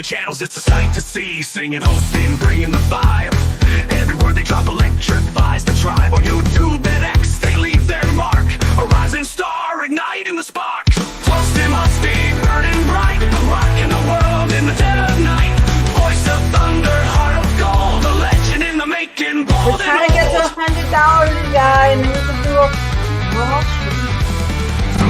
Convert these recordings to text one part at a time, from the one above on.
the channels, it's a sight to see. Singing, hosting, bringing the vibe. Every word they drop electrifies the tribe. On YouTube and X, they leave their mark. A rising star, igniting the spark. Toasting must be burning bright. Rocking the world in the dead of night. Voice of thunder, heart of gold. A legend in the making, bold. We're trying to get to 100,000, guys. We need to do a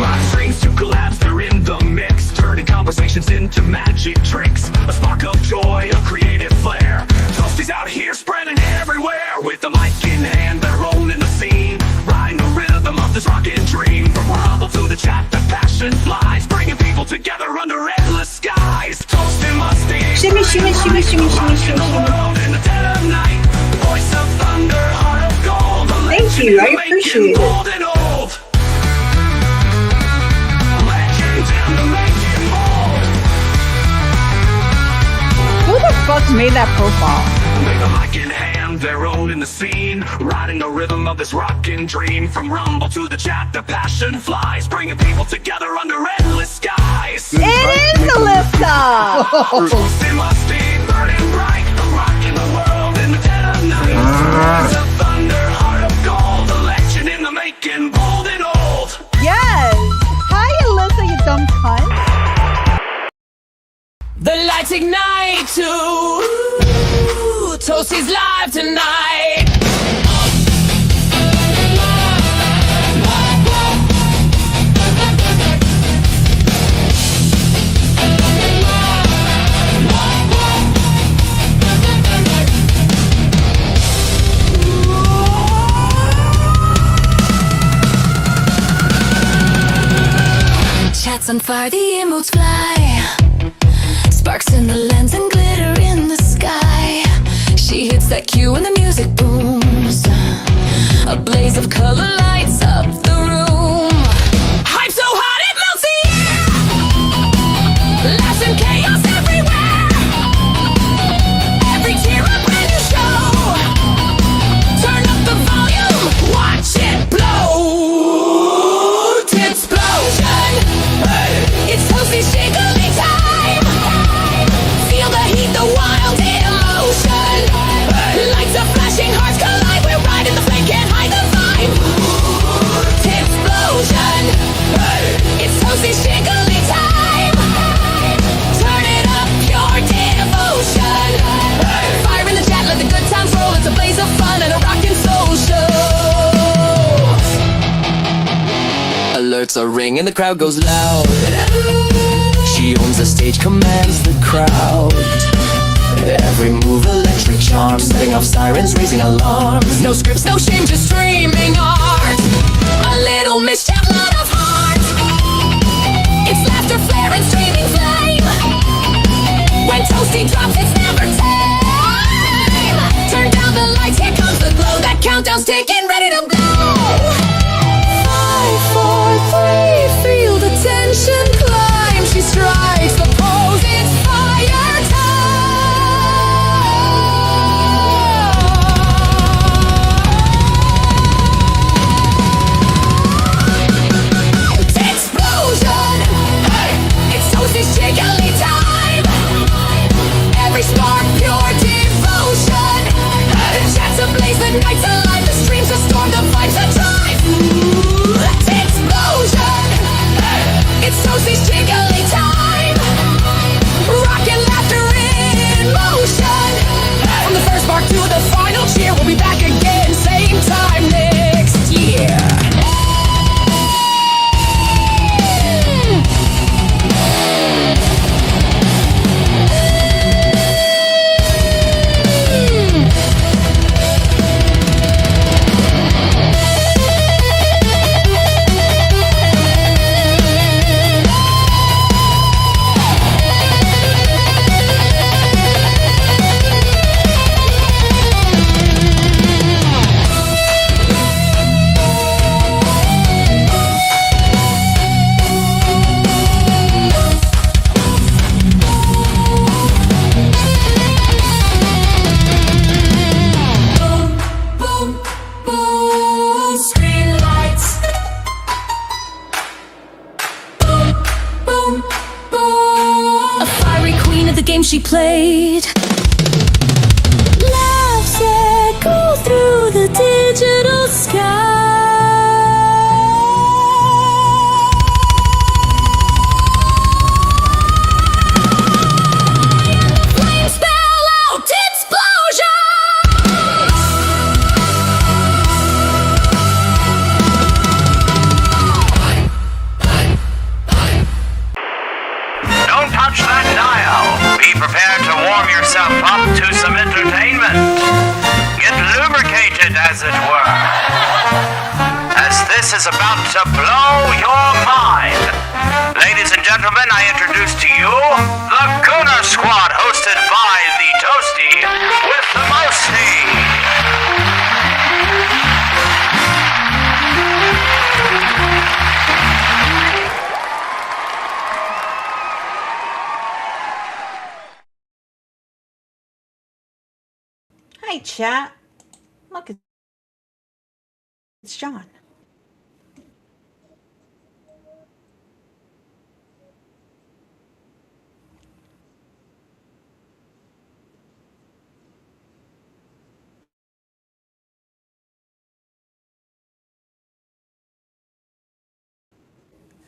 live streams to collabs, they're in the mix, turning conversations into magic tricks. A spark of joy, a creative flair. Toasties out here spreading everywhere. With the mic in hand, they're rolling the scene, riding the rhythm of this rockin' dream. From rumble to the chat, the passion flies, bringing people together under endless skies. Toasting musty, shimmy, shimmy, shimmy, shimmy, shimmy, shimmy, shimmy. In the dead of night, voice of thunder, heart of gold. Thank you, I appreciate it. Who the fuck made that profile? With a mic in hand, they're owning the scene, riding the rhythm of this rockin' dream. From rumble to the chat, the passion flies, bringing people together under endless skies. It is Alyssa! Toasting musty, burning bright, rocking the world in the dead of night. Voice of thunder, heart of gold, a legend in the making, bold and old. Yes! Hi, Alyssa, you dumb cunt. The lights ignite too. Toasties live tonight. Chats on fire, the emotes fly. Sparks in the lens and glitter in the sky. She hits that cue and the music booms. A blaze of color lights up the room. Hype so hot it melts the air. Laughs and chaos everywhere. Every tear a brand new show. Turn up the volume, watch it blow. Explosion. It's Toasty Shiggly time. Feel the heat, the wild emotion. Lights are flashing, hearts collide. We're riding the flame, can't hide the vibe. Explosion. It's Toasty Shiggly time. Turn it up, pure devotion. Fire in the chat, let the good times roll. It's a blaze of fun and a rockin' social. Alerts are ringing, the crowd goes loud. She owns the stage, commands the crowd. Every move electric charms, setting off sirens, raising alarms. No scripts, no shame, just streaming art. A little mischief, lot of heart. It's laughter, flare, and streaming flame. When Toasty drops, it's never time. Turn down the lights, here comes the glow. That countdown's ticking, ready to blow. 5, 4, 3, feel the tension climb. She strikes the pose, it's fire time. yourself up to some entertainment. Get lubricated, as it were. As this is about to blow your mind. Ladies and gentlemen, I introduce to you the Gooner Squad, hosted by the Toasty with the Mosty. Hi, chat. Look, it's John.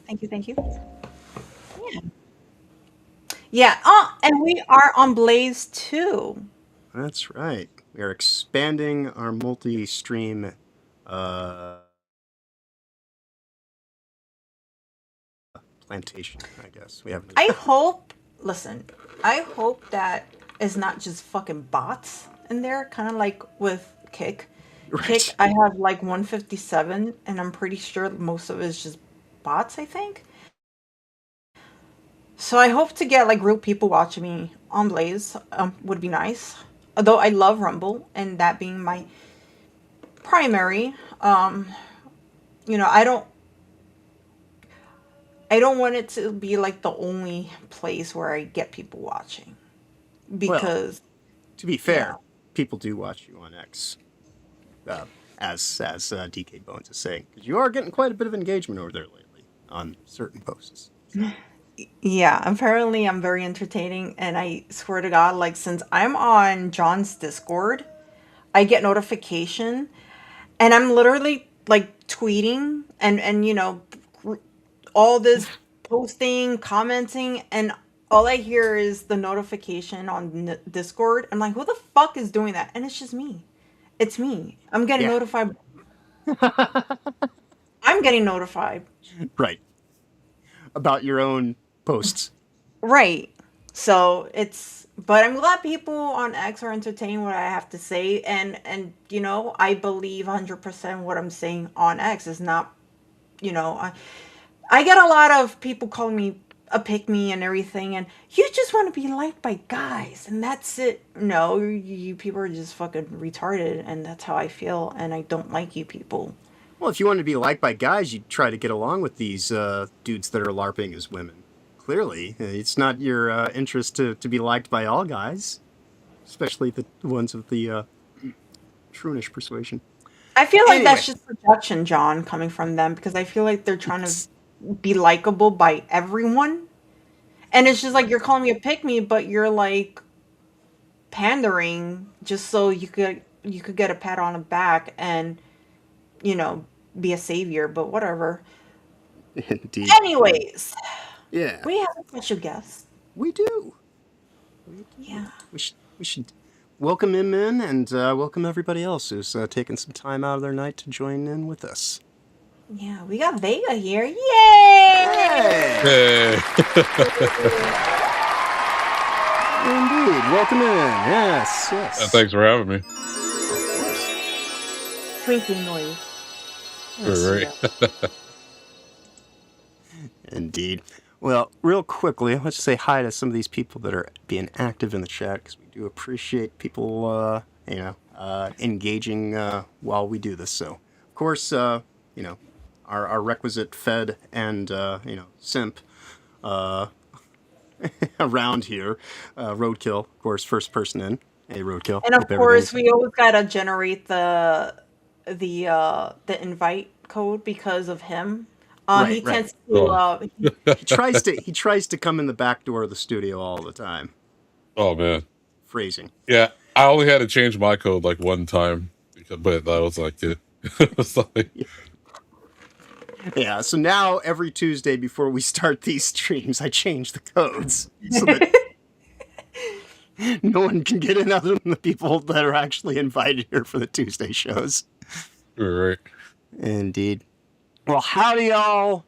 Thank you, thank you. Yeah. Yeah. Oh, and we are on Blaze too. That's right. We are expanding our multi-stream plantation, I guess. We have I hope, listen, I hope that is not just fucking bots in there, kind of like with Kick. Right. Kick, I have like 157, and I'm pretty sure most of it is just bots, I think. So I hope to get like real people watching me on Blaze, would be nice. Although I love Rumble, and that being my primary, you know, I don't want it to be like the only place where I get people watching, because to be fair, yeah. people do watch you on X, as DK Bones is saying, because you are getting quite a bit of engagement over there lately on certain posts. Yeah, apparently I'm very entertaining, and I swear to God, like since I'm on John's Discord, I get notification, and I'm literally like tweeting and you know all this posting, commenting, and all I hear is the notification on Discord. I'm like, who the fuck is doing that? And it's just me. It's me. I'm getting Yeah. notified. I'm getting notified. Right. About your own posts. Right. So it's, but I'm glad people on X are entertaining what I have to say, and you know, I believe 100% what I'm saying on X is not, you know, I get a lot of people calling me a pick me and everything, and you just want to be liked by guys, and that's it. No, you people are just fucking retarded, and that's how I feel, and I don't like you people. Well, if you want to be liked by guys, you'd try to get along with these dudes that are LARPing as women. Clearly, it's not your interest to be liked by all guys, especially the ones with the Shroonish persuasion. I feel like that's Anyway. just projection, John, coming from them, because I feel like they're trying to be likable by everyone. And it's just like you're calling me a pick me, but you're like pandering just so you could get a pat on the back and, you know, be a savior, but whatever. Indeed. Anyways, Yeah, we have a special guest. we do. Yeah. We should welcome him in and welcome everybody else who's taking some time out of their night to join in with us. Yeah, we got Vega here. Yay! Hey! Indeed. Welcome in. Yes, yes. Thanks for having me. Of course. Twinkling noise. Right. Indeed. Well, real quickly, let's say hi to some of these people that are being active in the chat, because we do appreciate people, engaging while we do this. So, of course, you know, our requisite Fed and, simp around here. Roadkill, of course, first person in. Hey, Roadkill. And of Hope course, everything's- we always gotta generate the invite code because of him. He Right. tends to He tries to come in the back door of the studio all the time. Oh man. Phrasing. Yeah, I only had to change my code like one time, but that was like it. It was like, Yeah, so now every Tuesday before we start these streams, I change the codes so that no one can get in other than the people that are actually invited here for the Tuesday shows. right. Indeed. Well, howdy, y'all.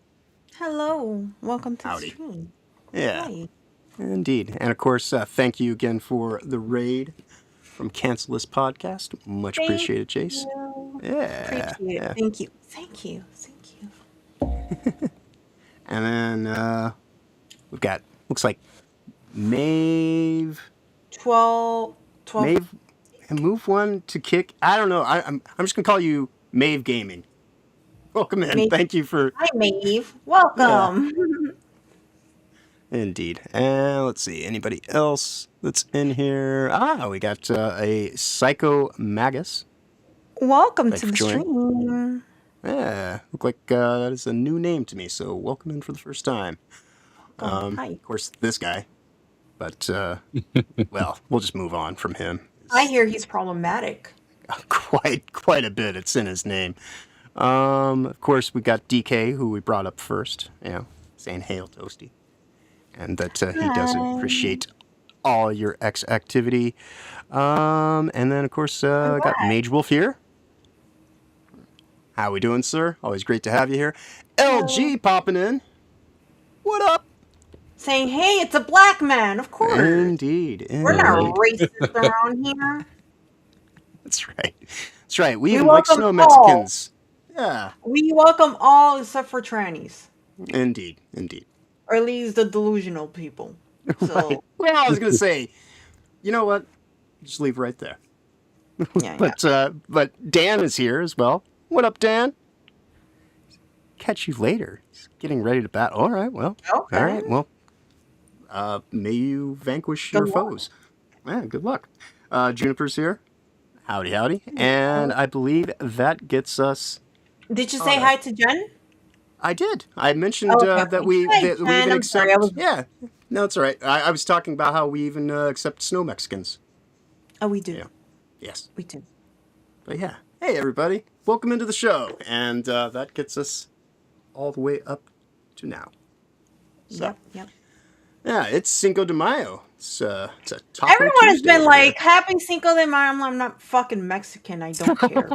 hello, welcome to Howdy. the stream. Yeah. Hi. Indeed. And of course, thank you again for the raid from Cancel This Podcast. Much Thank appreciated, Chase. you. Yeah. Appreciate it. Yeah. Thank you. Thank you. Thank you. And then we've got, looks like Maeve. 12. Maeve, move one to kick. I don't know. I'm just going to call you Maeve Gaming. Welcome in. Maeve. Thank you for. Hi, Maeve. Welcome. Indeed. And let's see. Anybody else that's in here? We got a Psycho Magus. Welcome Thanks to for the joining. stream. Yeah, look like that is a new name to me, so welcome in for the first time. Hi. Of course, this guy. But, well, we'll just move on from him. I hear he's problematic. Quite a bit. It's in his name. Of course, we got DK, who we brought up first, saying hail Toasty. And that he does appreciate all your X activity. And then, of course, got Mage Wolf here. How we doing, sir? Always great to have you here. LG popping in. What up? Saying, hey, it's a black man, of course. Indeed. We're not racist around here. That's right. That's right. We We even like welcome snow all. Mexicans. Yeah. We welcome all except for trannies. Indeed. Or at least the delusional people. So, Right. Well, I was going to say, you know what? Just leave right there. yeah. But Dan is here as well. What up, Dan? Catch you later. He's getting ready to battle. All right, well. Okay. All right, well. May you vanquish your foes. Yeah, good luck. Juniper's here. Howdy. And I believe that gets us... Did you say hi to Jen? I did. I mentioned Okay. that we Hi, that we Jen. even I'm accept... sorry, I was- Yeah. No, it's all right. I was talking about how we even accept snow Mexicans. Oh, we do. Yeah. Yes. We do. But yeah. Hey, everybody. Welcome into the show. And that gets us all the way up to now. So, Yep. yeah, it's Cinco de Mayo. It's a Taco Everyone has Tuesday been over like, here. happy Cinco de Mayo. I'm not fucking Mexican. I don't care.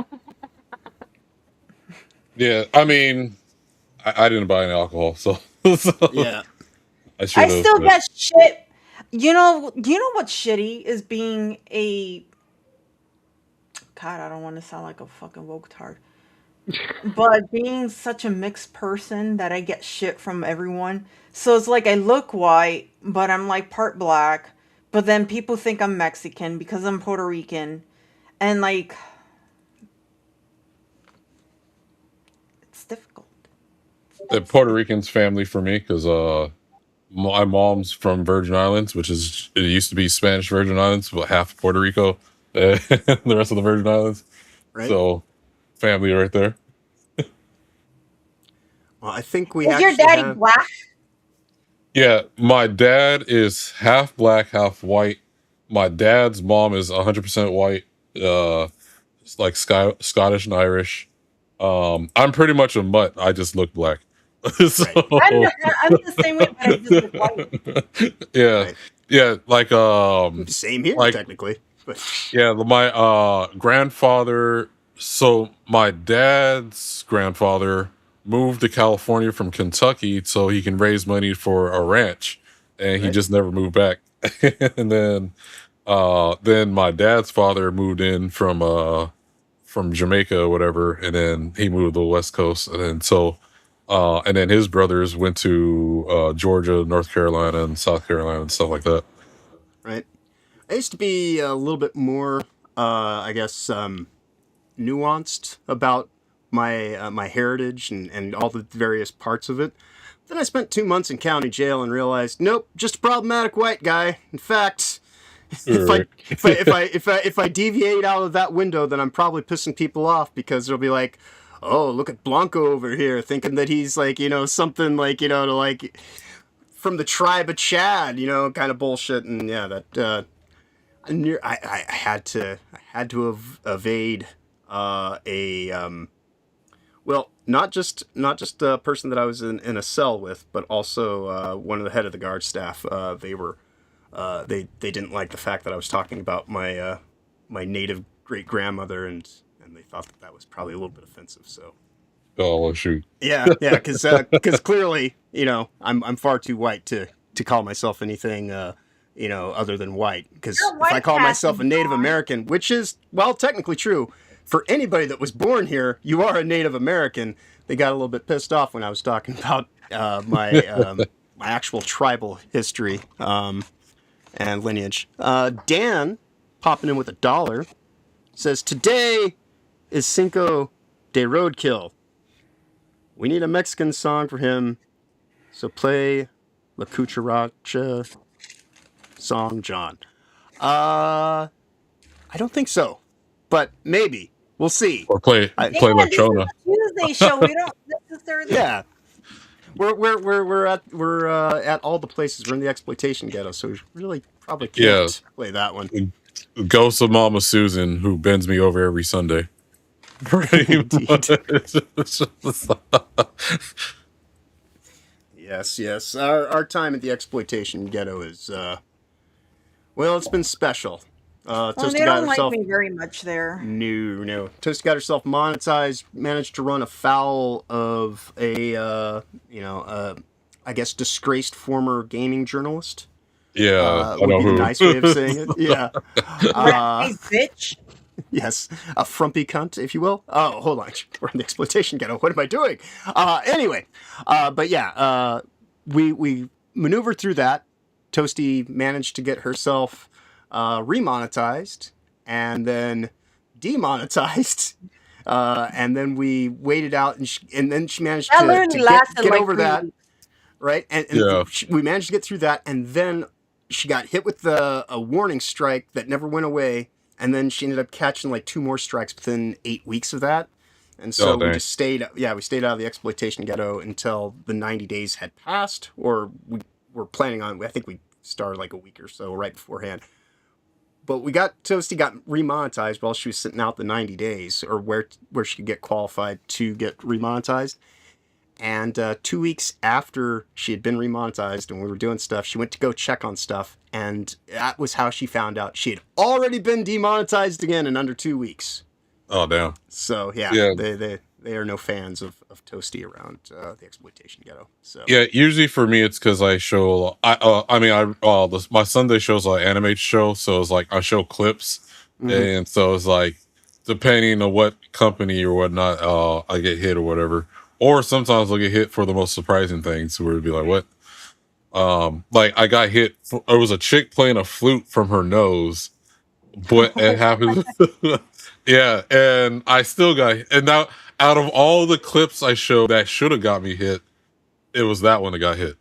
Yeah, I mean, I didn't buy any alcohol, so Yeah. I should I have. still get shit. You know what's shitty is being a... God, I don't want to sound like a fucking woke tard. But being such a mixed person that I get shit from everyone. So it's like I look white, but I'm like part black. But then people think I'm Mexican because I'm Puerto Rican. And like... It's difficult. The Puerto Rican's family for me because my mom's from Virgin Islands, which is it used to be Spanish Virgin Islands, but half Puerto Rico, and the rest of the Virgin Islands. Right. So, family right there. Well, I think we Is your actually daddy have... black? Yeah, my dad is half black, half white. My dad's mom is 100% white, it's like Scottish and Irish. I'm pretty much a mutt. I just look black. So, I'm the same way, but I just look white. yeah, Right. yeah, like Same here, like- technically. But yeah, my grandfather. So my dad's grandfather moved to California from Kentucky so he can raise money for a ranch, and he Right. just never moved back. And then my dad's father moved in from Jamaica or whatever, and then he moved to the West Coast, and then his brothers went to Georgia, North Carolina, and South Carolina and stuff like that. right. I used to be a little bit more, I guess, nuanced about my my heritage and all the various parts of it. Then I spent 2 months in county jail and realized, nope, just a problematic white guy. In fact, if I deviate out of that window, then I'm probably pissing people off because they'll be like, oh, look at Blanco over here, thinking that he's like, something like, to like from the tribe of Chad, kind of bullshit. And yeah, that I had to evade well, not just a person that I was in a cell with, but also one of the head of the guard staff. They were they didn't like the fact that I was talking about my my native great grandmother, and they thought that was probably a little bit offensive. So Oh well, shoot. yeah, because clearly I'm far too white to to call myself anything, other than white. Because You're if I white call myself a passing, Native John. American, which is, well, technically true, for anybody that was born here, you are a Native American. They got a little bit pissed off when I was talking about my actual tribal history and lineage. Dan, popping in with $1, says, today is Cinco de Roadkill. We need a Mexican song for him, so play La Cucharacha song, John. I don't think so, but maybe. We'll see. Or play I- play Yeah, this is Lechona. a Tuesday show. We don't necessarily. Yeah. We're at all the places. We're in the exploitation ghetto, so we really probably can't play that one. Ghost of Mama Susan, who bends me over every Sunday. Pretty Indeed. much. Yes. Our time at the exploitation ghetto is it's been special. Well, Toasty they got don't like herself me very much there. no. Toasty got herself monetized. Managed to run afoul of a I guess disgraced former gaming journalist. Yeah, I Would know be the who. nice way of saying it. Yeah. Rat face bitch. Yes, a frumpy cunt, if you will. Oh, hold on. We're in the exploitation ghetto. What am I doing? Anyway, but yeah, we maneuvered through that. Toasty managed to get herself remonetized and then demonetized. And then we waited out, and then she managed That to literally lasted get like over 3 that. weeks. Right? And Yeah. we managed to get through that, and then she got hit with a warning strike that never went away, and then she ended up catching like 2 more strikes within 8 weeks of that. And so we dang. just stayed out of the exploitation ghetto until the 90 days had passed, or we were planning on, I think we started like a week or so right beforehand. But Toasty got remonetized while she was sitting out the 90 days, or where she could get qualified to get remonetized. And 2 weeks after she had been remonetized and we were doing stuff, she went to go check on stuff. And that was how she found out she had already been demonetized again in under 2 weeks. Oh damn. So, yeah. They are no fans of Toasty around the exploitation ghetto. So Yeah, usually for me it's because I show. My Sunday show's an anime show, so it's like I show clips, and so it's like depending on what company or whatnot, I get hit or whatever. Or sometimes I'll get hit for the most surprising things, where it'd be like, what? Like I got hit. It was a chick playing a flute from her nose, but it happened. Yeah, and I still got. And now, out of all the clips I showed that should have got me hit, it was that one that got hit.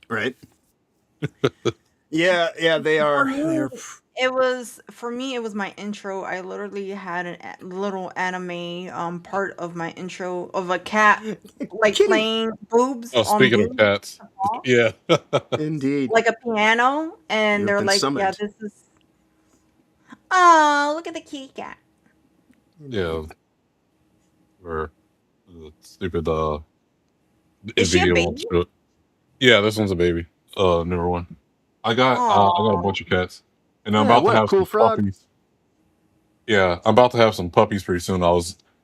right. Yeah, they are. It was for me. It was my intro. I literally had a little anime part of my intro of a cat like Kitty. playing boobs Oh, on speaking of boobs, cats, yeah, Indeed. like a piano, and You've they're been like, summoned. "Yeah, this is." Oh, look at the kitty cat. yeah, or stupid. Is she a video baby? show. Yeah, this one's a baby. Newer one. I got a bunch of cats, and I'm Yeah, about what to a have cool some frog. puppies. Yeah, I'm about to have some puppies pretty soon.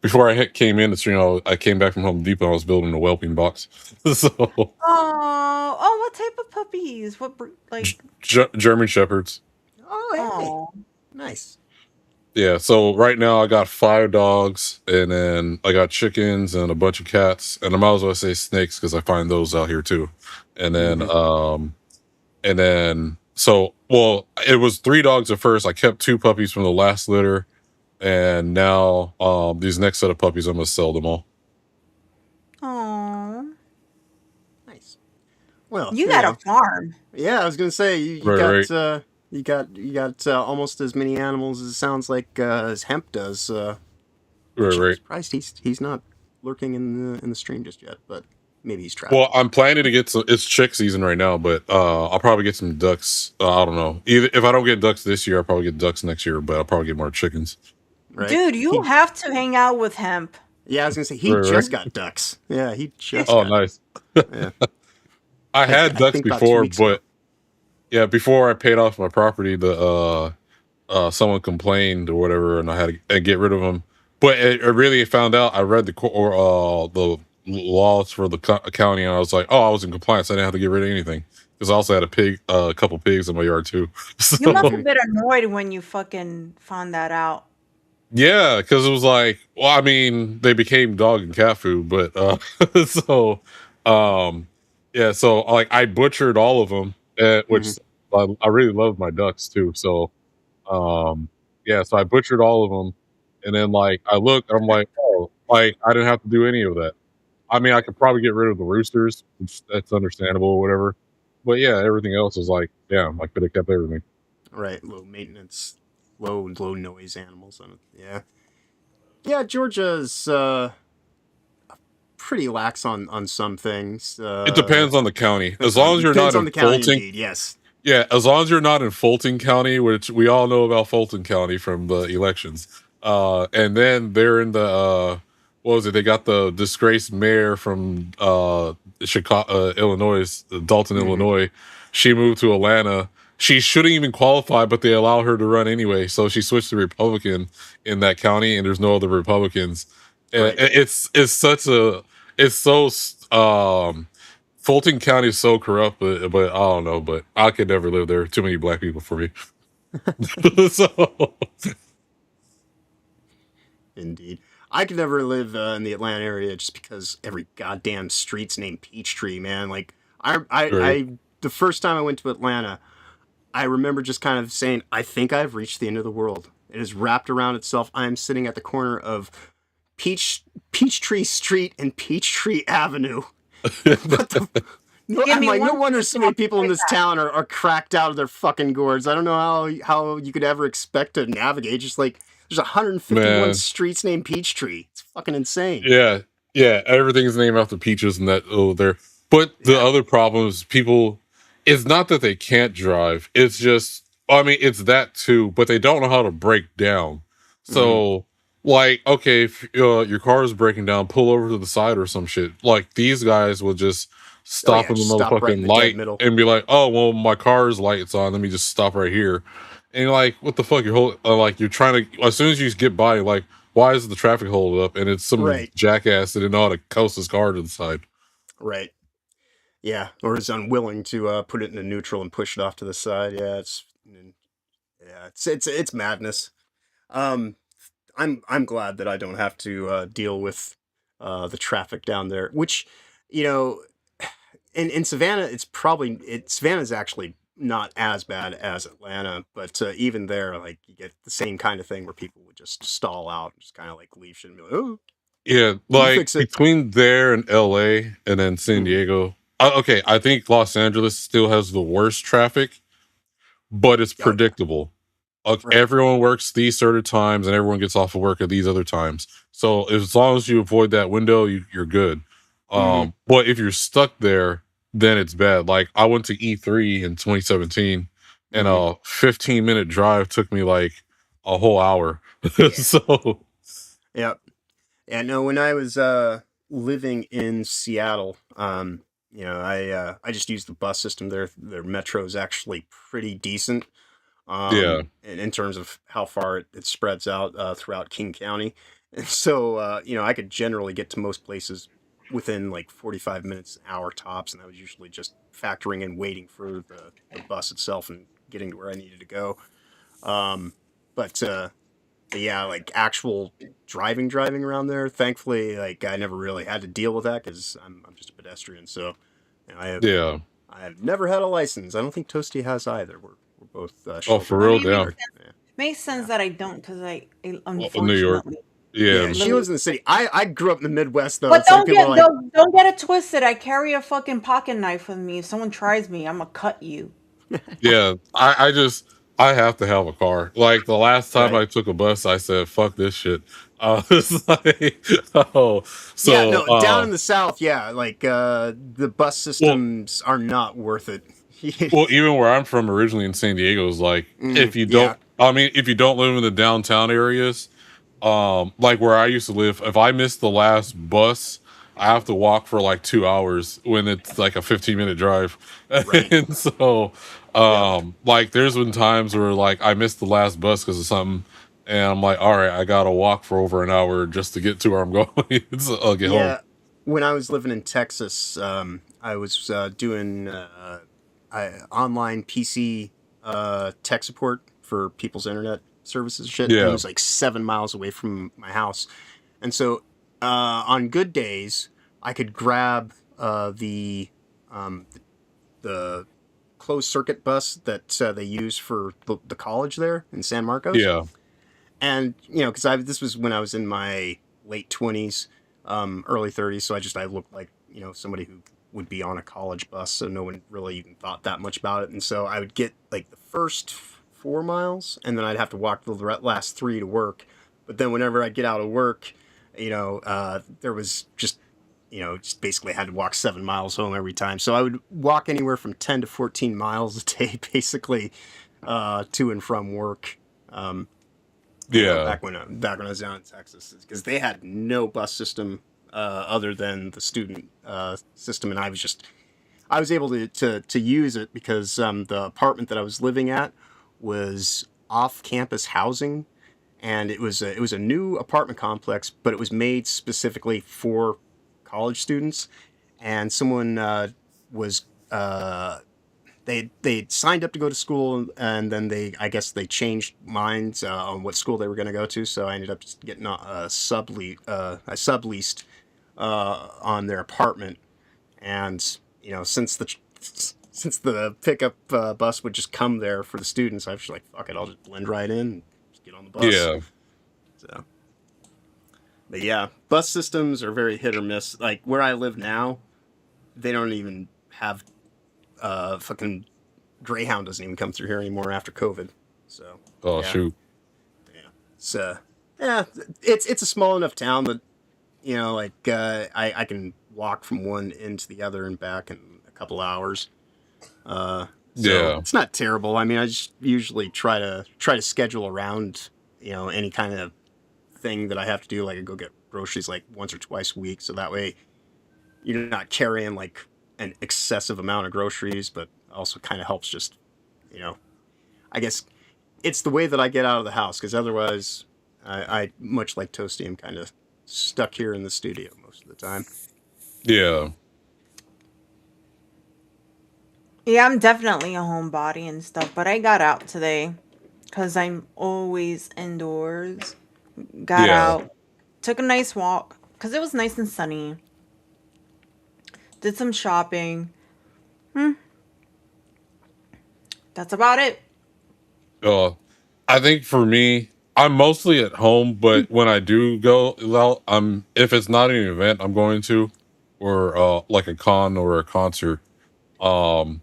Before I came in the stream, I came back from Home Depot. I was building a whelping box. So Oh, what type of puppies? What like? German shepherds. Oh, hey. Oh, Nice. Yeah, so right now I got 5 dogs, and then I got chickens and a bunch of cats, and I might as well say snakes because I find those out here too. And then, it was 3 dogs at first. I kept 2 puppies from the last litter, and now these next set of puppies, I'm gonna sell them all. oh, Nice. Well, you got a farm. Yeah, I was gonna say you Right, got you got almost as many animals as it sounds like as Hemp does. Right, I'm right. surprised he's not lurking in the stream just yet, but maybe he's trapped. Well, I'm planning to get some. It's chick season right now, but I'll probably get some ducks. I don't know. Either if I don't get ducks this year, I'll probably get ducks next year, but I'll probably get more chickens. Right? Dude, you have to hang out with Hemp. Yeah, I was gonna say he Right, just right. got ducks. Yeah, he just. Oh, got, nice. Yeah. I had I ducks think about 2 before, weeks ago. but yeah, before I paid off my property, someone complained or whatever, and I had to get rid of them. But I really found out. I read the laws for the county, and I was like, oh, I was in compliance. I didn't have to get rid of anything because I also had a couple pigs in my yard too. You must So have been annoyed when you fucking found that out. yeah, because it was like, well, I mean, they became dog and cat food, but so um, yeah, so like I butchered all of them, Hmm. which I really love my ducks too. So yeah, so I butchered all of them, and then like I looked, and I'm like, oh, like I didn't have to do any of that. I mean, I could probably get rid of the roosters, which that's understandable or whatever. But yeah, everything else is like, yeah, I could have kept everything. Right, low maintenance, low noise animals. Yeah, yeah. Georgia's pretty lax on some things. It depends on the county. As Depends long as you're not on in the county, Fulton, indeed. Yes. yeah, as long as you're not in Fulton County, which we all know about Fulton County from the elections. And then they're in the what was it? They got the disgraced mayor from Chicago, Illinois, Dalton, Hmm. Illinois. She moved to Atlanta. She shouldn't even qualify, but they allow her to run anyway. So she switched to Republican in that county, and there's no other Republicans. Right. It's such a it's so Fulton County is so corrupt, but I don't know. But I could never live there. Too many black people for me. So Indeed. I could never live in the Atlanta area just because every goddamn street's named Peachtree, man. Like, true. the first time I went to Atlanta, I remember just kind of saying, I think I've reached the end of the world. It is wrapped around itself. I am sitting at the corner of Peachtree Street and Peachtree Avenue. What the? No, Give I'm me like, no one wonder second, so many I'll people in be this town are cracked out of their fucking gourds. I don't know how you could ever expect to navigate. Just like there's 151 Man, streets named Peachtree. It's fucking insane. yeah, yeah. Everything's named after peaches and that there. But the Yeah. other problem is people. It's not that they can't drive. It's just. I mean, it's that too. But they don't know how to break down. Hmm. So, like, okay, if your car is breaking down, pull over to the side or some shit. Like these guys will just Oh stop yeah, in the just stop right in motherfucking the dead light middle. and be like, "Oh, well, my car's light's on. Let me just stop right here." And you're like, "What the fuck? Like you're trying to." As soon as you get by, you're like, why is the traffic hold up? And it's some Right. jackass that didn't know how to coast his car to the side. Right. Yeah. Or is unwilling to put it in a neutral and push it off to the side. It's madness. Um, I'm glad that I don't have to deal with the traffic down there. Which, you know, in Savannah, Savannah's actually not as bad as Atlanta, but even there, like you get the same kind of thing where people would just stall out, and just kind of like leave shit and be like, "Oh, Yeah, we'll like fix it." between there and LA and then San Hmm. Diego. Okay, I think Los Angeles still has the worst traffic, but it's Oh yeah, predictable. Like right. everyone works these certain times and everyone gets off of work at these other times. So as long as you avoid that window, you're good. Hmm. But if you're stuck there, then it's bad. Like I went to E3 in 2017 and Hmm. a 15-minute drive took me like a whole hour. Yeah. So Yeah. Yeah. No, when I was living in Seattle, I just used the bus system there. Their metro is actually pretty decent. yeah. In terms of how far it spreads out throughout King County. And so, I could generally get to most places within like 45 minutes, an hour tops. And I was usually just factoring in waiting for the bus itself and getting to where I needed to go. Um, but yeah, like actual driving around there, thankfully, like I never really had to deal with that because I'm just a pedestrian. So, I have Yeah. I have never had a license. I don't think Toasty has either. We're both Oh, for sheltered I real? mean, it Damn. makes under. sense. Yeah, Makes sense yeah, that I don't, because I Well, New York. unfortunately Yeah. yeah. She live. lives in the city. I grew up in the Midwest though. But It's like people are like, don't get it twisted. I carry a fucking pocket knife with me. If someone tries me, I'm gonna cut you. Yeah. I have to have a car. Like the last time right. I took a bus, I said, fuck this shit. It's like, oh, Yeah, so, no, down in the South, yeah, like the bus well, systems are not worth it. well, even where I'm from originally in San Diego is like, Mm, yeah, if you don't live in the downtown areas, like where I used to live, if I miss the last bus, I have to walk for like 2 hours when it's like a 15-minute drive. right. And so Yep. like there's been times where like I missed the last bus because of something, and I'm like, all right, I gotta walk for over an hour just to get to where I'm going. I'll get home. Yeah, when I was living in Texas, I was doing online PC tech support for people's internet services and shit, and it Yeah. was like 7 miles away from my house. And so on good days, I could grab the closed circuit bus that they use for the college there in San Marcos. Yeah. And because this was when I was in my late 20s, early 30s, so I looked like somebody who would be on a college bus, so no one really even thought that much about it. And so I would get like the first 4 miles, and then I'd have to walk the last three to work. But then whenever I'd get out of work, there was just basically had to walk 7 miles home every time. So I would walk anywhere from 10 to 14 miles a day, basically, to and from work. Yeah. Back when I was down in Texas, because they had no bus system other than the student system, and I was able to use it because the apartment that I was living at was off-campus housing, and it was a new apartment complex, but it was made specifically for college students, and someone was they signed up to go to school, and then I guess they changed minds on what school they were going to go to, so I ended up just getting a subleased on their apartment. And since the pickup bus would just come there for the students, I was just like, fuck it, I'll just blend right in and just get on the bus. Yeah. So, but yeah, bus systems are very hit or miss. Like where I live now, they don't even have fucking Greyhound doesn't even come through here anymore after COVID. So Oh, yeah. shoot. Yeah. So it's a small enough town that I can walk from one end to the other and back in a couple hours. So Yeah. it's not terrible. I mean, I just usually try to schedule around any kind of thing that I have to do. Like I go get groceries like once or twice a week, so that way you're not carrying like an excessive amount of groceries, but also kind of helps just I guess it's the way that I get out of the house, because otherwise I much like Toasty, I'm kind of stuck here in the studio most of the time. Yeah. Yeah, I'm definitely a homebody and stuff, but I got out today because I'm always indoors. Got Yeah. out, took a nice walk because it was nice and sunny. Did some shopping. That's about it. I think for me, I'm mostly at home, but when I do go out, if it's not an event I'm going to, or like a con or a concert, um,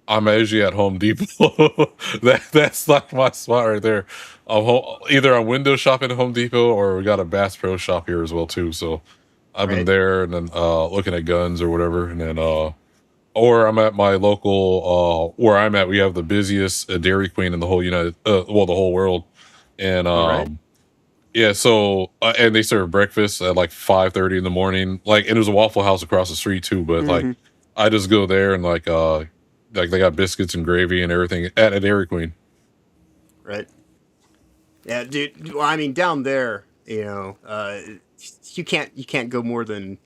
I'm usually at Home Depot. That's like my spot right there. Either I'm window shopping at Home Depot, or we got a Bass Pro Shop here as well too. So I've been Right. there, and then looking at guns or whatever, and then or I'm at my local where I'm at. We have the busiest Dairy Queen in the whole the whole world, and All right. yeah. So and they serve breakfast at like 5:30 in the morning. Like, and there's a Waffle House across the street too. But like, Mhm. I just go there and like they got biscuits and gravy and everything at a Dairy Queen. Right. Yeah, dude. Well, I mean, down there, you can't go more than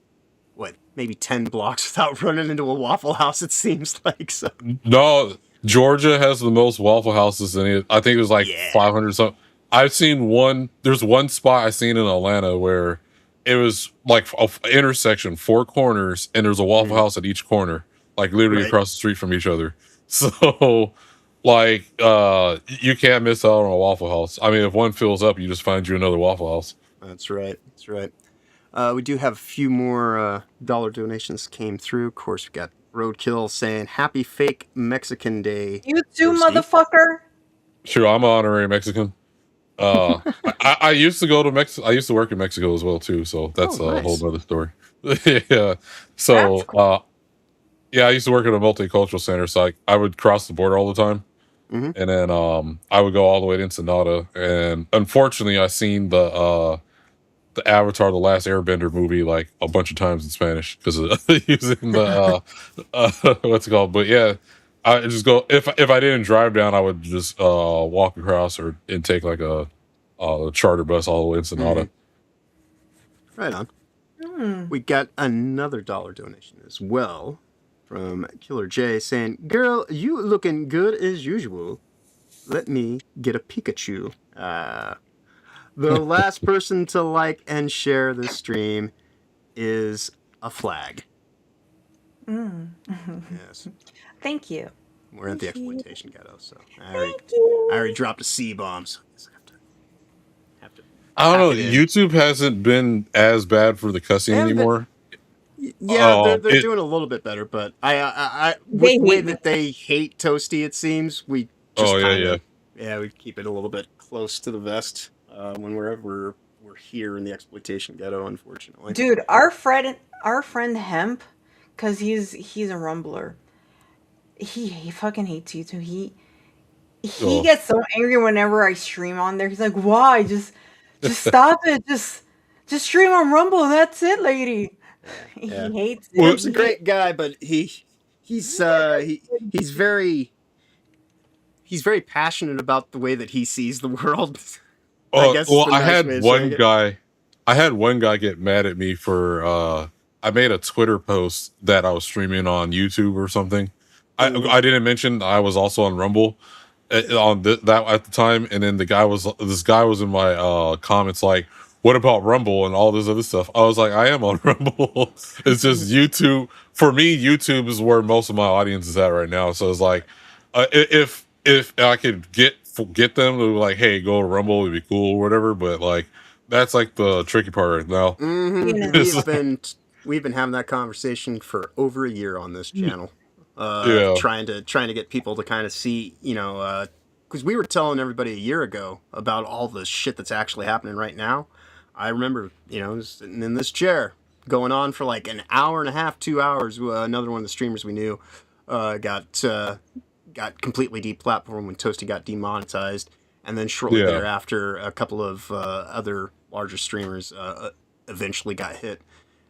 maybe 10 blocks without running into a Waffle House. It seems like so. No, Georgia has the most Waffle Houses in it. I think it was like Yeah. 500 something. I've seen one. There's one spot I seen in Atlanta where it was like a intersection, four corners, and there's a Waffle House at each corner, like literally Right. across the street from each other. So, like, you can't miss out on a Waffle House. I mean, if one fills up, you just find you another Waffle House. That's right. That's right. We do have a few more dollar donations came through. Of course, we got Roadkill saying "Happy Fake Mexican Day." You too, Toasty. motherfucker. Sure, I'm an honorary Mexican. I used to go to Mexico. I used to work in Mexico as well too. So that's Oh, a whole nice. other story. Yeah. So, That's yeah, I used to work at a multicultural center, so I would cross the border all the time, Mhm. and then I would go all the way to Ensenada. And unfortunately, I seen the Avatar: The Last Airbender movie like a bunch of times in Spanish because of using the what's it called. But yeah, I just go if I didn't drive down, I would just walk across and take like a charter bus all the way to Ensenada. Right on. We got another dollar donation as well from Killer J saying, "Girl, you looking good as usual. Let me get a Pikachu." The last person to like and share this stream is a flag. Yes, Thank you. we're at the Thank you. exploitation ghetto, so Thank you. I already dropped a C bomb, so I guess I have to I don't pack know. it in. YouTube hasn't been as bad for the cussing They haven't been- anymore. Yeah, they're It doing a little bit better, but I with They the way hate me. that they hate Toasty, it seems we Oh, just yeah, kind of we keep it a little bit close to the vest when we're here in the exploitation ghetto, unfortunately. Dude, our friend Hemp, cause he's a rumbler. He fucking hates YouTube. He Oh. gets so angry whenever I stream on there. He's like, "Why? Just stop it. Just stream on Rumble. That's it, lady." Yeah. He hates it. Well, He's a great guy, but he's very passionate about the way that he sees the world. I guess. Well, is the I nice had way of one saying it. guy. I had one guy get mad at me for I made a Twitter post that I was streaming on YouTube or something. I didn't mention I was also on Rumble on that at the time, and then this guy was in my comments like, "What about Rumble and all this other stuff?" I was like, "I am on Rumble. It's just YouTube for me. YouTube is where most of my audience is at right now. So it's like, if I could get them to like, hey, go to Rumble, it'd be cool or whatever. But like, that's like the tricky part right now. Mhm. We've been having that conversation for over a year on this channel. Yeah. Trying to get people to kind of see, because we were telling everybody a year ago about all the shit that's actually happening right now. I remember, sitting in this chair going on for like an hour and a half, 2 hours. Another one of the streamers we knew got completely deplatformed when Toasty got demonetized, and then shortly Yeah. thereafter, a couple of other larger streamers eventually got hit.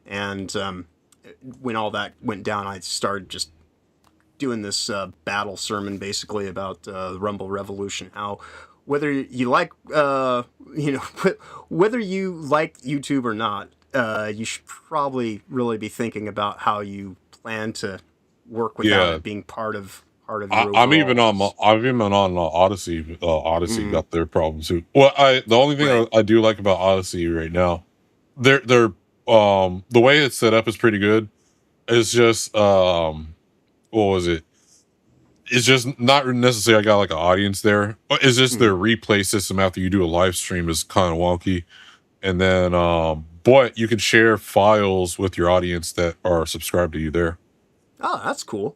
And when all that went down, I started just doing this battle sermon basically about the Rumble Revolution. How whether you like whether you like YouTube or not, you should probably really be thinking about how you plan to work without Yeah. it being part of your I'm even overall- on Odyssey. Odyssey got their problems too. Well, the only thing Right. I do like about Odyssey right now, they're the way it's set up is pretty good. It's just what was it? It's just not necessarily I got like an audience there. It's just their replay system after you do a live stream is kind of wonky. And then but you can share files with your audience that are subscribed to you there. Oh, that's cool.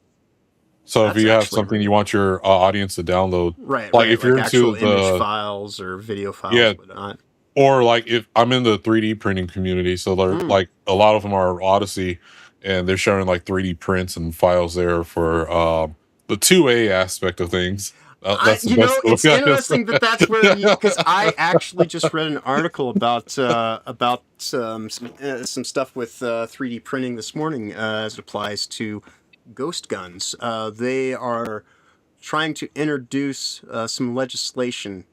So That's if you have actually something really you want your audience to download, Right. like right, if you're into actual image the files or video files, Yeah. whatnot. or like if I'm in the 3D printing community, so they're like a lot of them are Odyssey, and they're showing like 3D prints and files there for the 2A aspect of things. That's the best. It's interesting that's where because I actually just read an article about some stuff with 3D printing this morning as it applies to ghost guns. They are trying to introduce some legislation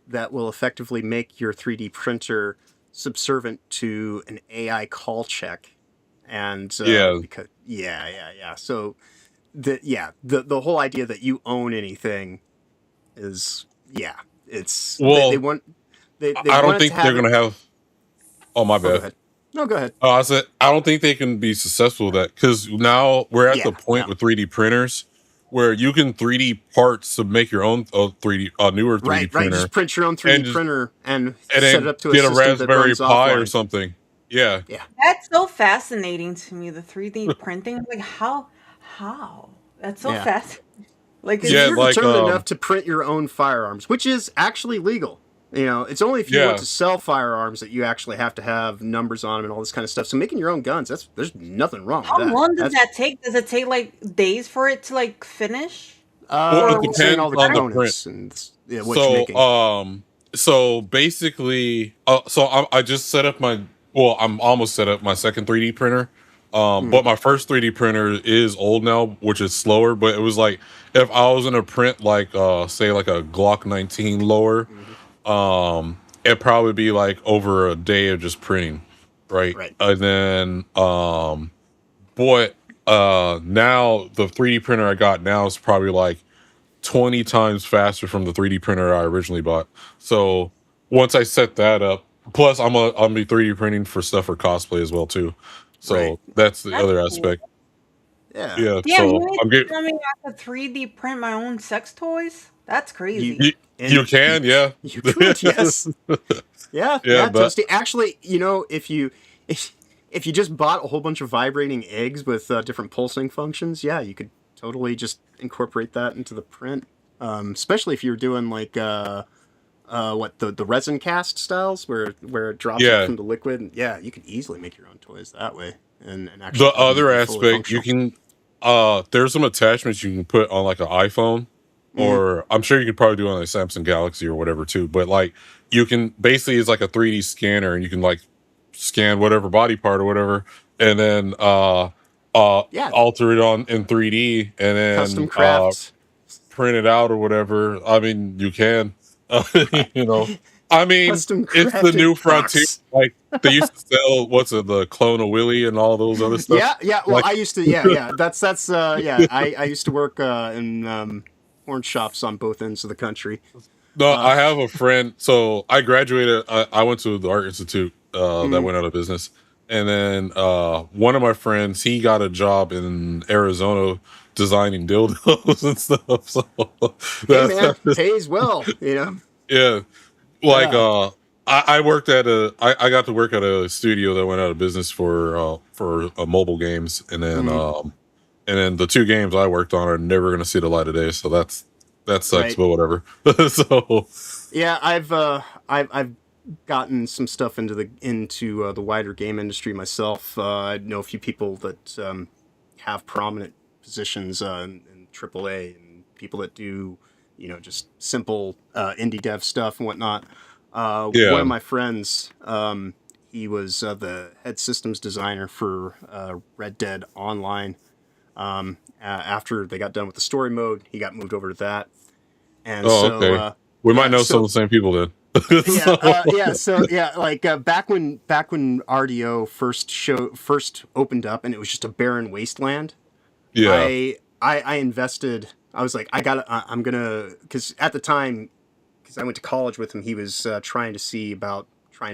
that will effectively make your 3D printer subservient to an AI call check, and Yeah. because so the whole idea that you own anything is it's Well, they want they I don't want it think to have they're it- gonna have. Oh my Oh, go bad. ahead. No, go ahead. I said I don't think they can be successful with that because now we're at the point with 3D printers where you can 3D parts to make your own 3D newer 3D Right. printer. Just print your own 3D and just- printer and and set then it up to a get a system that Raspberry runs Pi or offline. something. Yeah. That's so fascinating to me. The 3D printing, like how that's so Yeah. fascinating. Like If Yeah, you're like, determined enough to print your own firearms, which is actually legal. It's only if you Yeah. want to sell firearms that you actually have to have numbers on them and all this kind of stuff. So making your own guns, there's nothing wrong how with that. long does that take? Does it take like days for it to like finish? Well, it Considering all depends on the components and what you're making. So basically, I just set up I'm almost set up my second 3D printer. But my first 3D printer is old now, which is slower. But it was like if I was gonna print like say like a Glock 19 lower, it'd probably be like over a day of just printing. right? Right. And then boy, now the 3D printer I got now is probably like 20 times faster from the 3D printer I originally bought. So once I set that up, plus I'm be 3D printing for stuff for cosplay as well too. Right. So that's the That's other cool. aspect. Yeah. Yeah. Damn, you So mean I'm to getting tell me I could 3D print my own sex toys? That's You crazy. you, you and can, yeah. you could, yes. Yeah, Yeah, yeah, but Toasty. Actually, if you just bought a whole bunch of vibrating eggs with different pulsing functions, yeah, you could totally just incorporate that into the print. Especially if you're doing like what the resin cast styles where it drops it yeah. from the liquid. And yeah, you could easily make your own toys that way and The actually other be fully aspect you functional. can there's some attachments you can put on like an iPhone, Mm, or I'm sure you could probably do it on a Samsung Galaxy or whatever too. But like you can basically it's like a 3D scanner and you can like scan whatever body part or whatever and then yeah, alter it on in 3D and custom then craft. print it out or whatever. I mean, you can. You know, I mean, Custom it's the crafted new frontier. box. Like they used to sell, what's it, the clone of Willy and all those other stuff. Yeah, yeah. Well, Like, I used to. Yeah, yeah. That's. Yeah. I used to work in horn shops on both ends of the country. no, Uh, I have a friend. So I graduated. I went to the art institute that mm, went out of business, and then one of my friends he got a job in Arizona designing dildos and stuff. So hey, that's man, pays well. You know. yeah. Like Yeah. I worked at I got to work at a studio that went out of business for mobile games, Mm, and then the two games I worked on are never going to see the light of day. So that sucks, right. but whatever. So Yeah. I've gotten some stuff into the wider game industry myself. I know a few people that have prominent positions in AAA and people that do just simple indie dev stuff and whatnot. One yeah. of my friends, he was the head systems designer for Red Dead Online. After they got done with the story mode, he got moved over to that, and Oh, so okay. We might yeah, know some so of the same people then. yeah, So so yeah, like back when RDO first opened up and it was just a barren wasteland. yeah, I invested. I was like, I'm gonna, because at the time, because I went to college with him, he was trying to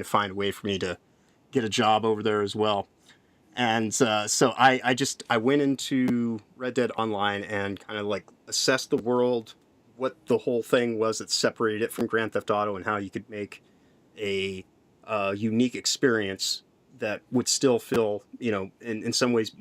find a way for me to get a job over there as well. And so I went into Red Dead Online and kind of like assessed the world, what the whole thing was that separated it from Grand Theft Auto, and how you could make a unique experience that would still feel, in some ways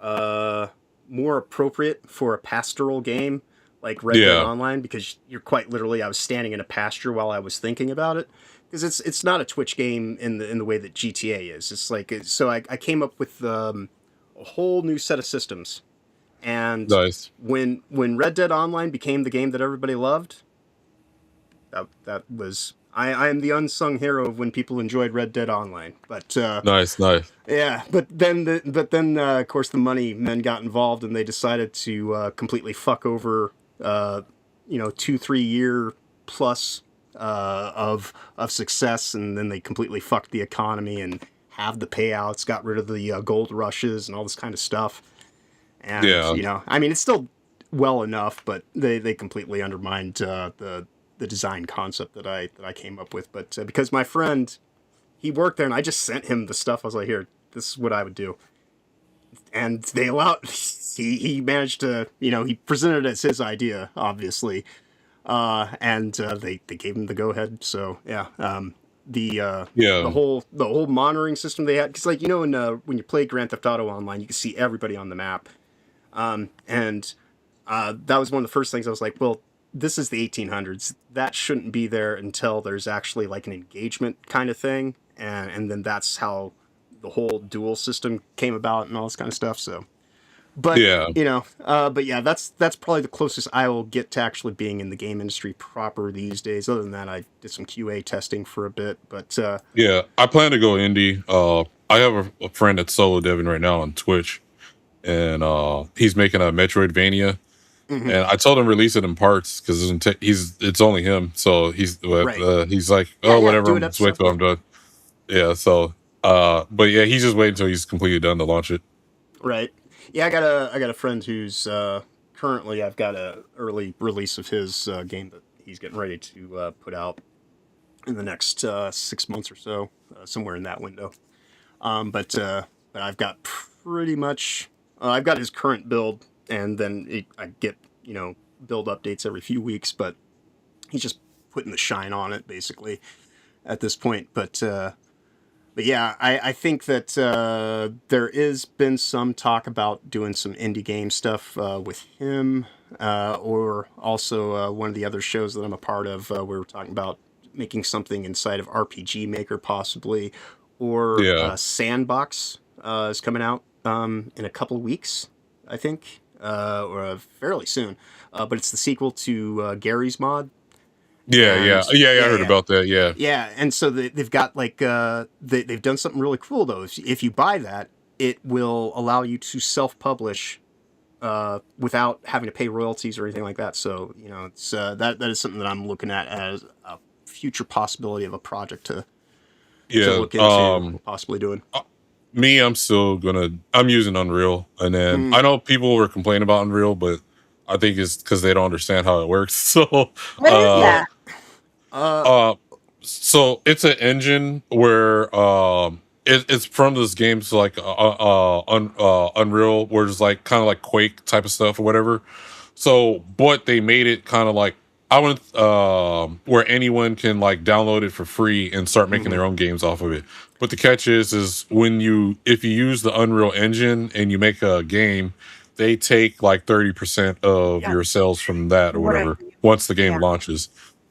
uh, more appropriate for a pastoral game like Red Dead yeah, Online, because you're quite literally, I was standing in a pasture while I was thinking about it, because it's not a Twitch game in the way that GTA is. It's like so I came up with a whole new set of systems, and nice. when Red Dead Online became the game that everybody loved, that was, I am the unsung hero of when people enjoyed Red Dead Online. But Nice, nice. yeah, but then of course the money men got involved, and they decided to completely fuck over 2-3 year plus of success, and then they completely fucked the economy and halved the payouts, got rid of the gold rushes and all this kind of stuff. And Yeah, I mean, it's still well enough, but they completely undermined the design concept that I came up with. But because my friend, he worked there, and I just sent him the stuff. I was like, here, this is what I would do, and they allowed. He managed to, he presented it as his idea, obviously, and they gave him the go ahead. So yeah, the yeah, whole monitoring system they had, because like when you play Grand Theft Auto Online, you can see everybody on the map, and that was one of the first things I was like, well, this is the 1800s. That shouldn't be there until there's actually like an engagement kind of thing, and then that's how the whole duel system came about and all this kind of stuff. So, but yeah. but yeah, that's probably the closest I will get to actually being in the game industry proper these days. Other than that, I did some QA testing for a bit, but Yeah, I plan to go indie. I have a friend that's solo deving right now on Twitch, and he's making a Metroidvania. mhm, And I told him release it in parts because it's only him. So right, he's like, yeah, oh, yeah, whatever. do I'm it just wait episode, till yeah. I'm done. Yeah. So But yeah, he's just waiting until he's completely done to launch it. Right. Yeah, I got a friend who's currently I've got a early release of his game that he's getting ready to put out in the next 6 months or so, somewhere in that window. But I've got pretty much I've got his current build, and then I get build updates every few weeks. But he's just putting the shine on it basically at this point. But yeah, I think that there is been some talk about doing some indie game stuff with him, or also one of the other shows that I'm a part of. We were talking about making something inside of RPG Maker, possibly, or Yeah. Sandbox is coming out in a couple of weeks, I think, or fairly soon. But it's the sequel to Gary's Mod, Yeah, yeah, and yeah, yeah. I yeah, heard yeah. about that. Yeah, Yeah, and so they've got like they've done something really cool though. If you buy that, it will allow you to self-publish without having to pay royalties or anything like that. So it's that is something that I'm looking at as a future possibility of a project to yeah. look into possibly doing. Me, I'm using Unreal, and then I know people were complaining about Unreal, but I think it's because they don't understand how it works. So, What is uh, that? Uh, uh, so it's an engine where it's from this game's like Unreal, where it's like kind of like Quake type of stuff or whatever. So, but they made it kind of like I want where anyone can like download it for free and start making mhm. their own games off of it. But the catch is when if you use the Unreal Engine and you make a game, they take like 30% of Yeah. your sales from that or What I whatever once the game yeah. launches.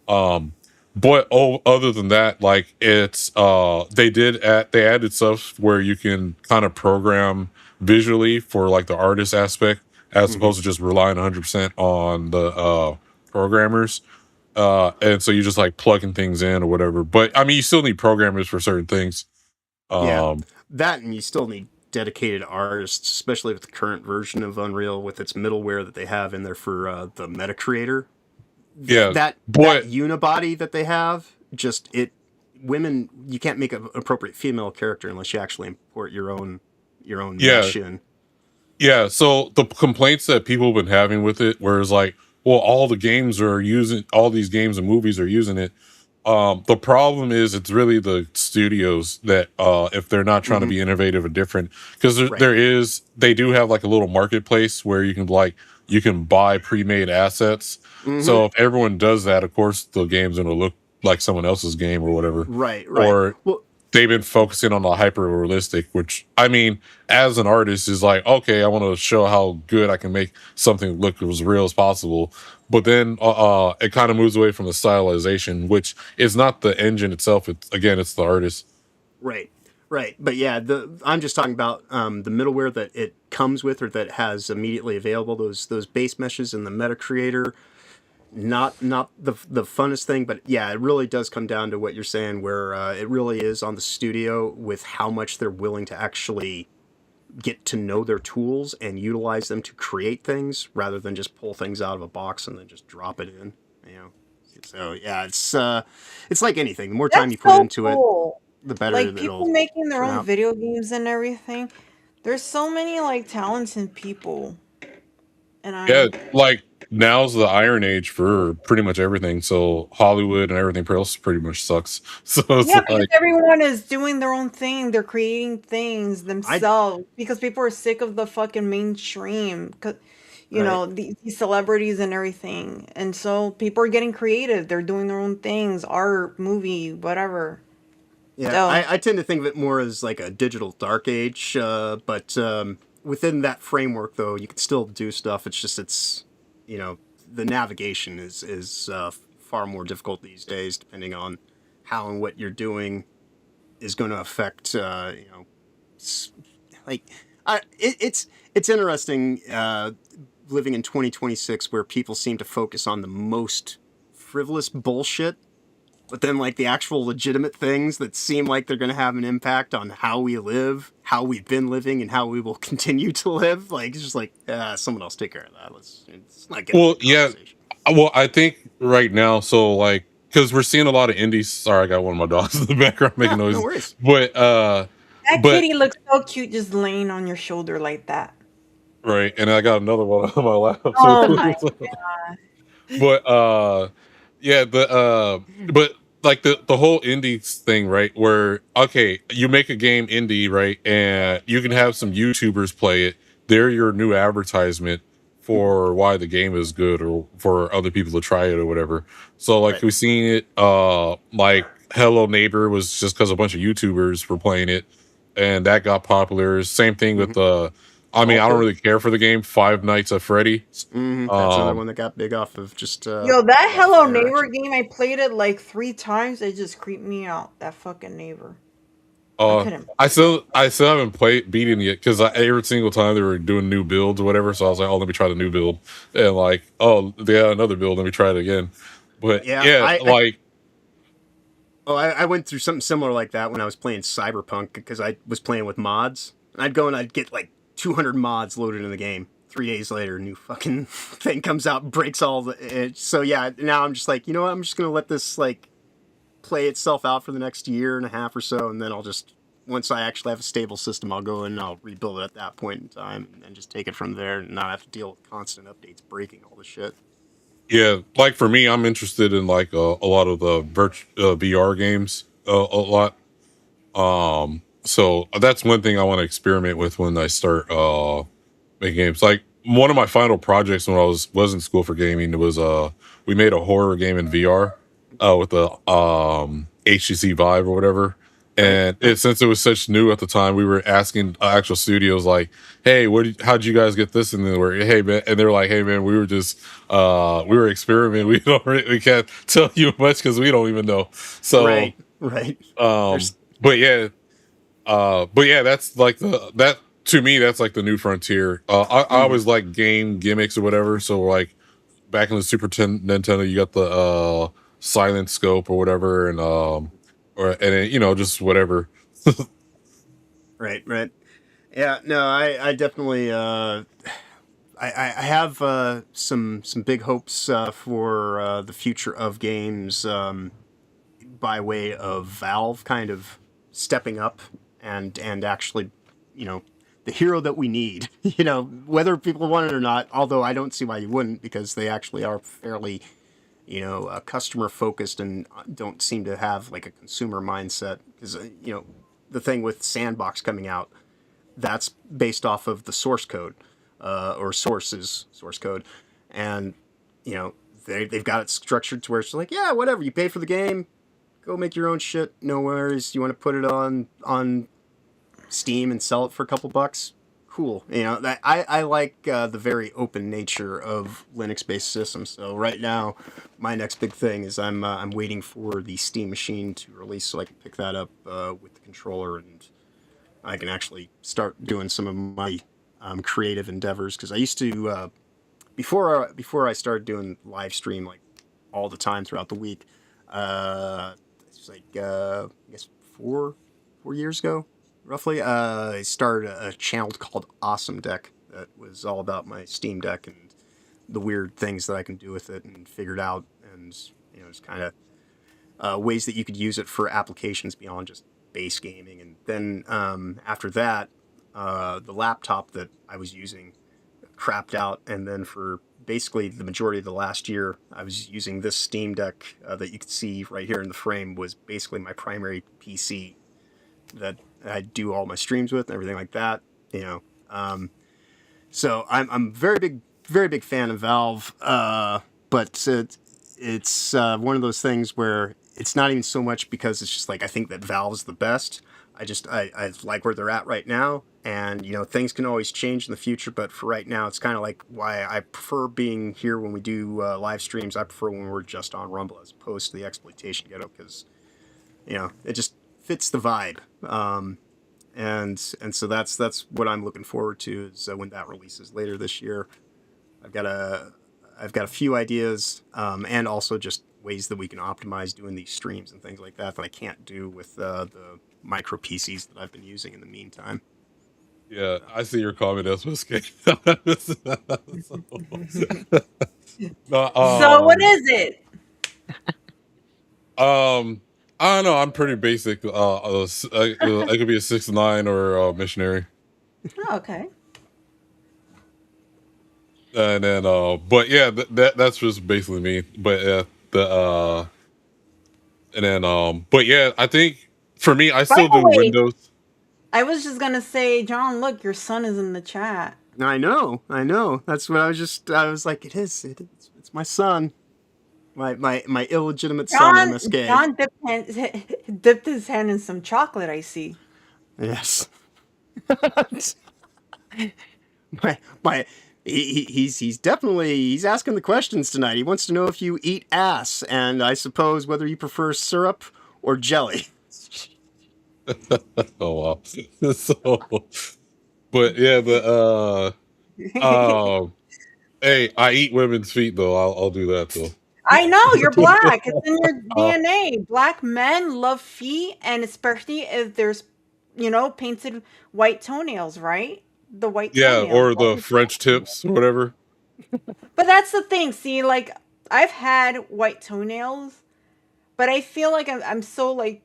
Um, but other than that, like it's they added stuff where you can kind of program visually for like the artist aspect as Mhm. opposed to just relying 100% on the programmers. And so you just like plugging things in or whatever. But I mean, you still need programmers for certain things. Yeah, Um, that, and you still need dedicated artists, especially with the current version of Unreal with its middleware that they have in there for the Meta Creator. yeah, That but unibody that they have, just it women, you can't make an appropriate female character unless you actually import your own yeah, mesh in. yeah. So the complaints that people have been having with it, where it's like, well, all these games and movies are using it. The problem is it's really the studios that if they're not trying to Hmm. be innovative or different, because Right. they do have like a little marketplace where you can buy pre-made assets. Hmm. So if everyone does that, of course the game's gonna look like someone else's game or whatever. Right, right. Or Well, they've been focusing on the hyper realistic, which I mean, as an artist, is like, okay, I want to show how good I can make something look as real as possible. But then it kind of moves away from the stylization, which is not the engine itself. It's the artist. right, right. But yeah, I'm just talking about the middleware that it comes with or that has immediately available. Those base meshes in the Meta Creator. Not the funnest thing, but yeah, it really does come down to what you're saying, where it really is on the studio with how much they're willing to actually get to know their tools and utilize them to create things, rather than just pull things out of a box and then just drop it in. You know, so yeah, it's like anything. The more time That's you put so into it, cool. the better Like people it'll making their turn own out. video games and everything. There's so many like talented people, and Yeah, I'm like now's the Iron Age for pretty much everything. So Hollywood and everything else pretty much sucks. So it's yeah, because like, everyone is doing their own thing. They're creating things I themselves because people are sick of the fucking mainstream. Right. These celebrities and everything, and so people are getting creative. They're doing their own things, art, movie, whatever. Yeah, So I tend to think of it more as like a digital dark age, but within that framework, though, you can still do stuff. It's just you know, the navigation is far more difficult these days, depending on how and what you're doing is going to affect. S- like it's interesting living in 2026 where people seem to focus on the most frivolous bullshit, but then like the actual legitimate things that seem like they're going to have an impact on how we live, how we've been living, and how we will continue to live. Like it's just like someone else take care of that. Let's not get into well, the yeah, conversation. well, I think right now, so like, because we're seeing a lot of indies. Sorry, I got one of my dogs in the background making Yeah, no noises, worries. but That but kitty looks so cute just laying on your shoulder like that. right, and I got another one on my lap too. Oh my. But yeah, but like the whole indie thing, right? Where okay, you make a game indie, right, and you can have some YouTubers play it. They're your new advertisement for why the game is good or for other people to try it or whatever. So like Right. we've seen it, like Hello Neighbor was just because a bunch of YouTubers were playing it, and that got popular. Same thing with I mean, I don't Also, really care for the game Five Nights at Freddy's. that's another one that got big off of just Yo, a that lot of Hello fan Neighbor interaction. game, I played it like 3 times. It just creeped me out. That fucking neighbor. I couldn't. I still haven't played beaten yet because every single time they were doing new builds or whatever, so I was like, oh, let me try the new build, and like, oh, they got another build, let me try it again. But Yeah, yeah, like, I went through something similar like that when I was playing Cyberpunk because I was playing with mods. I'd go and I'd get like 200 mods loaded in the game. 3 days later, a new fucking thing comes out, breaks all the. So yeah, now I'm just like, you know what? I'm just gonna let this like play itself out for the next year and a half or so, and then I'll just once I actually have a stable system, I'll go in and I'll rebuild it at that point in time, and just take it from there, and not have to deal with constant updates breaking all the shit. yeah, like for me, I'm interested in like a lot of the VR games, a lot. So that's one thing I want to experiment with when I start making games. Like one of my final projects when I was in school for gaming, it was we made a horror game in VR with the HTC Vive or whatever. Right. And since it was such new at the time, we were asking actual studios like, "Hey, how'd you guys get this?" And they were, "Hey man," and they're like, "Hey man, we were just we were experimenting. We can't tell you much because we don't even know." So, Right. Right. um, There's but yeah, that's like that to me. That's like the new frontier. I mhm. always like game gimmicks or whatever. So like back in the Nintendo, you got the silent scope or whatever, and just whatever. Right. Right. Yeah. No, I definitely I have some big hopes for the future of games by way of Valve kind of stepping up and actually, you know, the hero that we need. You know, whether people want it or not. Although I don't see why you wouldn't, because they actually are fairly, customer focused and don't seem to have like a consumer mindset. Because the thing with Sandbox coming out, that's based off of the source code or source code, and they've got it structured to where it's like, yeah, whatever, you pay for the game, go make your own shit, no worries. You want to put it on Steam and sell it for a couple bucks, cool. That I like the very open nature of Linux based systems. So right now my next big thing is I'm waiting for the Steam machine to release so I can pick that up with the controller, and I can actually start doing some of my creative endeavors. Because I used to before I started doing live stream like all the time throughout the week. It's like I guess 4 years ago, roughly. I started a channel called Awesome Deck that was all about my Steam Deck and the weird things that I can do with it, and figured out, and it's kind of ways that you could use it for applications beyond just base gaming. And then after that, the laptop that I was using crapped out, and then for basically the majority of the last year, I was using this Steam Deck that you can see right here in the frame, was basically my primary PC that I do all my streams with and everything like that. So I'm very big fan of Valve, but it's one of those things where it's not even so much because it's just like I think that Valve's the best. I like where they're at right now, and things can always change in the future. But for right now, it's kind of like why I prefer being here when we do live streams. I prefer when we're just on Rumble as opposed to the exploitation ghetto, because it just fits the vibe. And so that's what I'm looking forward to, is when that releases later this year. I've got a few ideas, and also just ways that we can optimize doing these streams and things like that I can't do with the micro PCs that I've been using in the meantime. Yeah, I see your comment. That's what's good. No, So what is it? um, I don't know. I'm pretty basic. I could be a 6'9" or a missionary, Oh, okay. and then but yeah, that's just basically me. But the and then but yeah, I think for me, I By still the do way, Windows. I was just gonna say, John, look, your son is in the chat. I know, I know. That's what I was like, it's my son. My illegitimate son, MSK. John dipped his hand in some chocolate, I see. Yes. my he's definitely he's asking the questions tonight. He wants to know if you eat ass, and I suppose whether you prefer syrup or jelly. Oh wow. So, but yeah, hey, I eat women's feet though. I'll do that though. I know, you're black. It's in your Uh, DNA. Black men love feet, and especially if there's, painted white toenails, right? The white yeah, toenails. or the French tips or whatever. But that's the thing. See, like, I've had white toenails, but I feel like I'm so, like,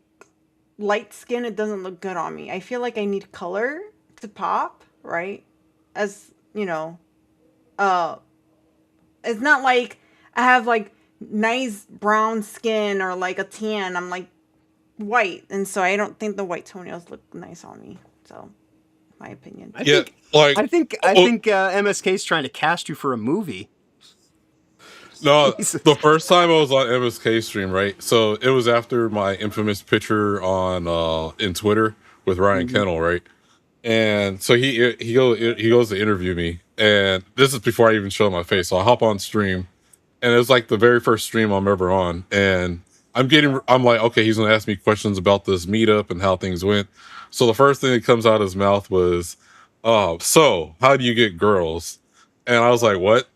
light skin, it doesn't look good on me. I feel like I need color to pop, right? As, uh, it's not like I have, like, nice brown skin or, like, a tan. I'm, like, white, and so I don't think the white toenails look nice on me. So, my opinion. I Yeah, think like I oh, think MSK's trying to cast you for a movie. no, Jesus. the first time I was on MSK stream, right? So it was after my infamous picture on in Twitter with Ryan Kennel, right? And so he goes to interview me, and this is before I even show my face. So I hop on stream, and it was like the very first stream I'm ever on, and I'm like, okay, he's gonna ask me questions about this meetup and how things went. So the first thing that comes out of his mouth was, so how do you get girls? And I was like, what?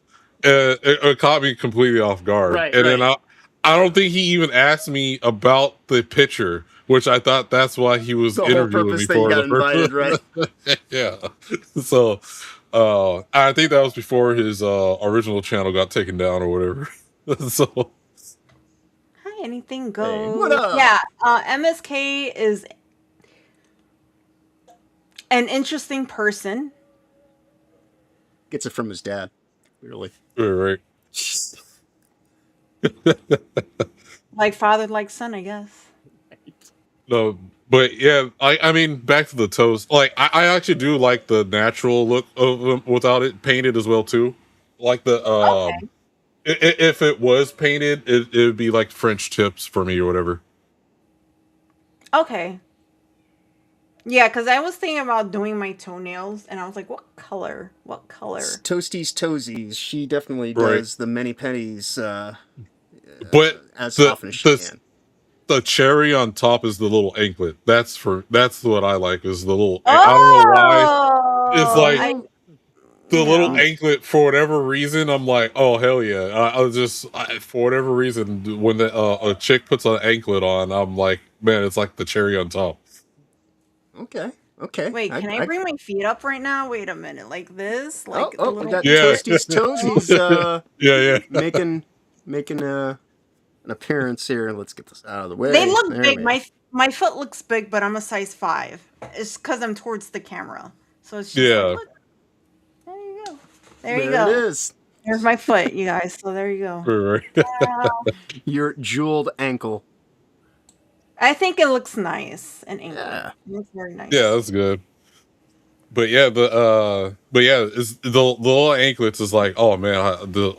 It caught me completely off guard. Right, And then right. I don't think he even asked me about the picture, which I thought that's why he was The whole interviewing purpose me that you for got the invited, right? first. Yeah. So I think that was before his original channel got taken down or whatever. So Hi, anything Hey, what goes. up? Yeah, MSK is an interesting person. Gets it from his dad. Really. right. Like father, like son, I guess. No, but yeah, I mean, back to the toes. Like, I actually do like the natural look of them without it painted as well too. Like the Okay. if it was painted, it would be like French tips for me or whatever. Okay. Yeah, because I was thinking about doing my toenails, and I was like, what color? What color? Toasties Toesies. She definitely Right. does the many pennies But as the often as she can. the cherry on top is the little anklet. That's what I like is the little. I don't know why. It's Oh, like the little yeah. anklet for whatever reason. I'm like, oh hell yeah! For whatever reason when a chick puts an anklet on, I'm like, man, it's like the cherry on top. Okay. Okay. Wait, can I bring my feet up right now? Wait a minute, like this, Oh, like the we little got Yeah, pivot. Toasties Toesies yeah. making an appearance here. Let's get this out of the way. They look There big. we My foot looks big, but I'm a size 5. It's because I'm towards the camera, so it's just like, Yeah. look, there you go, there you There it go. is. There's my foot, you guys. So there you go. Right. Your jeweled ankle. I think it looks nice and angled. Yeah. It looks very nice. Yeah, that's good. But yeah, it's the little anklets is like, oh man,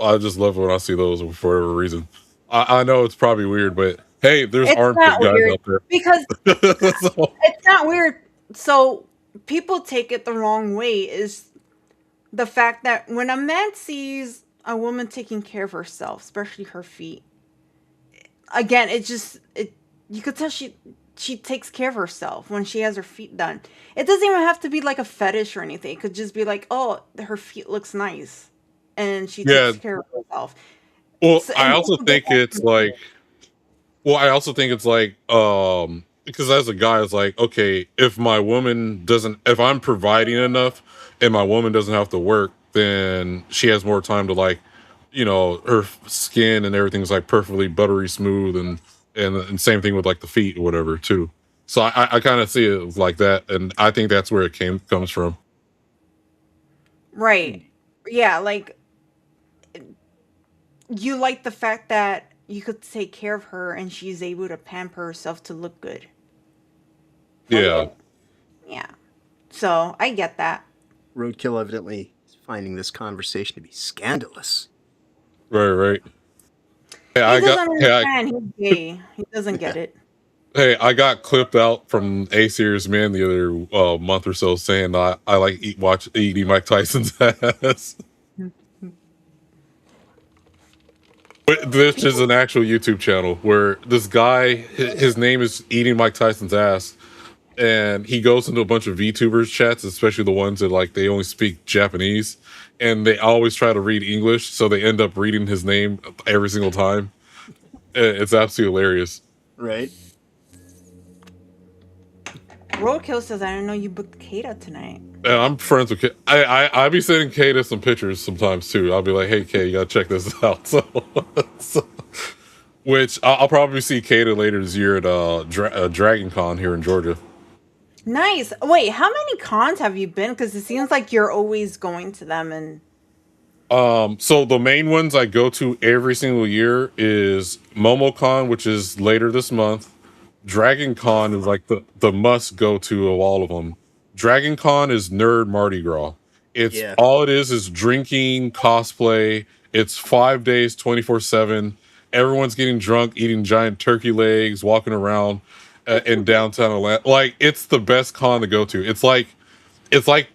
I just love when I see those for whatever reason. I know it's probably weird, but hey, there's It's armpit not guys weird out there. because So, it's not weird. So people take it the wrong way is the fact that when a man sees a woman taking care of herself, especially her feet, again, it you could tell she takes care of herself when she has her feet done. It doesn't even have to be like a fetish or anything. It could just be like, oh, her feet looks nice, and she yeah. takes care of herself. Well, So, I and also people think get that it's like, confused. because as a guy, it's like, okay, if I'm providing enough and my woman doesn't have to work, then she has more time to like, her skin and everything's like perfectly buttery smooth and and same thing with like the feet or whatever too. So I kind of see it like that, and I think that's where it comes from. Right. Yeah, like you like the fact that you could take care of her and she's able to pamper herself to look good for Yeah, you. Yeah. So I get that. Roadkill evidently is finding this conversation to be scandalous. right. Hey, He I got doesn't understand. He's gay. He doesn't get it. I got clipped out from A Series Man the other month or so saying I like eating Mike Tyson's ass. But this is an actual YouTube channel where this guy, his name is Eating Mike Tyson's Ass, and he goes into a bunch of VTubers chats, especially the ones that like they only speak Japanese, and they always try to read English, so they end up reading his name every single time. It's absolutely hilarious. Right? Roadkill says, I didn't know you booked Kata tonight. And I'm friends with Kay. I be sending Kata some pictures sometimes too. I'll be like, hey Kay, you gotta check this out. So which I'll probably see Kata later this year at Dragon Con here in Georgia. Nice. Wait, how many cons have you been? Because it seems like you're always going to them and So the main ones I go to every single year is MomoCon, which is later this month. Dragon Con is like the must go to of all of them. Dragon Con is nerd Mardi Gras. It's Yeah. all it is drinking, cosplay. It's 5 days, 24/7. Everyone's getting drunk, eating giant turkey legs, walking around in downtown Atlanta. Like it's the best con to go to. It's like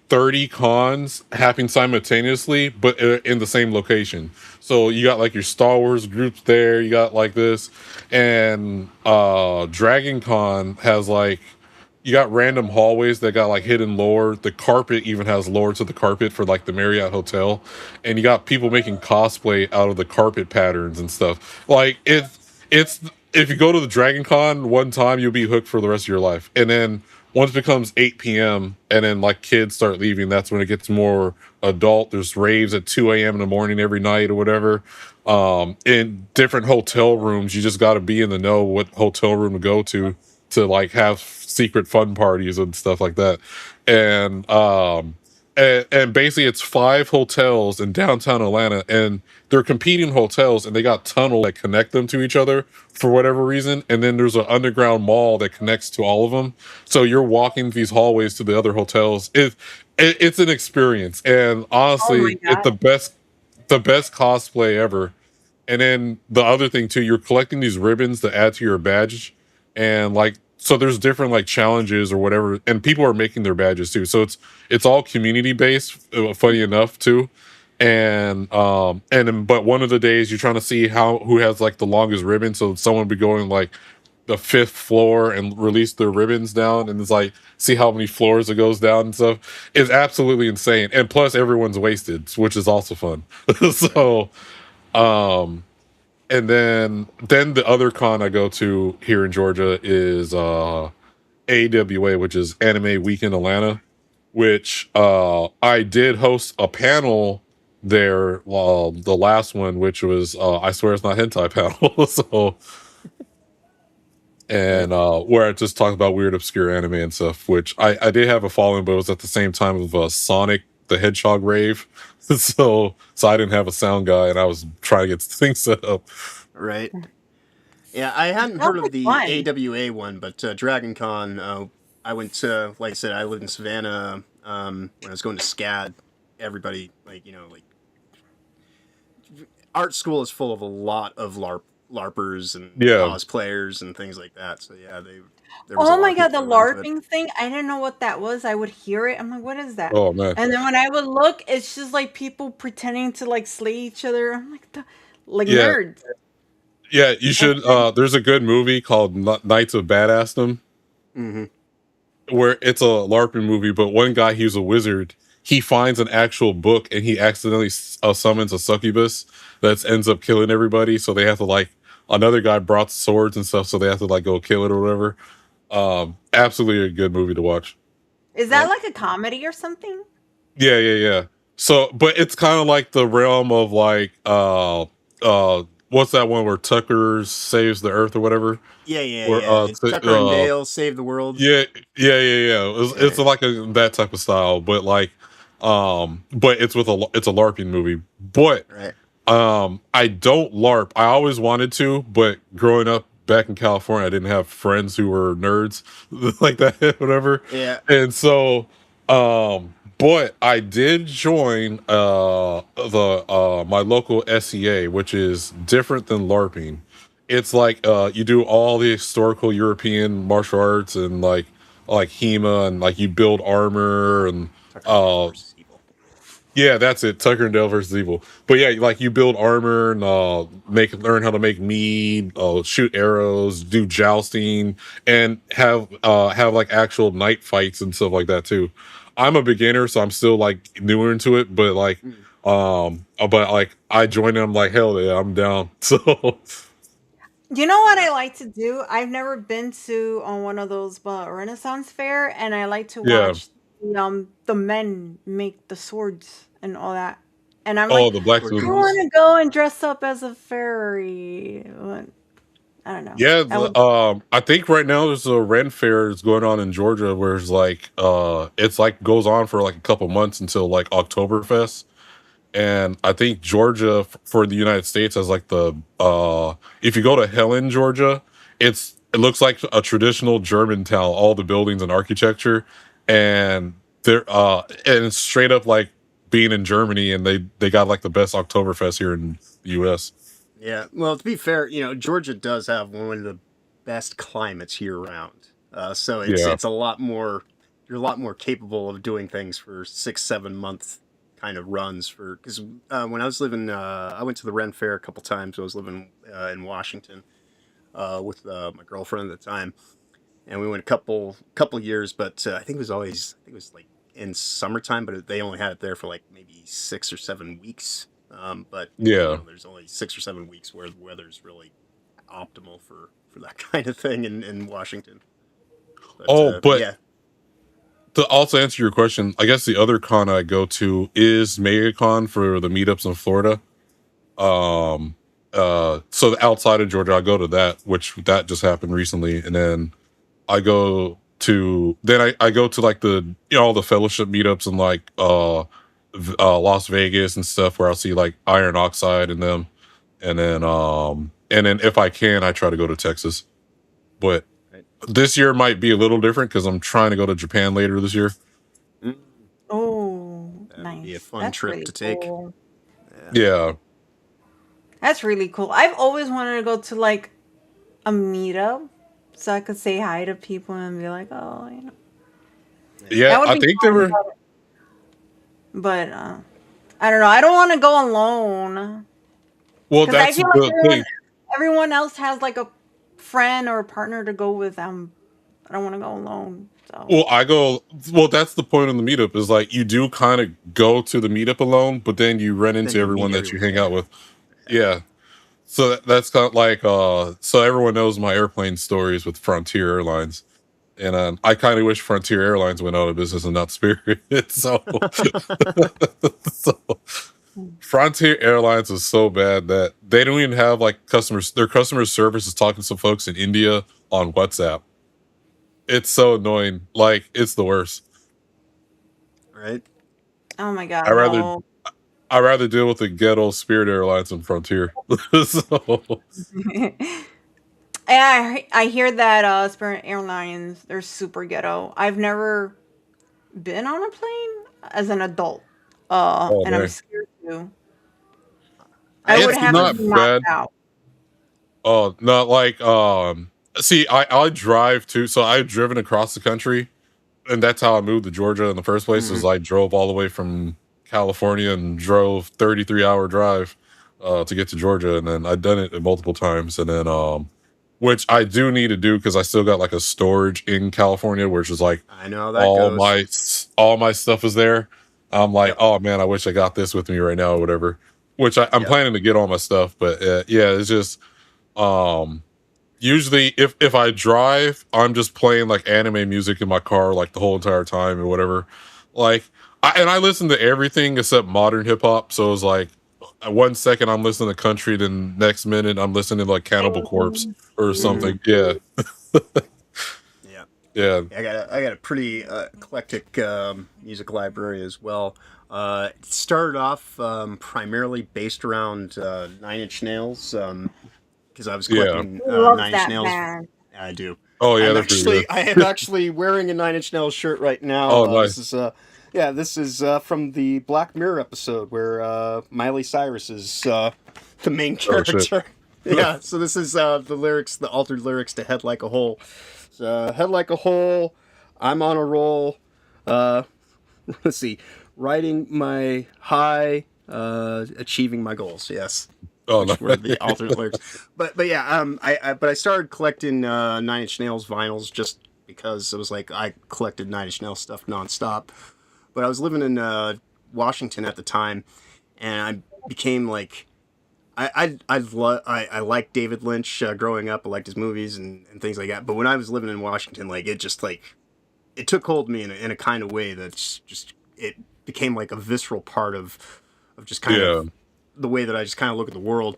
30 cons happening simultaneously, but in the same location. So you got like your Star Wars groups there, you got like this, and Dragon Con has like you got random hallways that got like hidden lore. The carpet even has lore to the carpet for like the Marriott Hotel, and you got people making cosplay out of the carpet patterns and stuff. Like it's if you go to the Dragon Con one time, you'll be hooked for the rest of your life. And then once it becomes 8 p.m. and then like kids start leaving, that's when it gets more adult. There's raves at 2 a.m. in the morning every night or whatever. In different hotel rooms, you just got to be in the know what hotel room to go to like have secret fun parties and stuff like that. And and basically it's 5 hotels in downtown Atlanta, and they're competing hotels, and they got tunnels that connect them to each other for whatever reason, and then there's an underground mall that connects to all of them, so you're walking these hallways to the other hotels. It's an experience, and oh my honestly it's god. the best cosplay ever. And then the other thing too, you're collecting these ribbons to add to your badge, and like so there's different like challenges or whatever, and people are making their badges too. So it's all community based, funny enough too. And then, but one of the days you're trying to see who has like the longest ribbon. So someone be going like the 5th floor and release their ribbons down, and it's like see how many floors it goes down and stuff. It's absolutely insane, and plus everyone's wasted, which is also fun. So um and then the other con I go to here in Georgia is AWA, which is Anime Week in Atlanta, which I did host a panel there, the last one, which was I swear it's not hentai panel. So Right. and where I just talked about weird obscure anime and stuff, which I did have a following, but it was at the same time of Sonic the Hedgehog rave. So I didn't have a sound guy, and I was trying to get things set up. Right. Yeah, I hadn't Sounds heard of like the fun. AWA one, but Dragon Con, I went to, like I said, I lived in Savannah when I was going to SCAD. Everybody, like, like art school is full of a lot of LARPers and Yeah. cosplayers and things like that. So yeah, there was a Oh lot my of god, people the that were into it. LARPing thing. I didn't know what that was. I would hear it. I'm like, what is that? Oh man. And then when I would look, it's just like people pretending to like slay each other. I'm like, like Yeah. nerds. Yeah. You And should. There's a good movie called Knights of Badassdom, Mm-hmm. where it's a LARPing movie, but one guy, he's a wizard. He finds an actual book and he accidentally summons a succubus that ends up killing everybody. So they have to like another guy brought swords and stuff, so they have to like go kill it or whatever. Absolutely a good movie to watch. is that Right. like a comedy or something? Yeah. So, but it's kind of like the realm of like what's that one where Tucker saves the Earth or whatever? Yeah, yeah, Where yeah. It's Tucker and Dale save the world. yeah, yeah. It's Yeah, like that type of style, but like, but it's a LARPing movie. But right. I don't LARP. I always wanted to, but growing up back in California, I didn't have friends who were nerds like that, whatever. Yeah. And so, but I did join the my local SEA, which is different than LARPing. It's like you do all the historical European martial arts and like HEMA and like you build armor and Tucker and Dale versus Evil. yeah, that's it. Tucker and Dale versus Evil. But yeah, like you build armor and learn how to make mead, shoot arrows, do jousting, and have like actual night fights and stuff like that too. I'm a beginner, so I'm still like newer into it, but like but like I joined them like hell yeah, I'm down. So You know what I like to do? I've never been to on one of those Renaissance fair, and I like to yeah. watch the men make the swords and all that. And I'm Oh, like, the Sword I blacksmithing. duels. want to go and dress up as a fairy. But I don't know. Yeah, I would. I think right now there's a Ren fair that's going on in Georgia where it's like goes on for like a couple months until like Oktoberfest. And I think Georgia for the United States has like the if you go to Helen, Georgia, it looks like a traditional German town, all the buildings and architecture, and and it's straight up like being in Germany, and they got like the best Oktoberfest here in the US. Yeah. Well, to be fair, Georgia does have one of the best climates year round. So Yeah. it's a lot more. You're a lot more capable of doing things for 6 7 month kind of runs because when I was living, I went to the Ren Fair a couple times. I was living in Washington with my girlfriend at the time, and we went a couple years. But I think it was like in summertime, but they only had it there for like maybe 6 or 7 weeks. But Yeah. there's only 6 or 7 weeks where the weather's really optimal for that kind of thing in Washington. Oh, But but yeah, to also answer your question, I guess the other con I go to is MegaCon for the meetups in Florida. Um, so outside of Georgia, I go to that, which that just happened recently, and then I go to like all the fellowship meetups in like Las Vegas and stuff where I'll see like Iron Oxide and them, and then if I can, I try to go to Texas. But right. this year might be a little different because I'm trying to go to Japan later this year. Mm, Oh, that would be a nice. fun That's trip really to take. cool. Yeah. Yeah, That's really cool. I've always wanted to go to like a meetup so I could say hi to people and be like, oh, yeah. that would I be think they fun. were. But I don't know. I don't want to go alone Well, because I that's feel like the thing. everyone else has like a friend or a partner to go with them. I don't want to go alone. So Well, that's the point of the meetup is like you do kind of go to the meetup alone, but then you run Then into you meet everyone that you everyone. hang Yeah. out with. Yeah. So that's kind of like so everyone knows my airplane stories with Frontier Airlines. And I kind of wish Frontier Airlines went out of business and not Spirit. So, so Frontier Airlines is so bad that they don't even have like customers. Their customer service is talking to some folks in India on WhatsApp. It's so annoying. Like it's the worst. Right. oh my I god, rather no. I rather deal with the ghetto Spirit Airlines than Frontier. So I hear that Spirit Airlines they're super ghetto. I've never been on a plane as an adult, oh and I'm man, scared to. I I would it's actually have to not be drove. knocked bad. out. Oh, not like see, I drive too, so I've driven across the country, and that's how I moved to Georgia in the first place. Hmm. Is I drove all the way from California and drove 33-hour drive to get to Georgia, and then I've done it multiple times, and then which I do need to do because I still got like a storage in California, which is like I know how that goes. all my stuff is there. I'm like, Yep. oh man, I wish I got this with me right now or whatever. Which I'm Yep. planning to get all my stuff, but yeah, it's just um usually if I drive, I'm just playing like anime music in my car like the whole entire time or whatever. Like I listen to everything except modern hip hop, so it's like one second I'm listening to country, then next minute I'm listening to like Cannibal Corpse or something. Yeah, Yeah. yeah, I got a pretty eclectic music library as well. It started off primarily based around Nine Inch Nails because I was yeah. collecting Who loves Nine Inch that Nails. band? I do. Oh yeah, they're pretty good. I am actually wearing a Nine Inch Nails shirt right now. Oh This nice. is this is from the Black Mirror episode where Miley Cyrus is the main Oh shit. character. Yeah, so this is the lyrics, the altered lyrics to "Head Like a Hole." So, "Head like a hole, I'm on a roll." Uh, let's see, riding my high, achieving my goals. Yes, Oh no. which were the alternate lyrics. But yeah, I started collecting Nine Inch Nails vinyls just because it was like I collected Nine Inch Nails stuff nonstop. But I was living in Washington at the time, and I became like I liked David Lynch growing up. I liked his movies and things like that. But when I was living in Washington, like it just like it took hold of me in a kind of way that's just it became like a visceral part of just kind Yeah. of the way that I just kind of look at the world.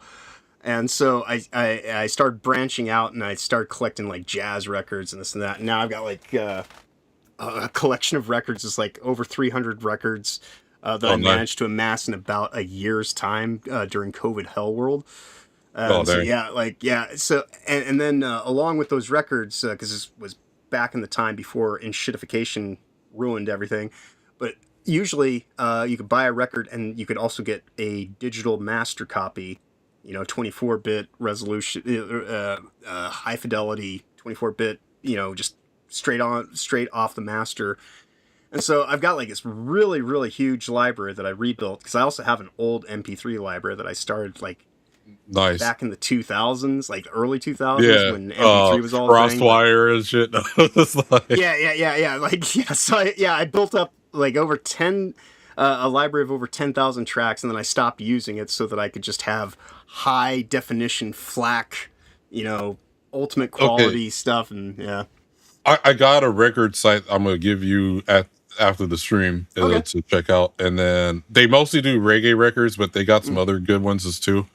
And so I started branching out and I started collecting like jazz records and this and that. And now I've got like a collection of records. It's like over 300 records that Oh I nice. managed to amass in about a year's time during COVID hell world. Oh So dang. yeah, like yeah. So and then along with those records, because this was back in the time before enshittification ruined everything, but usually you could buy a record and you could also get a digital master copy, 24-bit resolution, high fidelity 24-bit, just straight off the master. And so I've got like this really, really huge library that I rebuilt because I also have an old MP3 library that I started like Nice. back in the 2000s, like early 2000s Yeah. when MP3 was all a thing. But Crosswire and shit. It's like, yeah. Like yeah, so I built up like over 10 a library of over 10,000 tracks, and then I stopped using it so that I could just have high definition FLAC, ultimate okay. quality stuff, and yeah. I got a record site I'm gonna give you at after the stream Okay. to check out, and then they mostly do reggae records, but they got some other good ones as too.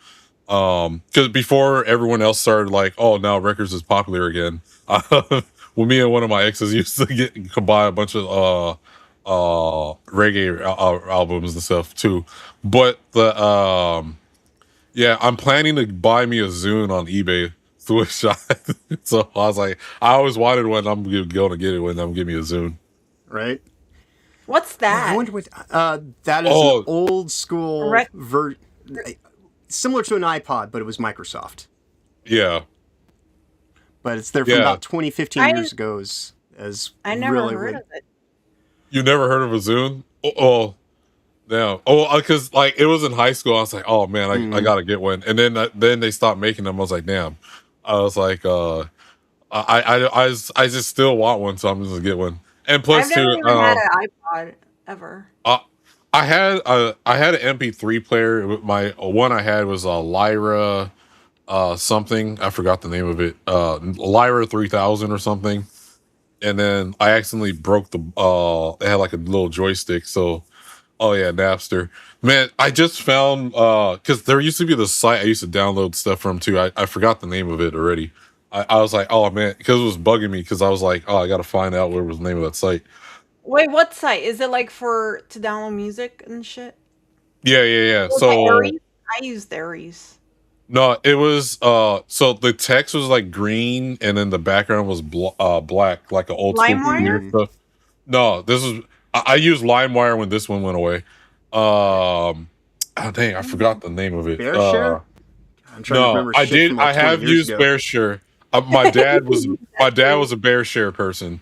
Because before everyone else started like, oh, now records is popular again. When me and one of my exes used to could buy a bunch of reggae albums and stuff too. But the yeah, I'm planning to buy me a Zune on eBay. Which so I was like, I always wanted one. I'm going to get it when I'm give me a Zune. Right. What's Yeah, I that? wonder what that is. An Oh old school Rec- similar to an iPod, but it was Microsoft. yeah, But it's there from yeah. about 20, 15 I years ago. As I never really heard would. of it. You never heard of a Zune? Oh, no. Oh, because like it was in high school. I was like, oh man, I gotta get one. And then they stopped making them. I was like, damn. I was like, I just still want one, so I'm just gonna get one. And I've plus, never too, even had an iPod ever. uh, I had an MP3 player. My one I had was a Lyra something. I forgot the name of it. Lyra 3000 or something. And then I accidentally broke the it had like a little joystick. So oh yeah, Napster. Man, I just found because there used to be the site I used to download stuff from too. I forgot the name of it already. I was like, oh man, because it was bugging me because I was like, oh, I gotta find out what was the name of that site. Wait, what site? Is it like for to download music and shit? Yeah. Was it So Aries? I used Aries. no, it was so the text was like green and then the background was black, like an old school computer LimeWire? stuff. No, this is I used LimeWire when this one went away. Oh dang, I forgot the name of it. BearShare? I'm trying to No, remember I shit did. from like I 20 have years used ago. BearShare. My dad was a BearShare person.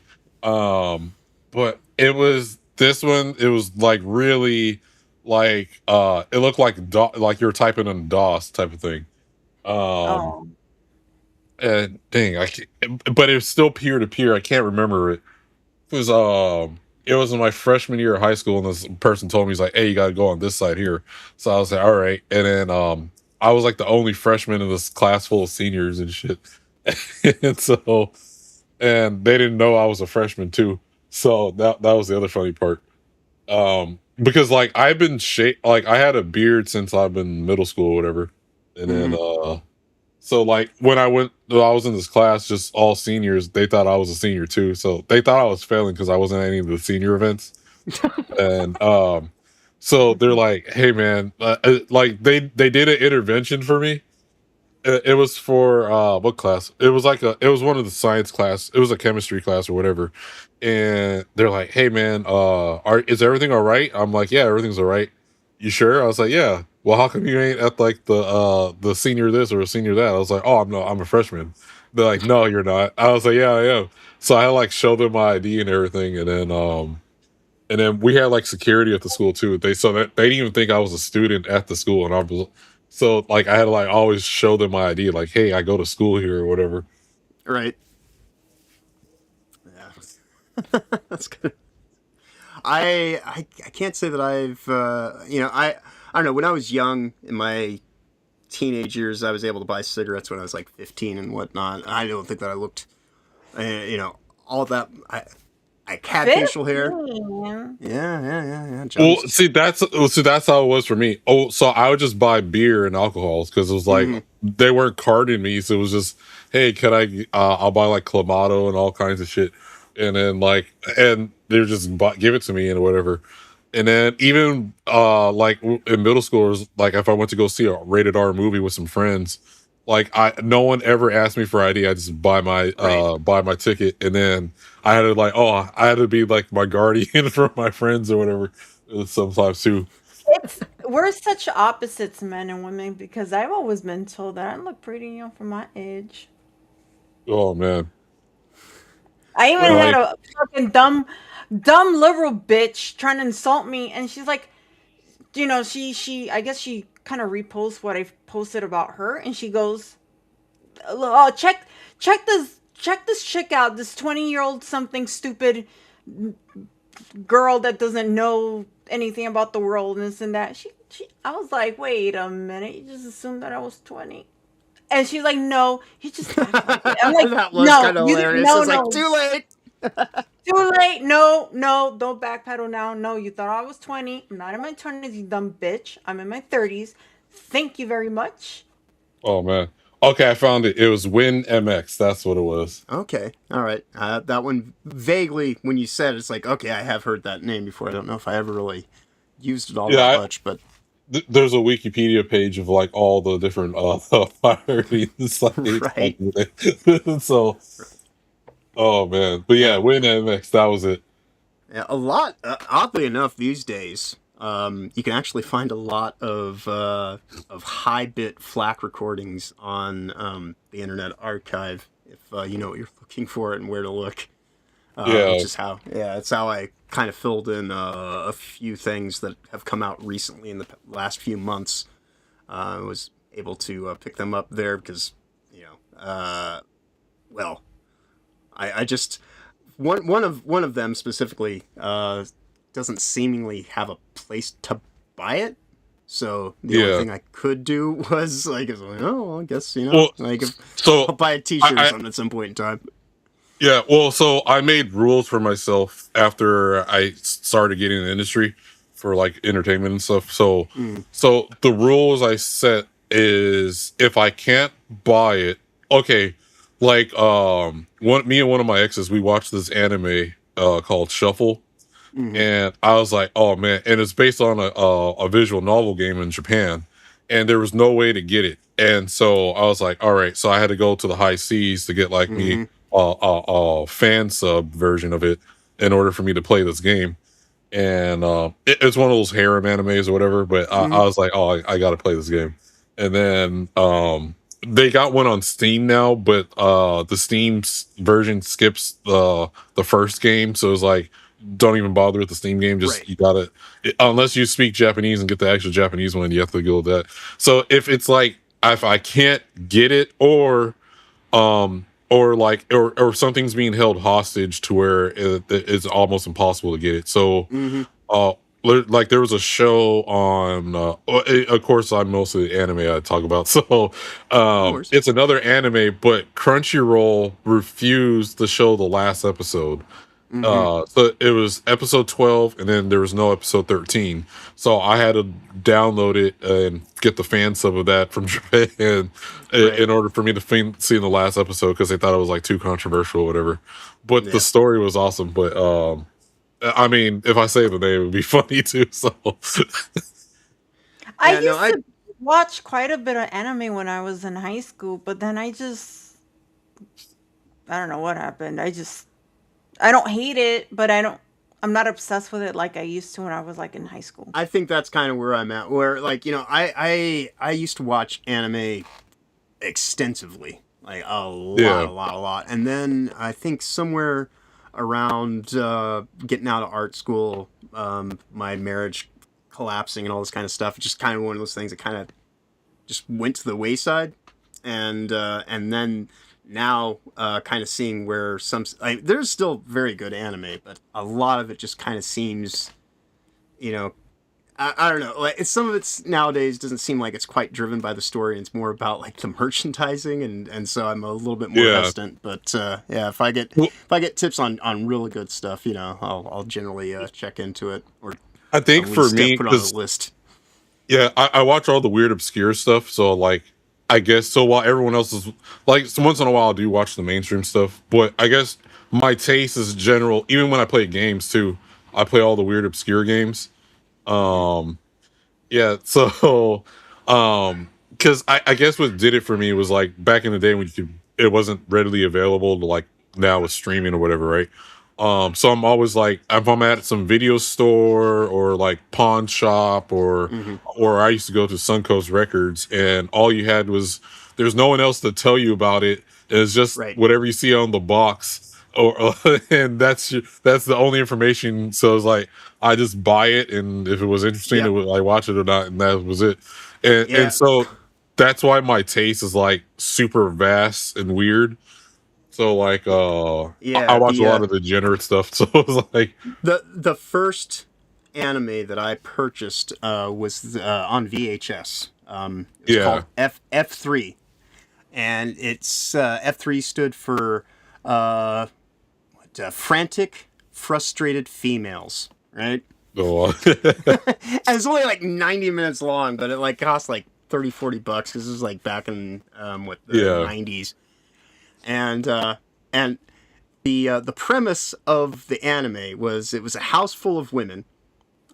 But it was this one. It was like really like it looked like like you're typing in DOS type of thing. Um, Oh. and dang, but it was still peer to peer. I can't remember it. It was in my freshman year of high school, and this person told me, he's like, "Hey, you gotta go on this side here." So I was like, "All right." And then I was like the only freshman in this class full of seniors and shit, and so and they didn't know I was a freshman too. So that was the other funny part. because like I've been like I had a beard since I've been middle school or whatever, and then Mhm. so like when I was in this class, just all seniors, they thought I was a senior too, so they thought I was failing because I wasn't at any of the senior events, and so they're like, "Hey man," like they did an intervention for me. It was for what class? It was like it was one of the science class. It was a chemistry class or whatever. And they're like, "Hey man, is everything all right?" I'm like, "Yeah, everything's all right." You sure? I was like, "Yeah." Well, how come you ain't at like the senior this or a senior that? I was like, "Oh, I'm a freshman." They're like, "No, you're not." I was like, "Yeah, I am." So I like show them my ID and everything, and then we had like security at the school too. So that they didn't even think I was a student at the school, and I was so like I had to like always show them my ID, like, "Hey, I go to school here" or whatever. Right. Yeah. That's good. I can't say that I've I don't know, when I was young in my teenage years I was able to buy cigarettes when I was like 15 and whatnot. I don't think that I looked all that I had facial hair. 15. Yeah. Well, John's. see, that's how it was for me. Oh, so I would just buy beer and alcohols because it was like Mhm. they weren't carding me, so it was just, "Hey, can I? I'll buy like Clamato and all kinds of shit," and then like, and they would just give it to me and whatever. And then even like in middle school, it was like if I went to go see a rated R movie with some friends, like I no one ever asked me for ID. I just Right. buy my ticket, and then I had to like, oh, I had to be like my guardian for my friends or whatever sometimes too. We're such opposites, men and women, because I've always been told that I look pretty young for my age. Oh man, I even Well, had like a fucking dumb liberal bitch trying to insult me, and she's like, I guess she kind of reposts what I posted about her, and she goes, "Oh, check this chick out, this 20-year-old something stupid girl that doesn't know anything about the world and this and that." I was like, wait a minute, you just assumed that I was 20. And she's like, no, you just act like it. I'm like, that was no, kind of you didn't, hilarious. no, It's like no, too late. too late. No, no, don't backpedal now. No, you thought I was 20. I'm not in my 20s, you dumb bitch. I'm in my 30s. Thank you very much. oh man. Okay, I found it. It was Win MX. That's what it was. Okay, all right. That one vaguely, when you said it, it's like, okay, I have heard that name before. I don't know if I ever really used it all that Yeah, much, but there's a Wikipedia page of like all the different pirating sites. right. So, oh man, but yeah, Yeah, Win MX. That was it. yeah, a lot. Oddly enough, these days, you can actually find a lot of high bit FLAC recordings on the Internet Archive if you know what you're looking for and where to look. Yeah, Which is how, yeah, it's how I kind of filled in a few things that have come out recently in the last few months. I was able to pick them up there because, you know, well, I just one of them specifically doesn't seemingly have a place to buy it. So the only yeah. thing I could do was like, oh, well, I guess Well, like if so I'll buy a T-shirt or I something at some point in time. yeah, well, so I made rules for myself after I started getting in the industry for like entertainment and stuff. So, Mm. so the rules I set is if I can't buy it, okay, like me and one of my exes, we watched this anime called Shuffle, Hmm. and I was like, oh man, and it's based on a visual novel game in Japan, and there was no way to get it, and so I was like, all right, so I had to go to the high seas to get like me Hmm. a fan sub version of it in order for me to play this game, and it's one of those harem animes or whatever, but I Hmm. was like, oh, I got to play this game, and then they got one on Steam now, but the version skips the first game, so it's like don't even bother with the Steam game. Just Right. you gotta unless you speak Japanese and get the actual Japanese one, you have to go with that. So if it's like if I can't get it or something's being held hostage to where it's almost impossible to get it. So Hmm. uh like there was a show on of course I'm mostly anime I talk about so No worries. it's another anime but Crunchyroll refused to show the last episode So it was episode 12, and then there was no episode 13. So I had to download it and get the fan sub of that from Japan Right. in order for me to see the last episode because they thought it was like too controversial or whatever. But the Yeah. story was awesome. But I mean, if I say the name, it would be funny too. So I Yeah, no, used to watch quite a bit of anime when I was in high school, but then I don't know what happened. I don't hate it, but I'm not obsessed with it like I used to when I was like in high school. I think that's kind of where I'm at. Where like I used to watch anime extensively, like yeah, a lot, and then I think somewhere around getting out of art school, my marriage collapsing and all this kind of stuff. It's just kind of one of those things that kind of just went to the wayside, and then now kind of seeing where there's still very good anime, but a lot of it just kind of seems, you know, I don't know, like some of it's nowadays doesn't seem like it's quite driven by the story. It's more about like the merchandising, and so I'm a little bit more yeah. hesitant. But yeah, Well, if I get tips on really good stuff, I'll generally check into it, or I at think for least me, put it on the because list. yeah, I watch all the weird, obscure stuff. So, like, I guess so. While everyone else is like, so once in a while, I do watch the mainstream stuff. But I guess my taste is general. Even when I play games too, I play all the weird, obscure games. Um, yeah. So, because I guess what did it for me was like back in the day when it wasn't readily available to like now with streaming or whatever, right? So I'm always like, if I'm at some video store or like pawn shop Hmm. or I used to go to Suncoast Records, and all you had was there's no one else to tell you about it. It's just Right. whatever you see on the box, or and that's the only information. So it's like I just buy it, and if it was interesting, Yep. I watch it or not, and that was it. And Yeah. so that's why my taste is like super vast and weird. So like I Yeah. watch a lot of degenerate stuff. So it's like The first anime that I purchased was on VHS. It was yeah. called F3, and it's F3 stood for frantic, frustrated females, right? So, And it's only like 90 minutes long, but it like cost like 30-40 bucks because this was like back in the yeah. 90s, and the premise of the anime was it was a house full of women,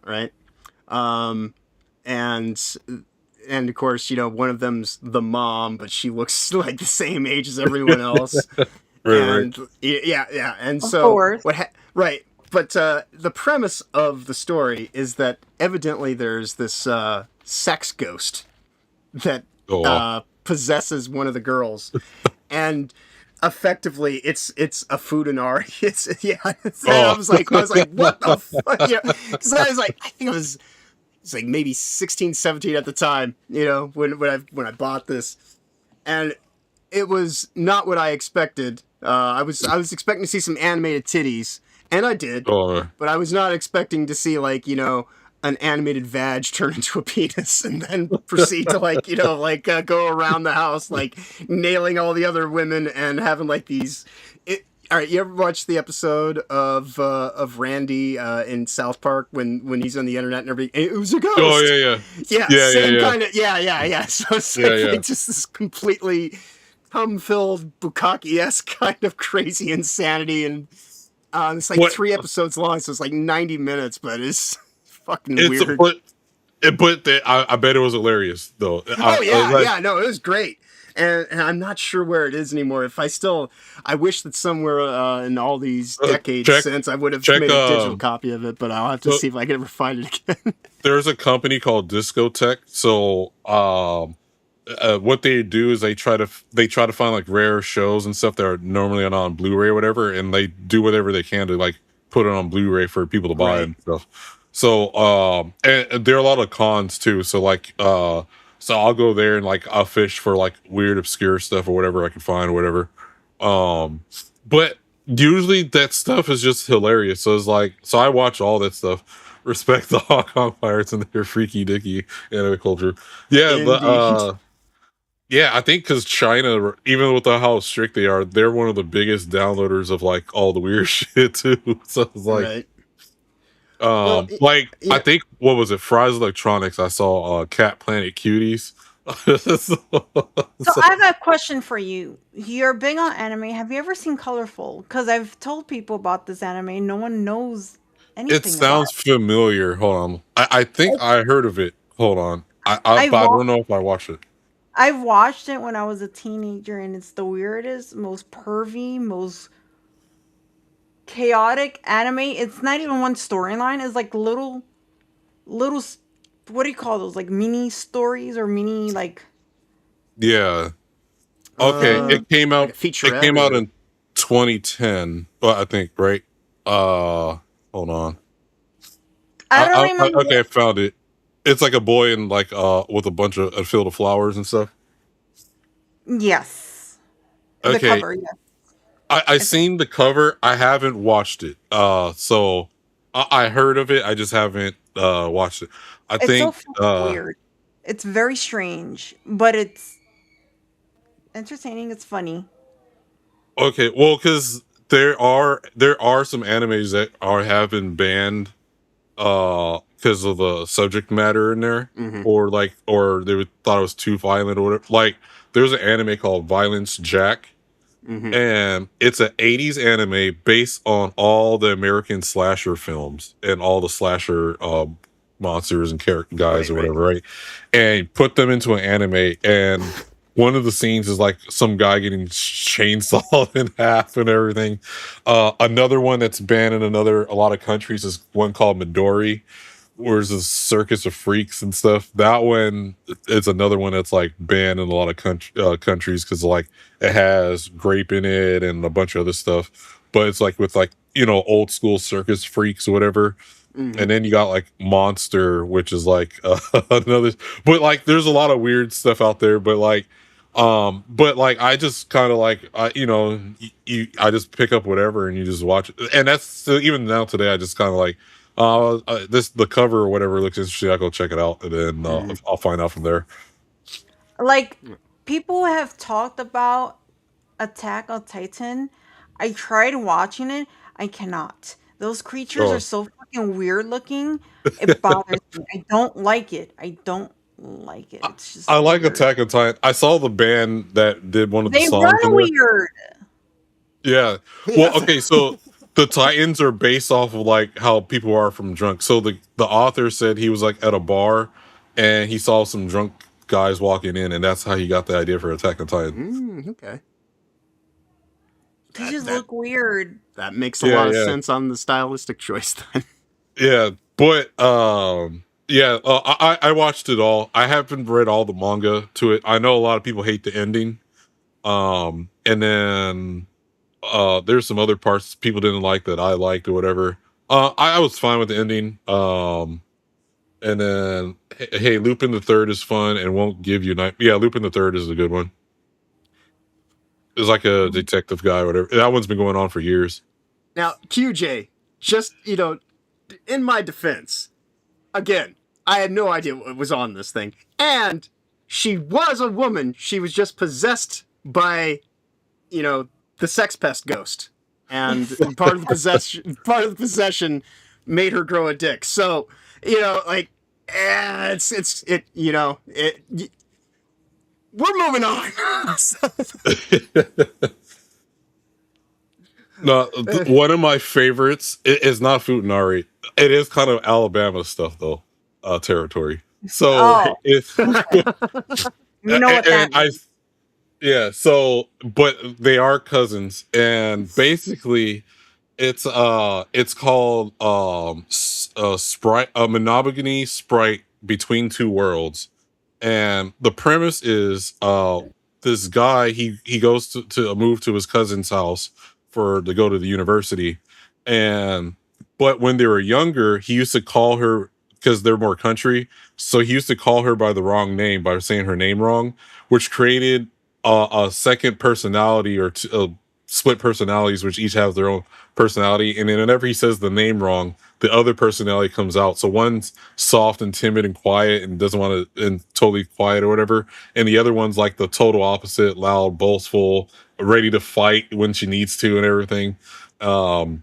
right? Um, and and of course, one of them's the mom, but she looks like the same age as everyone else. Right. And yeah, and Of so course. right. But the premise of the story is that evidently there's this sex ghost that Oh, possesses one of the girls, and effectively it's a futanari. I oh, was like what the fuck, because I was like, I think it's like maybe 16, 17 at the time, when I bought this, and it was not what I expected. I was expecting to see some animated titties, and I did, oh, but I was not expecting to see like an animated vag turn into a penis and then proceed to go around the house like nailing all the other women and having like these. All right, you ever watch the episode of Randy in South Park when he's on the internet and everything? It was a ghost. oh, yeah. Yeah, Yeah, same yeah. kind of yeah. So it's Yeah, like, yeah. just this completely cum-filled Bukkake-esque kind of crazy insanity, and it's like What? 3 episodes long, so it's like 90 minutes, but it's fucking It's weird. I bet it was hilarious though. Oh yeah, like, yeah, no, it was great. And I'm not sure where it is anymore. I wish that somewhere in all these decades check- since I would have check, made a digital copy of it, but I'll have to see if I can ever find it again. There's a company called Discotech. So what they do is they try to find like rare shows and stuff that are normally on Blu-ray or whatever, and they do whatever they can to like put it on Blu-ray for people to buy Right. and stuff. So and there are a lot of cons too. So like so I'll go there and like I'll fish for like weird obscure stuff or whatever I can find or whatever. But usually that stuff is just hilarious. So it's like, so I watch all that stuff. Respect the Hong Kong pirates and their freaky dicky anime culture. Yeah, Indeed. Yeah, I think because China, even with how strict they are, they're one of the biggest downloaders of like all the weird shit too. So it's Right. Well, like I yeah. think what was it, Fry's Electronics? I saw Cat Planet Cuties. So So I have a question for you. You're big on anime. Have you ever seen Colorful? Because I've told people about this anime. No one knows it anything about sounds familiar. Hold on, I think it. I heard of it. Hold on, I've but I wa- don't know if I watched it. I've watched it when I was a teenager, and it's the weirdest, most pervy, most chaotic anime. It's not even one storyline. It's like little. What do you call those? Like mini stories or mini like. Yeah. Okay, And Like a It featurette came out or in 2010. Well, I think right. Hold on. I don't remember Okay, what. I found it. It's like a boy in like with a bunch of a field of flowers and stuff. Yes, the Okay, cover. Yeah, I I think seen the cover. I haven't watched it. So I heard of it. I just haven't watched it. I it's so think fucking weird. It's very strange, but it's entertaining. It's funny. okay. Well, because there are some animes that are have been banned because of the subject matter in there, mm-hmm. or thought it was too violent or whatever. Like there's an anime called Violence Jack, Mm-hmm. and it's an 80s anime based on all the American slasher films and all the slasher monsters and character guys Right, or right. whatever, right? And put them into an anime, and one of the scenes is like some guy getting chainsawed in half and everything. Another one that's banned in a lot of countries is one called Midori, where it's a circus of freaks and stuff. That one is another one that's like banned in a lot of countries because like it has grape in it and a bunch of other stuff. But it's like with like old school circus freaks or whatever. Mm-hmm. And then you got like Monster, which is like another. But like, there's a lot of weird stuff out there. But like I just kind of like I just pick up whatever and you just watch it. And that's so even now today I just kind of like this the cover or whatever looks interesting. I'll go check it out and then Mm-hmm. I'll find out from there. Like people have talked about Attack on Titan. I tried watching it. I cannot. Those creatures are Oh, so fucking weird looking. It bothers me. I don't like it. I don't like it. It's I just like weird. Attack on Titan. I saw the band that did one of the They songs in run there. weird. Yeah. Well, Yeah. okay, so the Titans are based off of like how people are from drunk. So the author said he was like at a bar and he saw some drunk guys walking in, and that's how he got the idea for Attack on Titan. Okay. They That just that look weird. that makes a Yeah, lot of yeah. sense on the stylistic choice then. Yeah. But yeah, I watched it all. I haven't read all the manga to it. I know a lot of people hate the ending. And then there's some other parts people didn't like that I liked or whatever. I was fine with the ending. And then hey, Lupin the Third is fun and won't give you night. Yeah, Lupin the Third is a good one. It's like a detective guy or whatever. That one's been going on for years. Now, QJ, just, in my defense, again, I had no idea what was on this thing. And she was a woman. She was just possessed by, the sex pest ghost. And part of the possession made her grow a dick. So, like, we're moving on. No, one of my favorites is not Futanari. It is kind of Alabama stuff though, territory. So Oh, it's okay. You know what that and I means. yeah. So but they are cousins, and basically it's called sprite a monogamy sprite between two worlds, and the premise is this guy he goes to move to his cousin's house to go to the university, and but when they were younger he used to call her, because they're more country, so he used to call her by the wrong name, by saying her name wrong, which created a second personality or split personalities, which each have their own personality. And then whenever he says the name wrong, the other personality comes out. So one's soft and timid and quiet and doesn't want to, and totally quiet or whatever. And the other one's like the total opposite, loud, boastful, ready to fight when she needs to and everything. Um,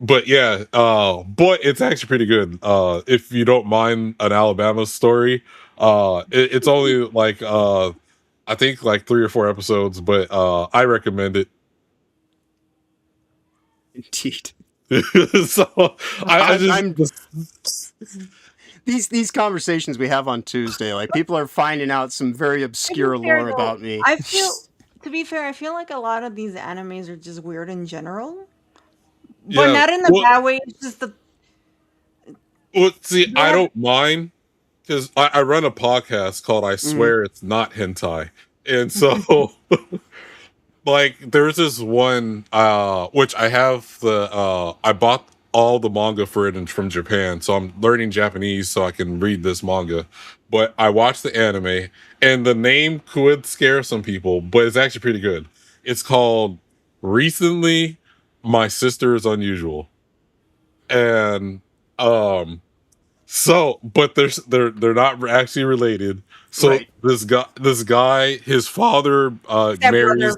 but yeah, but it's actually pretty good. If you don't mind an Alabama story, it's only like I think like 3 or 4 episodes, but I recommend it. Indeed. So I just I'm these conversations we have on Tuesday, like people are finding out some very obscure To be fair, lore though, about me. I feel to be fair, I feel like a lot of these animes are just weird in general, but yeah. not in a bad way. It's just the See, they I have don't mind because I run a podcast called "I Mhm. Swear It's Not Hentai," and so like there's this one which I have the I bought all the manga for it from Japan, so I'm learning Japanese so I can read this manga. But I watched the anime, and the name could scare some people, but it's actually pretty good. It's called Recently My Sister is Unusual. And um so, but they're not actually related. So Right. this guy, his father stepbrother. marries,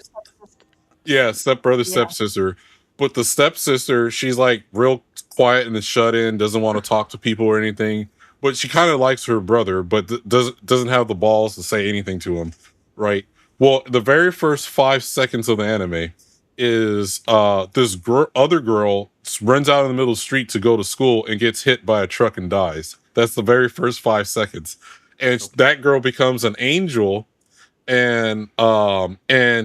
yeah, stepbrother, Yeah. stepsister. But the stepsister, she's like real quiet and shut in, doesn't want to talk to people or anything. But she kind of likes her brother, but doesn't have the balls to say anything to him, right? Well, the very first 5 seconds of the anime is this other girl runs out in the middle of the street to go to school and gets hit by a truck and dies. That's the very first 5 seconds, and that girl becomes an angel, and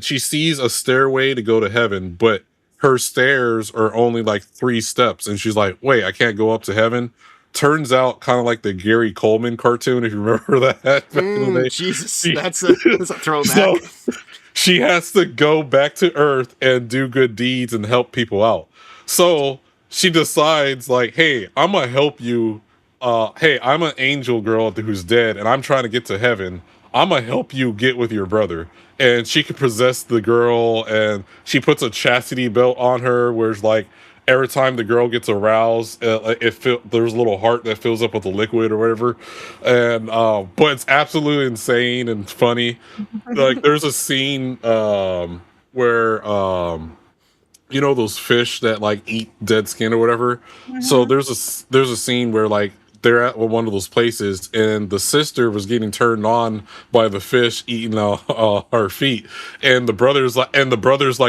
she sees a stairway to go to heaven, but her stairs are only like 3 steps, and she's like, wait, I can't go up to heaven. Turns out kind of like the Gary Coleman cartoon, if you remember that back in the day. Jesus, She- that's a throwback. so she has to go back to earth and do good deeds and help people out. So she decides like, hey, I'm gonna help you. Hey, I'm an angel girl who's dead and I'm trying to get to heaven. I'm gonna help you get with your brother. And she can possess the girl, and she puts a chastity belt on her where it's like every time the girl gets aroused, there's a little heart that fills up with the liquid or whatever. And but it's absolutely insane and funny. Like there's a scene where you know those fish that like eat dead skin or whatever. So there's a scene where like they're at one of those places, and the sister was getting turned on by the fish eating her feet, and the brother's like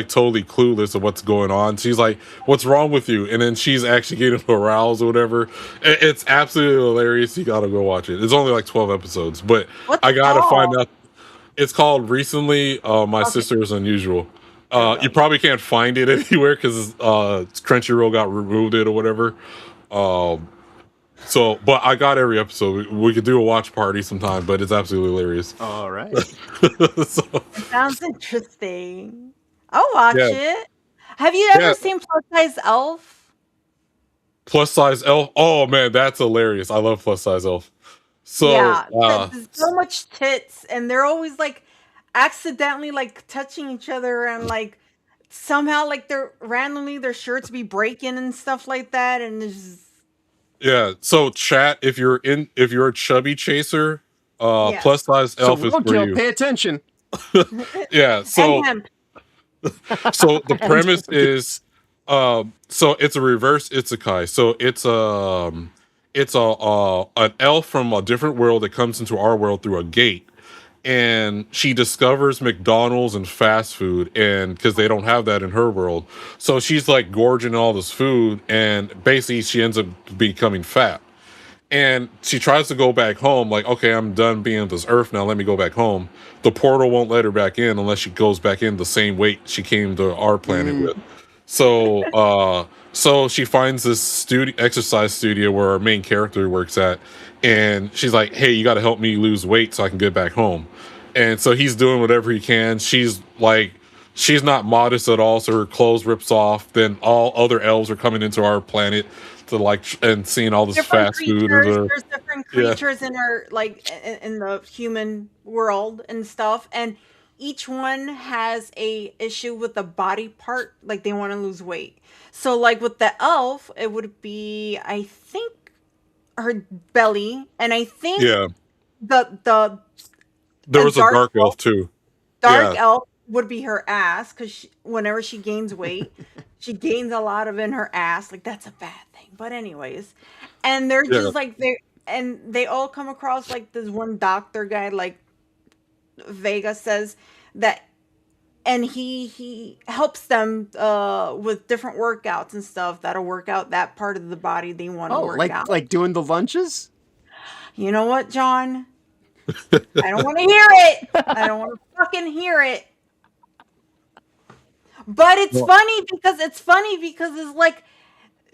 totally clueless of what's going on. She's like, "What's wrong with you?" And then she's actually getting aroused or whatever. It's absolutely hilarious. You gotta go watch it. It's only like 12 episodes, but What's I it gotta find called? out. It's called Recently My Okay, Sister is Unusual. there we You go. probably can't find it anywhere because Crunchyroll got removed it or whatever. Um, so, but I got every episode. We could do a watch party sometime, but it's absolutely hilarious. All right. So, It sounds interesting. I'll watch yeah, it. Have you yeah. ever seen Plus Size Elf? Plus size elf. Oh man, that's hilarious. I love plus size elf. So, Yeah, there's so much tits, and they're always like accidentally like touching each other, and like somehow like they're randomly their shirts be breaking and stuff like that, and there's yeah. So, chat. If you're a chubby chaser, yeah, plus size So elf is for roadkill, you. pay attention. Yeah. and hemp. So the And premise is so it's a reverse isekai. So it's a an elf from a different world that comes into our world through a gate, and she discovers McDonald's and fast food, and because they don't have that in her world, so she's like gorging all this food, and basically she ends up becoming fat. And she tries to go back home, like, okay, I'm done being on this earth now, let me go back home. The portal won't let her back in unless she goes back in the same weight she came to our planet with. So she finds this exercise studio where our main character works at, and she's like, hey, you got to help me lose weight so I can get back home. And so he's doing whatever he can. She's not modest at all, so her clothes rips off. Then all other elves are coming into our planet to like and seeing all this Different fast food creatures. and There's different yeah, creatures in our like in the human world and stuff, and each one has a issue with the body part, like they want to lose weight. So like with the elf, it would be, I think, her belly, and I think Yeah. the There a was a dark elf too. dark Yeah. elf would be her ass, because whenever she gains weight, she gains a lot of in her ass. Like that's a bad thing. But anyways, and they're Yeah. just like they all come across like this one doctor guy, like Vega says that, and he helps them with different workouts and stuff that'll work out that part of the body they want to Oh, work out. like doing the lunges? You know what, John? I don't want to hear it. I don't want to fucking hear it. But Well, it's funny because it's like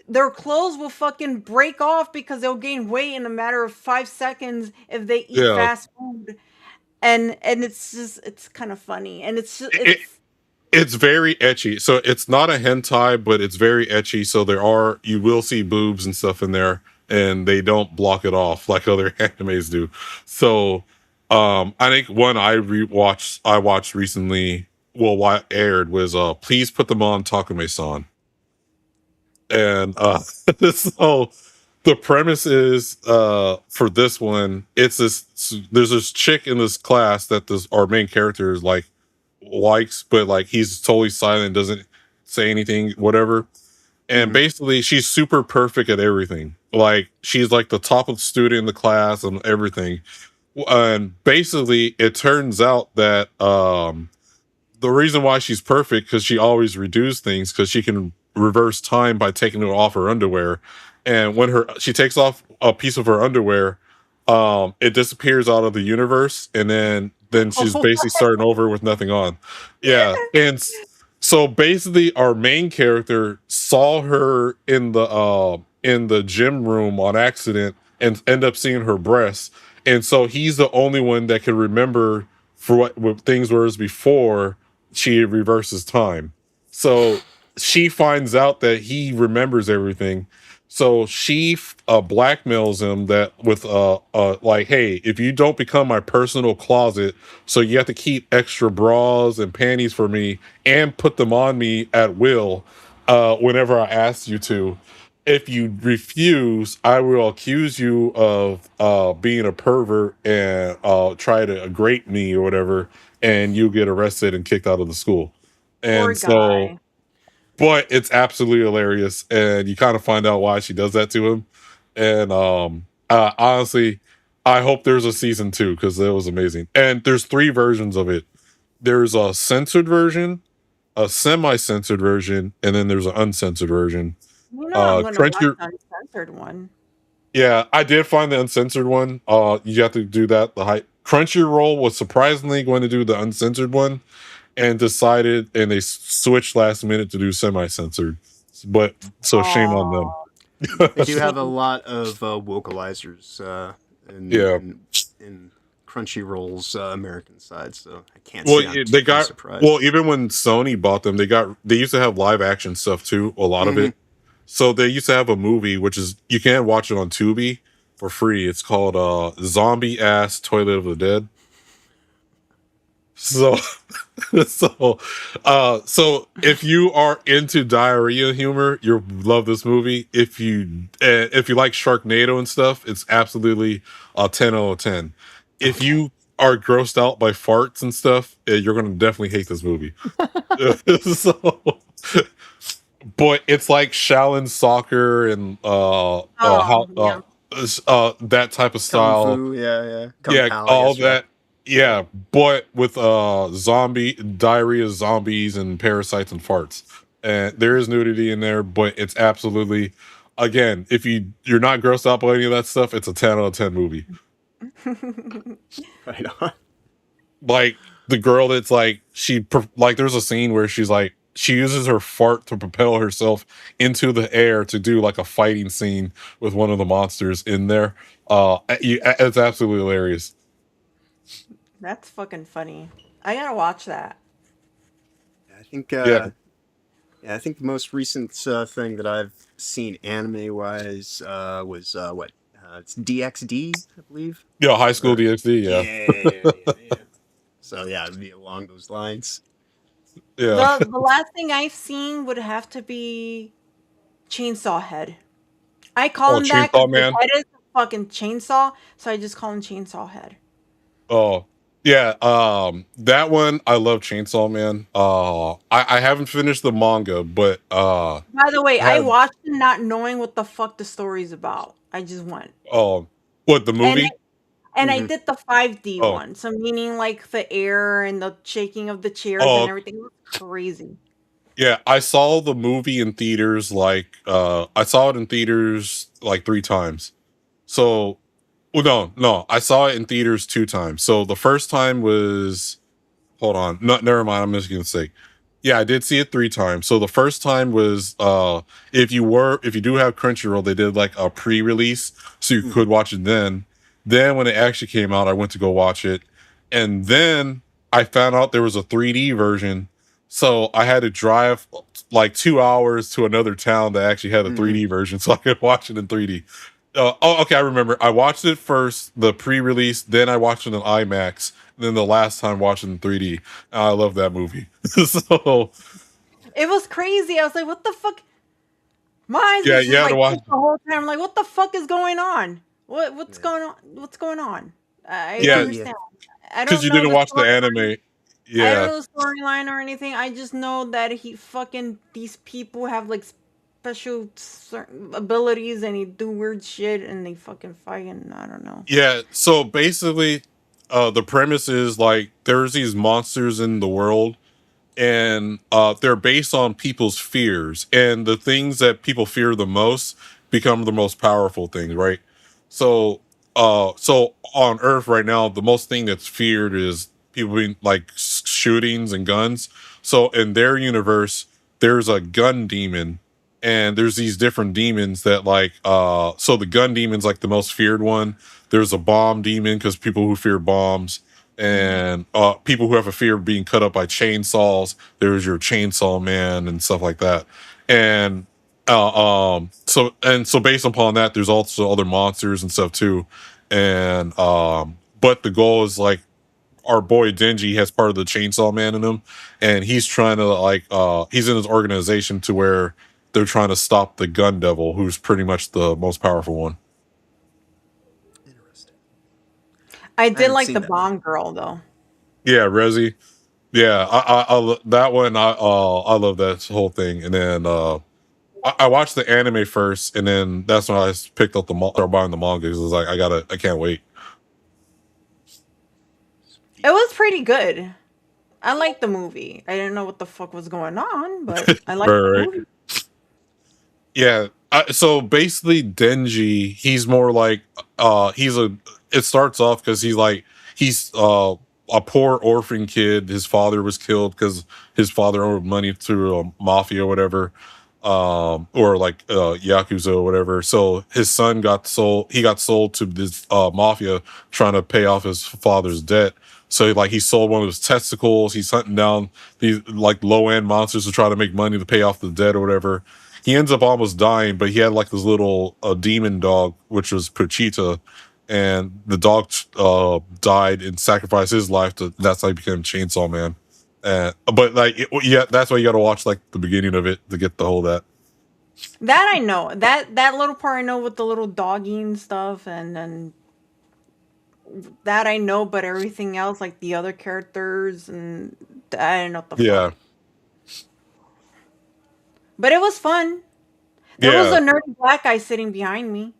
their clothes will fucking break off because they'll gain weight in a matter of 5 seconds if they eat yeah. fast food. And it's just, it's kind of funny, and it's just, It, it's very etchy. So it's not a hentai, but it's very etchy. So you will see boobs and stuff in there, and they don't block it off like other animes do. So, I think one I watched recently, well, what aired was, Please Put Them On Takumi-san. And, so the premise is, for this one, there's this chick in this class that our main character is like, likes, but like he's totally silent, doesn't say anything, whatever. And basically, she's super perfect at everything. Like she's like the top of the student in the class and everything. And basically, it turns out that the reason why she's perfect because she always redos things because she can reverse time by taking it off her underwear. And when she takes off a piece of her underwear, it disappears out of the universe, and then she's basically starting over with nothing on. Yeah, and so basically, our main character saw her in the gym room on accident and end up seeing her breasts, and so he's the only one that can remember for what things were as before she reverses time. So she finds out that he remembers everything. So she blackmails him that with like, hey, if you don't become my personal closet, so you have to keep extra bras and panties for me and put them on me at will, whenever I ask you to. If you refuse, I will accuse you of being a pervert and try to grape me or whatever, and you get arrested and kicked out of the school. poor And so, guy. but it's absolutely hilarious, and you kind of find out why she does that to him. And honestly, I hope there's a season 2 because it was amazing. And there's 3 versions of it. There's a censored version, a semi-censored version, and then there's an uncensored version. You know I'm gonna watch Crunchy, the uncensored one. yeah, I did find the uncensored one. You have to do that. The high Crunchyroll was surprisingly going to do the uncensored one, and decided, and they switched last minute to do semi-censored. But so shame on them. Oh, They do have a lot of vocalizers Yeah. in Crunchyroll's American side, so I can't Well, say I'm they too got surprised. well. Even when Sony bought them, they used to have live action stuff too. A lot of it. So they used to have a movie, which is you can watch it on Tubi for free. It's called Zombie Ass Toilet of the Dead. So, so if you are into diarrhea humor, you'll love this movie. If you like Sharknado and stuff, it's absolutely a 10 out of 10. If you are grossed out by farts and stuff, you're gonna definitely hate this movie. So, but it's like Shaolin soccer and how yeah. that type of Kung style. Fu, yeah. Kung Yeah, Pao, I all guess, right? that. Yeah, but with diarrhea, zombies, and parasites and farts. And there is nudity in there, but it's absolutely, again, if you're not grossed out by any of that stuff, it's a 10 out of 10 movie. Right on. Like the girl that's like there's a scene where she's like she uses her fart to propel herself into the air to do like a fighting scene with one of the monsters in there. It's absolutely hilarious. That's fucking funny. I gotta watch that. I think Yeah. yeah, I think the most recent thing that I've seen anime wise was what it's DxD, I believe. Yeah, High School Or- DxD, yeah. yeah. So yeah, it'd be along those lines. Yeah. The last thing I've seen would have to be Chainsaw Head. I call Oh, him that because Chainsaw his Man. head is a fucking chainsaw, so I just call him Chainsaw Head. Oh, yeah. That one I love Chainsaw Man. I haven't finished the manga, but By the way, I I have watched it not knowing what the fuck the story's about. I just went. what the And movie? I Hmm. did the 5D Oh, one. So meaning like the air and the shaking of the chairs and oh, everything. It was crazy. yeah. I saw the movie in theaters. I saw it in theaters like 3 times. So, well, no, I saw it in theaters 2 times. So the first time was, hold on, no, never mind. I'm just gonna say, yeah, I did see it 3 times. So the first time was if you do have Crunchyroll, they did like a pre-release, so you Hmm. could watch it then. Then when it actually came out, I went to go watch it, and then I found out there was a 3D version. So I had to drive like 2 hours to another town that actually had a Hmm. 3D version, so I could watch it in 3D. Oh, okay, I remember. I watched it first, the pre-release, then I watched it in IMAX, then the last time watching in 3D. I love that movie. So It was crazy. I was like, what the fuck? My eyes yeah, was you just had to like watch. this the whole time. I'm like, what the fuck is going on? What's Yeah. going on? What's going on? I don't Yeah, The understand. I because don't you know didn't the watch the storyline. anime. I don't Yeah, know the storyline or anything. I just know that he fucking these people have like special certain abilities and they do weird shit and they fucking fight and I don't know. yeah. So basically, the premise is like there's these monsters in the world, and they're based on people's fears, and the things that people fear the most become the most powerful things, right? So so on earth right now, the most thing that's feared is people being like shootings and guns. So in their universe, there's a gun demon, and there's these different demons that so the gun demon's like the most feared one. There's a bomb demon because people who fear bombs, Mhm. and people who have a fear of being cut up by chainsaws. There's your chainsaw man and stuff like that. And so based upon that, there's also other monsters and stuff too. And but the goal is like our boy Denji has part of the chainsaw man in him, and he's trying to he's in his organization to where they're trying to stop the gun devil, who's pretty much the most powerful one. Interesting. I I did haven't like seen the that movie. Bomb Girl though. Yeah, Resi. Yeah, that one I love that whole thing. And then I watched the anime first, and then that's when I picked up started buying the manga because I was like, I can't wait. It was pretty good. I liked the movie. I didn't know what the fuck was going on, but I liked Right, the right. movie. Yeah. So basically, Denji, he's more like he's a. It starts off because he's a poor orphan kid. His father was killed because his father owed money to a mafia or whatever, or like yakuza or whatever. So his son got sold. He got sold to this mafia trying to pay off his father's debt. So like he sold one of his testicles. He's hunting down these like low end monsters to try to make money to pay off the debt or whatever. He ends up almost dying, but he had like this little demon dog, which was Pachita, and the dog died and sacrificed his life. That's how he became Chainsaw Man. But yeah, that's why you got to watch like the beginning of it to get the whole that. That I know. That little part I know with the little doggy and stuff, and then that I know. But everything else, like the other characters, and I don't know what the Yeah, fuck. But it was fun. There was yeah. a nerdy black guy sitting behind me.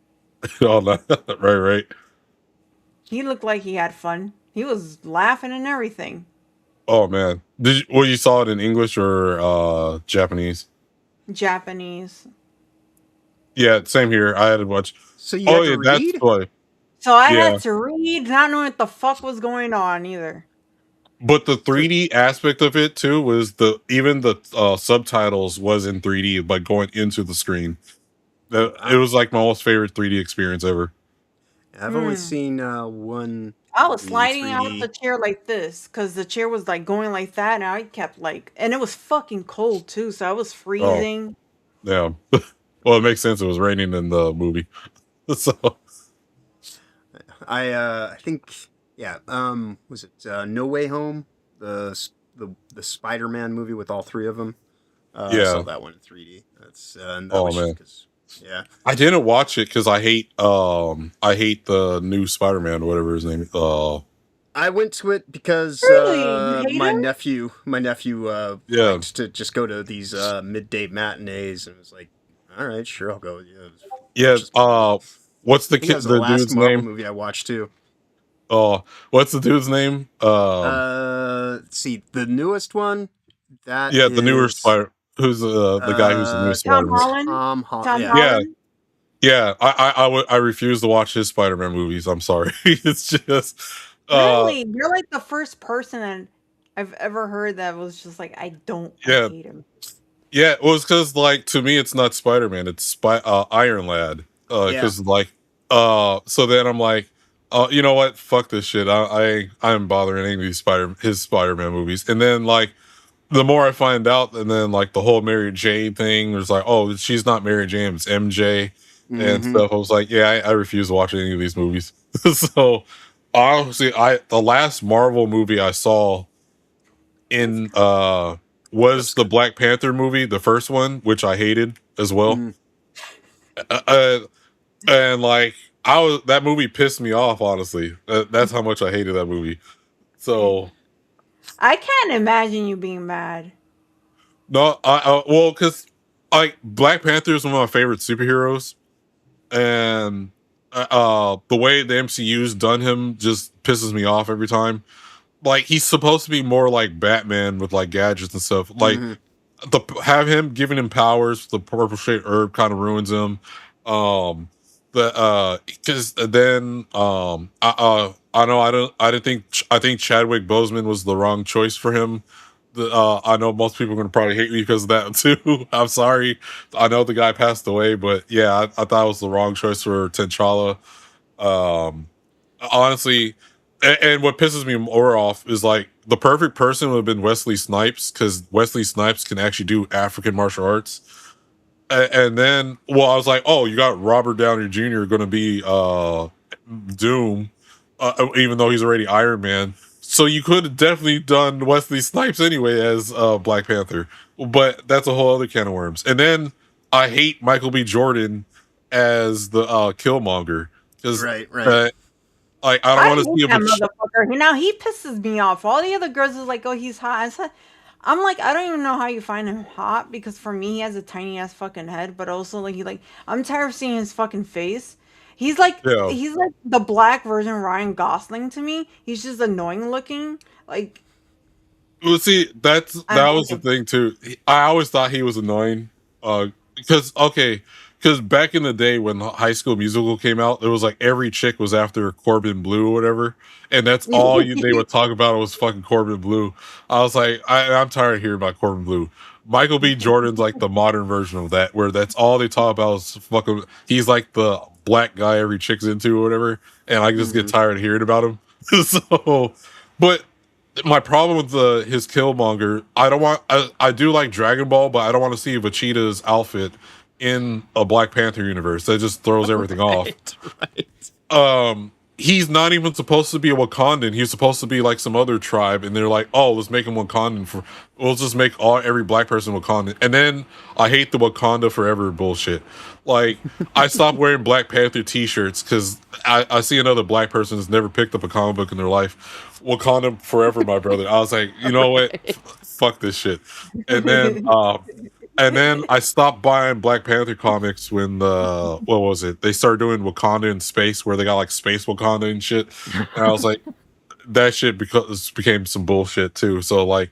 Oh, no. Right, right. He looked like he had fun. He was laughing and everything. Oh man, well, you saw it in English or Japanese? Japanese. Yeah, same here. I had to watch. So you Oh had to yeah, that's read? why. So I Yeah, had to read, not knowing what the fuck was going on either. but the So 3D aspect of it too was even the subtitles was in 3D, but going into the screen. oh It wow. was like my most favorite 3D experience ever. I've only Hmm. seen one I was movie in sliding out the 3D. chair like this because the chair was like going like that, and I kept like, and it was fucking cold too, so I was Oh freezing. yeah. Well, it makes sense. It was raining in the movie, so I think Yeah. Was it No Way Home? The Spider-Man movie with all three of them. I saw Yeah. that one in 3D. That's and that Oh was just man, because. Yeah. I didn't watch it because I hate the new Spider-Man, whatever his name. I went to it because Really? You hate him? my nephew Yeah, liked to just go to these midday matinees, and was like, all right, sure, I'll go. Yeah, yeah. watch this movie. What's I think that was the the last dude's Marvel name? movie I watched too. What's the dude's name? Let's see, the newest one that Yeah, the newer is Spider. Who's the guy who's the new Tom Spider-Man? Holland? Tom Holland. Tom Yeah, Yeah, Holland? yeah. I refuse to watch his Spider-Man movies. I'm sorry. It's just uh Really? You're like the first person that I've ever heard that was just like, I yeah, hate him. yeah. It was because like to me it's not Spider-Man. It's Iron Lad. yeah, Because like so then I'm like. You know what? Fuck this shit. I'm bothering any of these his Spider-Man movies. And then like the more I find out, and then like the whole Mary J thing, there's like, oh, she's not Mary J, it's MJ and mm-hmm. stuff. I was like, yeah, I refuse to watch any of these movies. So honestly, the last Marvel movie I saw That's in kind That's was the good. Black Panther movie, the first one, which I hated as well. Mm. Uh, uh, and like that movie pissed me off. Honestly, that's how much I hated that movie. So I can't imagine you being mad. no, well, because like Black Panther is one of my favorite superheroes, and the way the MCU's done him just pisses me off every time. Like he's supposed to be more like Batman with like gadgets and stuff. Like Mm-hmm. have him giving him powers, the purple shade herb kind of ruins him. Because then I know I didn't think I think Chadwick Boseman was the wrong choice for him. I know most people are gonna probably hate me because of that too. I'm sorry. I know the guy passed away, but yeah, I thought it was the wrong choice for T'Challa. Um, honestly, and what pisses me more off is like the perfect person would have been Wesley Snipes because Wesley Snipes can actually do African martial arts. And then, well, I was like, oh, you got Robert Downey Jr. going to be Doom, even though he's already Iron Man. So you could have definitely done Wesley Snipes anyway as Black Panther, but that's a whole other can of worms. And then I hate Michael B. Jordan as the Killmonger because Right, right. like I don't I want to hate see him. that motherfucker. Now he pisses me off. All the other girls is like, oh, he's hot. I'm like, I don't even know how you find him hot because for me, he has a tiny ass fucking head, but also like I'm tired of seeing his fucking face. Yeah. He's like the black version of Ryan Gosling to me. He's just annoying looking. Like Well, see, I that don't was like the him. thing too. I always thought he was annoying, because okay, because back in the day when High School Musical came out, it was like every chick was after Corbin Blue or whatever, and that's all they would talk about was fucking Corbin Blue. I was like, I'm tired of hearing about Corbin Blue. Michael B. Jordan's like the modern version of that, where that's all they talk about is fucking. He's like the black guy every chick's into or whatever, and I just get Mm-hmm. tired of hearing about him. So, but my problem with his Killmonger, I do like Dragon Ball, but I don't want to see Vegeta's outfit in a Black Panther universe. That just throws everything off. Right, right. He's not even supposed to be a Wakandan. He's supposed to be like some other tribe, and they're like, oh, let's make him Wakandan we'll just make every black person Wakandan. And then I hate the Wakanda forever bullshit. Like I stopped wearing Black Panther t-shirts because I see another black person who's never picked up a comic book in their life. Wakanda forever, my brother. I was like, you know what? Fuck this shit. And then I stopped buying Black Panther comics when what was it? They started doing Wakanda in space, where they got like space Wakanda and shit. And I was like, that shit became some bullshit too. So like,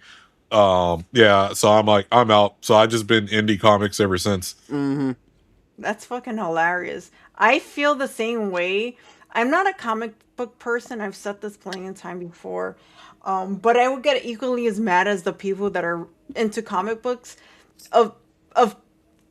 yeah. So I'm like, I'm out. So I just been indie comics ever since. Mm-hmm. That's fucking hilarious. I feel the same way. I'm not a comic book person. I've said this plenty of time before. But I would get equally as mad as the people that are into comic books of of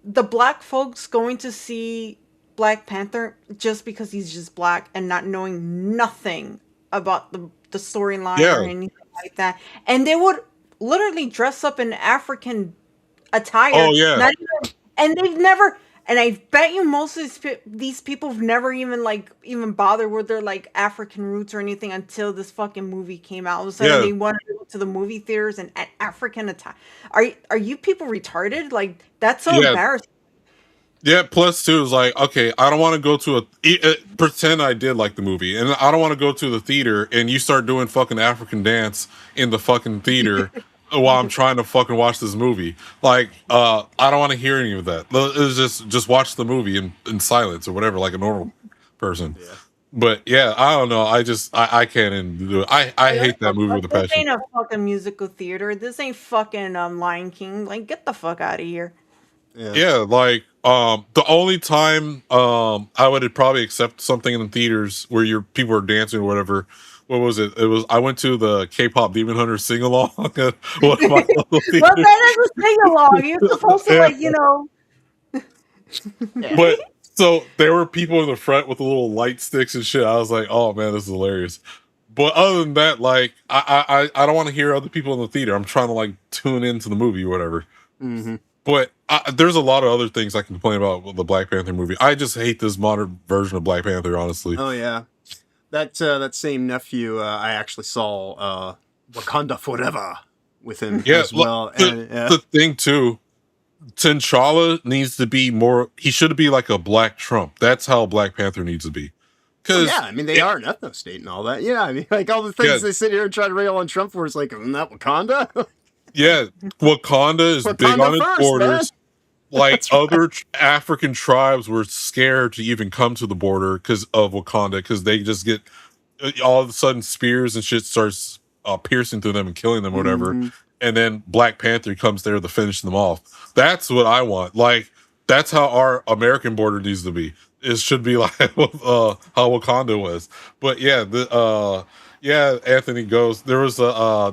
the black folks going to see Black Panther just because he's just black and not knowing nothing about the storyline or Yeah. anything like that. And they would literally dress up in African attire, Oh yeah. not even, and they've never And I bet you most of these people have never even even bothered with their like African roots or anything until this fucking movie came out. All of a sudden Yeah, they wanted to go to the movie theaters and at African attack. Are you people retarded? Like that's so yeah, embarrassing. yeah. Plus, too, is like, okay, I don't want to go to pretend I did like the movie, and I don't want to go to the theater, and you start doing fucking African dance in the fucking theater while I'm trying to fucking watch this movie. Like, I don't want to hear any of that. It's just watch the movie in silence or whatever, like a normal person. Yeah. But yeah, I don't know. I can't even do it. I hate that movie with a This passion. ain't a fucking musical theater. This ain't fucking Lion King. Like get the fuck out of here. Yeah. Yeah, like the only time I would probably accept something in the theaters where your people are dancing or whatever. What was it? It was I went to the K-pop Demon Hunter sing along at one of my local Well, theaters. that is a sing along. You're supposed to Yeah, like, you know. but so there were people in the front with the little light sticks and shit. I was like, oh man, this is hilarious. But other than that, like I don't want to hear other people in the theater. I'm trying to like tune into the movie or whatever. Hmm. But there's a lot of other things I can complain about with the Black Panther movie. I just hate this modern version of Black Panther, honestly. Oh yeah. That same nephew, I actually saw Wakanda Forever with him Yeah, as well. And the thing too, T'Challa needs to be more. He should be like a Black Trump. That's how Black Panther needs to be. well, Because yeah, I mean they are an ethno state and all that. Yeah, I mean like all the things yeah, they sit here and try to rail on Trump for is like, isn't that Wakanda? yeah, Wakanda is big Wakanda on its first, man. borders. Like That's right. other African tribes were scared to even come to the border because of Wakanda, because they just get all of a sudden spears and shit starts piercing through them and killing them or whatever, Hmm. and then Black Panther comes there to finish them off. That's what I want. Like that's how our American border needs to be. It should be like how Wakanda was. But yeah, yeah, Anthony goes. There was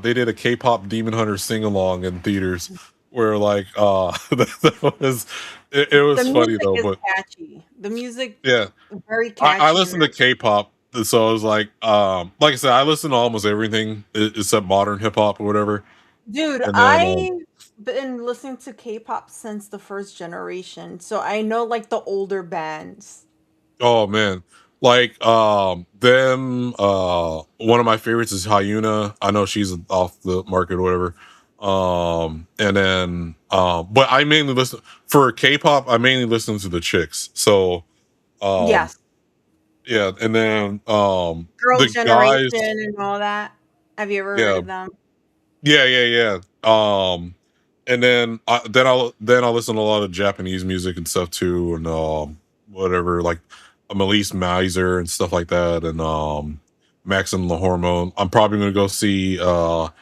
they did a K-pop Demon Hunter sing along in theaters where like that was it The was funny music though. is But catchy. The music yeah, very I catchy. listen to K-pop, so I was like I said, I listen to almost everything except modern hip hop or whatever. Dude, And then, I've been listening to K-pop since the first generation, so I know like the older bands. oh man, like them. One of my favorites is Hyuna. I know she's off the market or whatever. And then, but I mainly listen for K-pop. I mainly listen to the chicks. So, um, Yes, yeah, and then, Girls' the Generation guys, and all that. Have you ever heard yeah, of them? yeah. And then I'll listen to a lot of Japanese music and stuff too, and whatever like Melise Miser and stuff like that, and Maxim the Hormone. I'm probably gonna go see for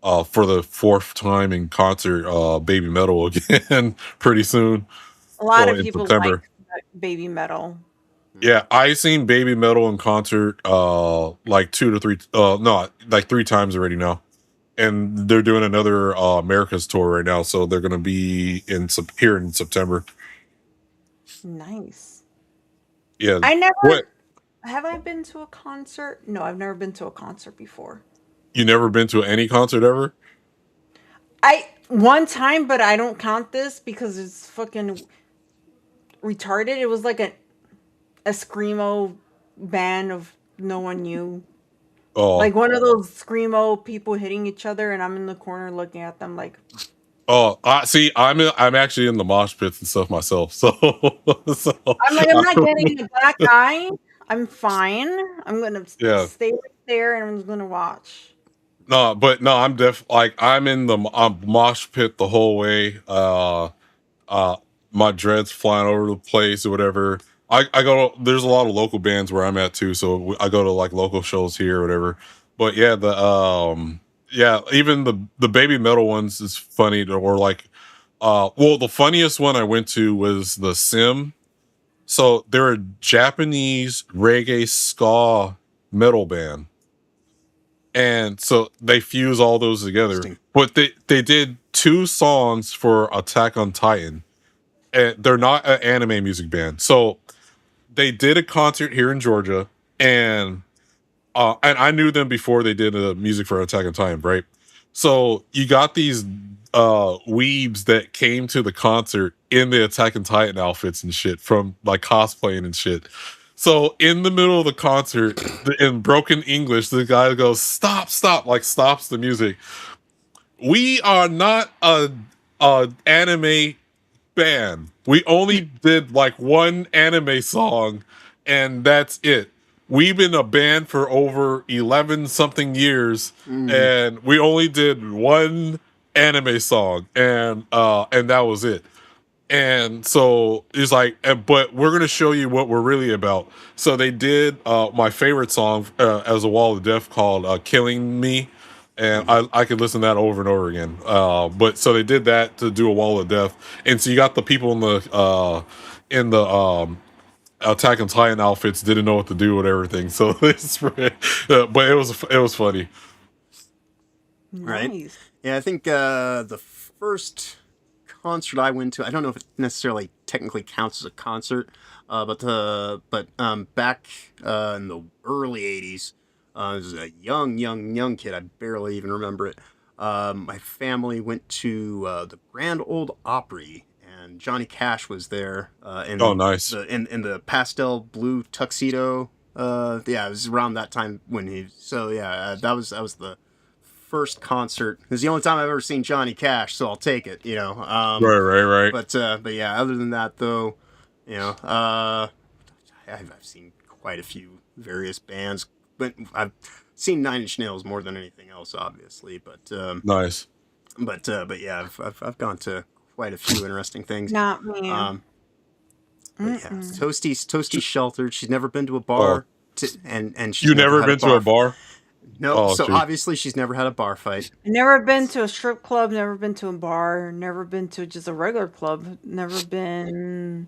the fourth time in concert Baby Metal again pretty soon. A lot Well, of in people like September. Baby Metal. Yeah, I seen Baby Metal in concert like two to three no like three times already now. And they're doing another America's tour right now, so they're gonna be here in September. Nice. Yeah. I What? never have I been to a concert? No, I've never been to a concert before. You never been to any concert ever? I one time, but I don't count this because it's fucking retarded. It was like a screamo band of no one knew. Oh, Like one of those screamo people hitting each other, and I'm in the corner looking at them like oh. I see. I'm actually in the mosh pits and stuff myself. So, so I'm like I'm not getting a black eye. I'm fine. I'm gonna yeah. stay right there and I'm just gonna watch. No, but no, I'm in the mosh pit the whole way. Uh my dreads flying over the place or whatever. I go there's a lot of local bands where I'm at too, so I go to like local shows here or whatever. But yeah, yeah, even the Baby Metal ones is funny or like well the funniest one I went to was the Sim. So they're a Japanese reggae ska metal band. And so they fuse all those together. Interesting. But they did two songs for Attack on Titan, and they're not an anime music band. So they did a concert here in Georgia, and I knew them before they did music for Attack on Titan, right? So you got these weebs that came to the concert in the Attack on Titan outfits and shit from like cosplaying and shit. So in the middle of the concert, in broken English, the guy goes, "Stop, stop!" Like stops the music. We are not a anime band. We only did like one anime song, and that's it. We've been a band for over 11 something years, and we only did one anime song, and that was it. And so he's like, but we're gonna show you what we're really about. So they did my favorite song as a Wall of Death called "Killing Me," and I could listen to that over and over again. But so they did that to do a Wall of Death, and so you got the people in the Attack on Titan outfits didn't know what to do with everything. So but it was funny. Right. Nice. Yeah, I think the first concert I went to, I don't know if it necessarily technically counts as a concert, but back in the early '80s, I was a young kid. I barely even remember it. My family went to the Grand Ole Opry, and Johnny Cash was there Oh, nice. in the pastel blue tuxedo. Yeah, it was around that time when he. So yeah, that was the first concert. It's the only time I've ever seen Johnny Cash, so I'll take it. Right. But yeah. Other than that, though, I've seen quite a few various bands, but I've seen Nine Inch Nails more than anything else, obviously. Nice. But yeah, I've gone to quite a few interesting things. Not me. But yeah, Toasty's sheltered. She's never been to a bar, and she's You never had been to a bar? No, Oh, so shoot. obviously she's never had a bar fight. Never been to a strip club, never been to a bar, never been to just a regular club, never been.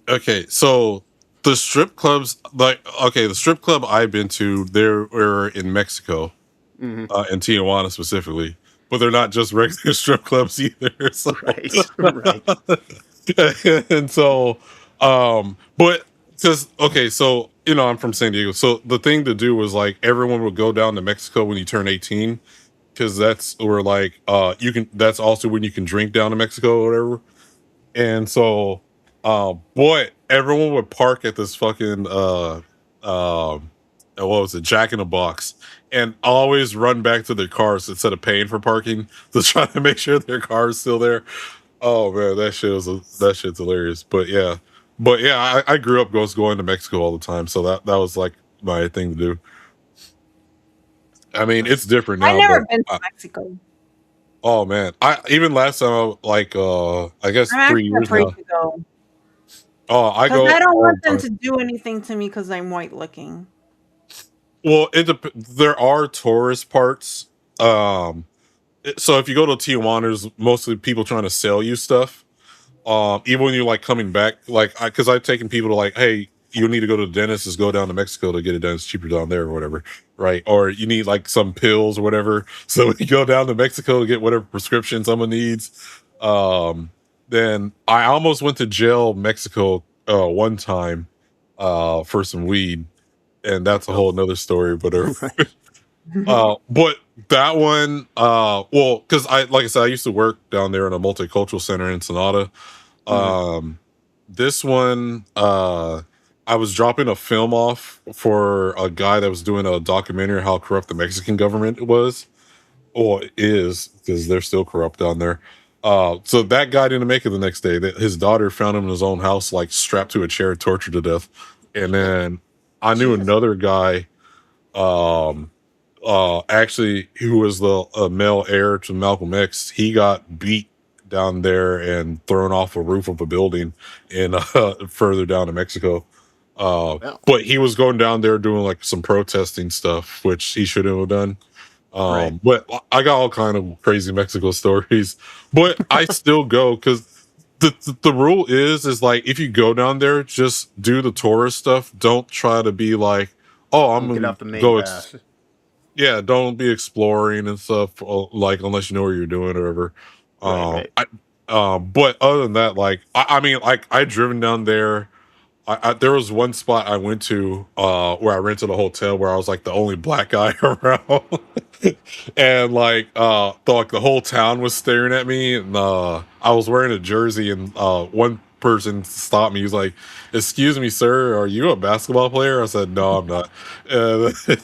Okay, so the strip clubs, the strip club I've been to, they were in Mexico, in Tijuana specifically, but they're not just regular strip clubs either. So. Right. And so, but because so I'm from San Diego, so the thing to do was like everyone would go down to Mexico when you turn 18, because that's where like that's also when you can drink down in Mexico or whatever. And so, boy, everyone would park at this fucking what was it, Jack in the Box, and always run back to their cars instead of paying for parking to try to make sure their car is still there. Oh man, that shit's hilarious. But yeah, I grew up going to Mexico all the time, so that was like my thing to do. I mean, it's different I now, never been but to Mexico. oh man, I even last time I guess I'm 3 actually years afraid now. to go Oh, I because go I don't all want the them time. to do anything to me because I'm white looking. Well, there are tourist parts. So if you go to Tijuana, there's mostly people trying to sell you stuff. Even when you're like coming back, like because I've taken people to like, hey, you need to go to the dentist, just go down to Mexico to get it done. It's cheaper down there or whatever, right? Or you need like some pills or whatever. So when you go down to Mexico to get whatever prescription someone needs, then I almost went to jail Mexico one time for some weed, and that's a whole nother story. But but that one, well, because like I said, I used to work down there in a multicultural center in Sonata. This one, I was dropping a film off for a guy that was doing a documentary on how corrupt the Mexican government was, or is, because they're still corrupt down there. So that guy didn't make it the next day. His daughter found him in his own house, like strapped to a chair, tortured to death. And then I knew another guy, actually, who was the male heir to Malcolm X. He got beat down there and thrown off a roof of a building in further down in Mexico. But he was going down there doing like some protesting stuff, which he shouldn't have done. Right. But I got all kind of crazy Mexico stories, but I still go because the rule is like if you go down there, just do the tourist stuff. Don't try to be like, oh, I'm Get gonna off the main go. path. Yeah, don't be exploring and stuff. Like unless you know what you're doing or whatever. Right. But other than that, like I mean, like I driven down there There was one spot I went to where I rented a hotel where I was like the only black guy around, and the whole town was staring at me, and I was wearing a jersey, and one person stopped me. He's like, "Excuse me, sir, are you a basketball player?" I said, "No, I'm not."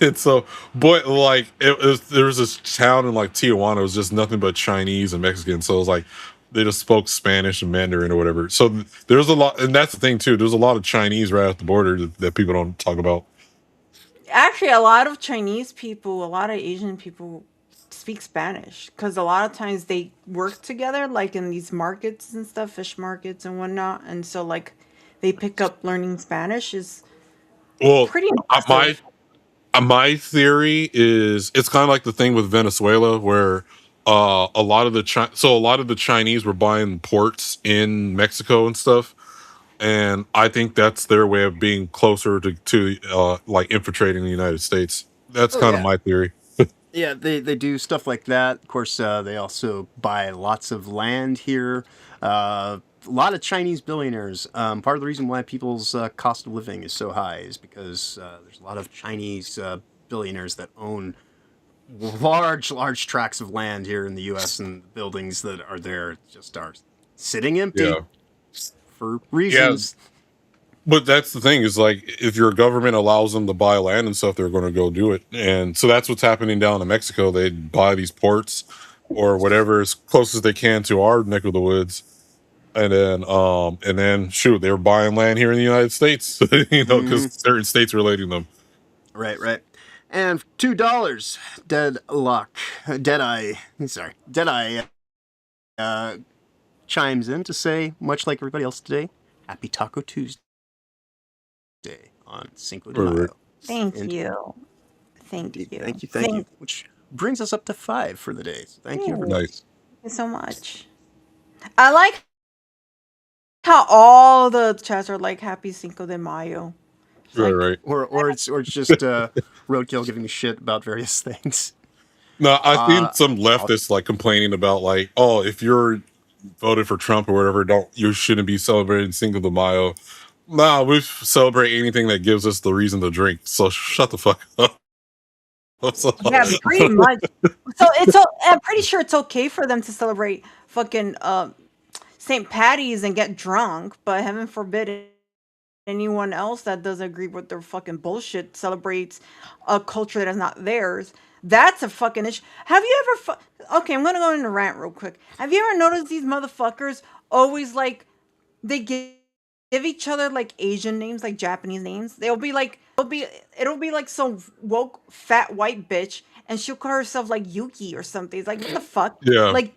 And so, but like there was this town in like Tijuana. It was just nothing but Chinese and Mexican. So it was like they just spoke Spanish and Mandarin or whatever. So there's a lot, and that's the thing too. There's a lot of Chinese right at the border that people don't talk about. Actually, a lot of Chinese people, a lot of Asian people speak Spanish because a lot of times they work together, like in these markets and stuff, fish markets and whatnot. And so, like, they pick up learning Spanish is Well, pretty my impressive. my theory is it's kind of like the thing with Venezuela where a lot of a lot of the Chinese were buying ports in Mexico and stuff, and I think that's their way of being closer to like infiltrating the United States. That's Oh kind of yeah. my theory. Yeah, they do stuff like that. Of course, they also buy lots of land here. A lot of Chinese billionaires. Part of the reason why people's cost of living is so high is because there's a lot of Chinese billionaires that own large tracts of land here in the U.S. and the buildings that are there just are sitting empty Yeah, for yeah. reasons. But that's the thing is like if your government allows them to buy land and stuff, they're going to go do it. And so that's what's happening down in Mexico. They buy these ports or whatever as close as they can to our neck of the woods. And then shoot, they're buying land here in the United States, because Hmm. certain states are relating them. Right. And $2, Deadlock, Deadeye, sorry, Deadeye uh, chimes in to say, much like everybody else today, Happy Taco Tuesday on Cinco de Right. Mayo. Thank And you. Thank indeed, you. thank you. Which brings us up to 5 for the day. So thank you, Thank everybody. Nice. you so much. I like how all the chats are like Happy Cinco de Mayo. It's Right, like, right. Or it's just Roadkill giving me shit about various things. No, I've seen Uh, some I'll, leftists like complaining about like, oh, if you're voted for Trump or whatever, don't you shouldn't be celebrating Cinco de Mayo. Nah, we celebrate anything that gives us the reason to drink. So shut the fuck up. So- yeah, pretty much. So I'm pretty sure it's okay for them to celebrate fucking St. Patty's and get drunk, but heaven forbid anyone else that doesn't agree with their fucking bullshit celebrates a culture that is not theirs. That's a fucking issue. Have you ever? Okay, I'm gonna go into rant real quick. Have you ever noticed these motherfuckers always like they give each other like Asian names, like Japanese names? It'll be like some woke fat white bitch, and she'll call herself like Yuki or something. It's like what the fuck? yeah, Like,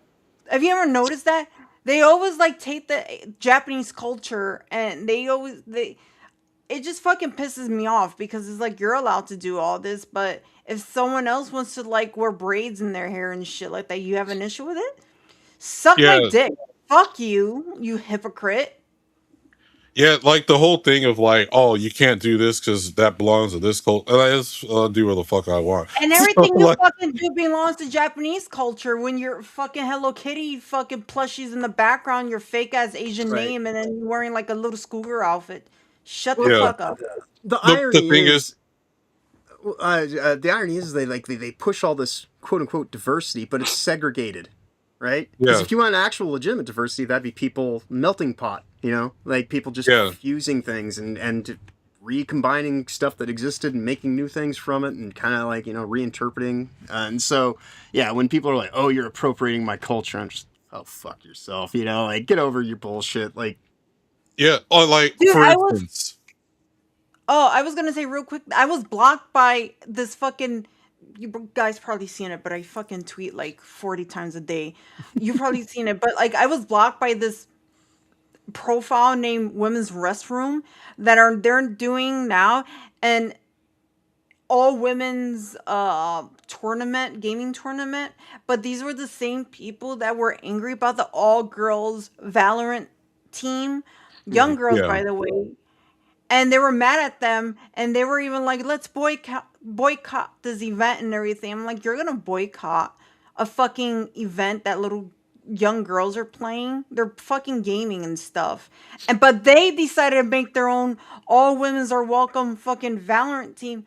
have you ever noticed that? They always like take the Japanese culture and they it just fucking pisses me off because it's like you're allowed to do all this, but if someone else wants to like wear braids in their hair and shit like that, you have an issue with it? Suck my yeah, dick. Fuck you, you hypocrite. yeah. Like the whole thing of like, oh, you can't do this because that belongs to this cult. And I just do what the fuck I want. And So everything you like, fucking do belongs to Japanese culture when you're fucking Hello Kitty fucking plushies in the background, your fake ass Asian right. name, and then you're wearing like a little schoolgirl outfit. Shut the Well, yeah. fuck up. the The irony thing is, is, they push all this quote unquote diversity, but it's segregated, right? Because yeah, if you want actual legitimate diversity, that'd be people melting pot, like people just yeah. fusing things and recombining stuff that existed and making new things from it and kind of like reinterpreting. And so yeah, when people are like, "Oh, you're appropriating my culture," I'm just, "Oh, fuck yourself," like get over your bullshit, like. Yeah. Or like, Dude, for I was instance, Oh, I was gonna say real quick, I was blocked by this fucking. You guys probably seen it, but I fucking tweet like 40 times a day. You probably seen it, but like I was blocked by this profile named Women's Restroom that are they're doing now, and all women's gaming tournament. But these were the same people that were angry about the all girls Valorant team, young Mhm. girls yeah, by the way, and they were mad at them and they were even like let's boycott this event and everything. I'm like, you're gonna boycott a fucking event that little young girls are playing. They're fucking gaming and stuff. But they decided to make their own all women's are welcome fucking Valorant team,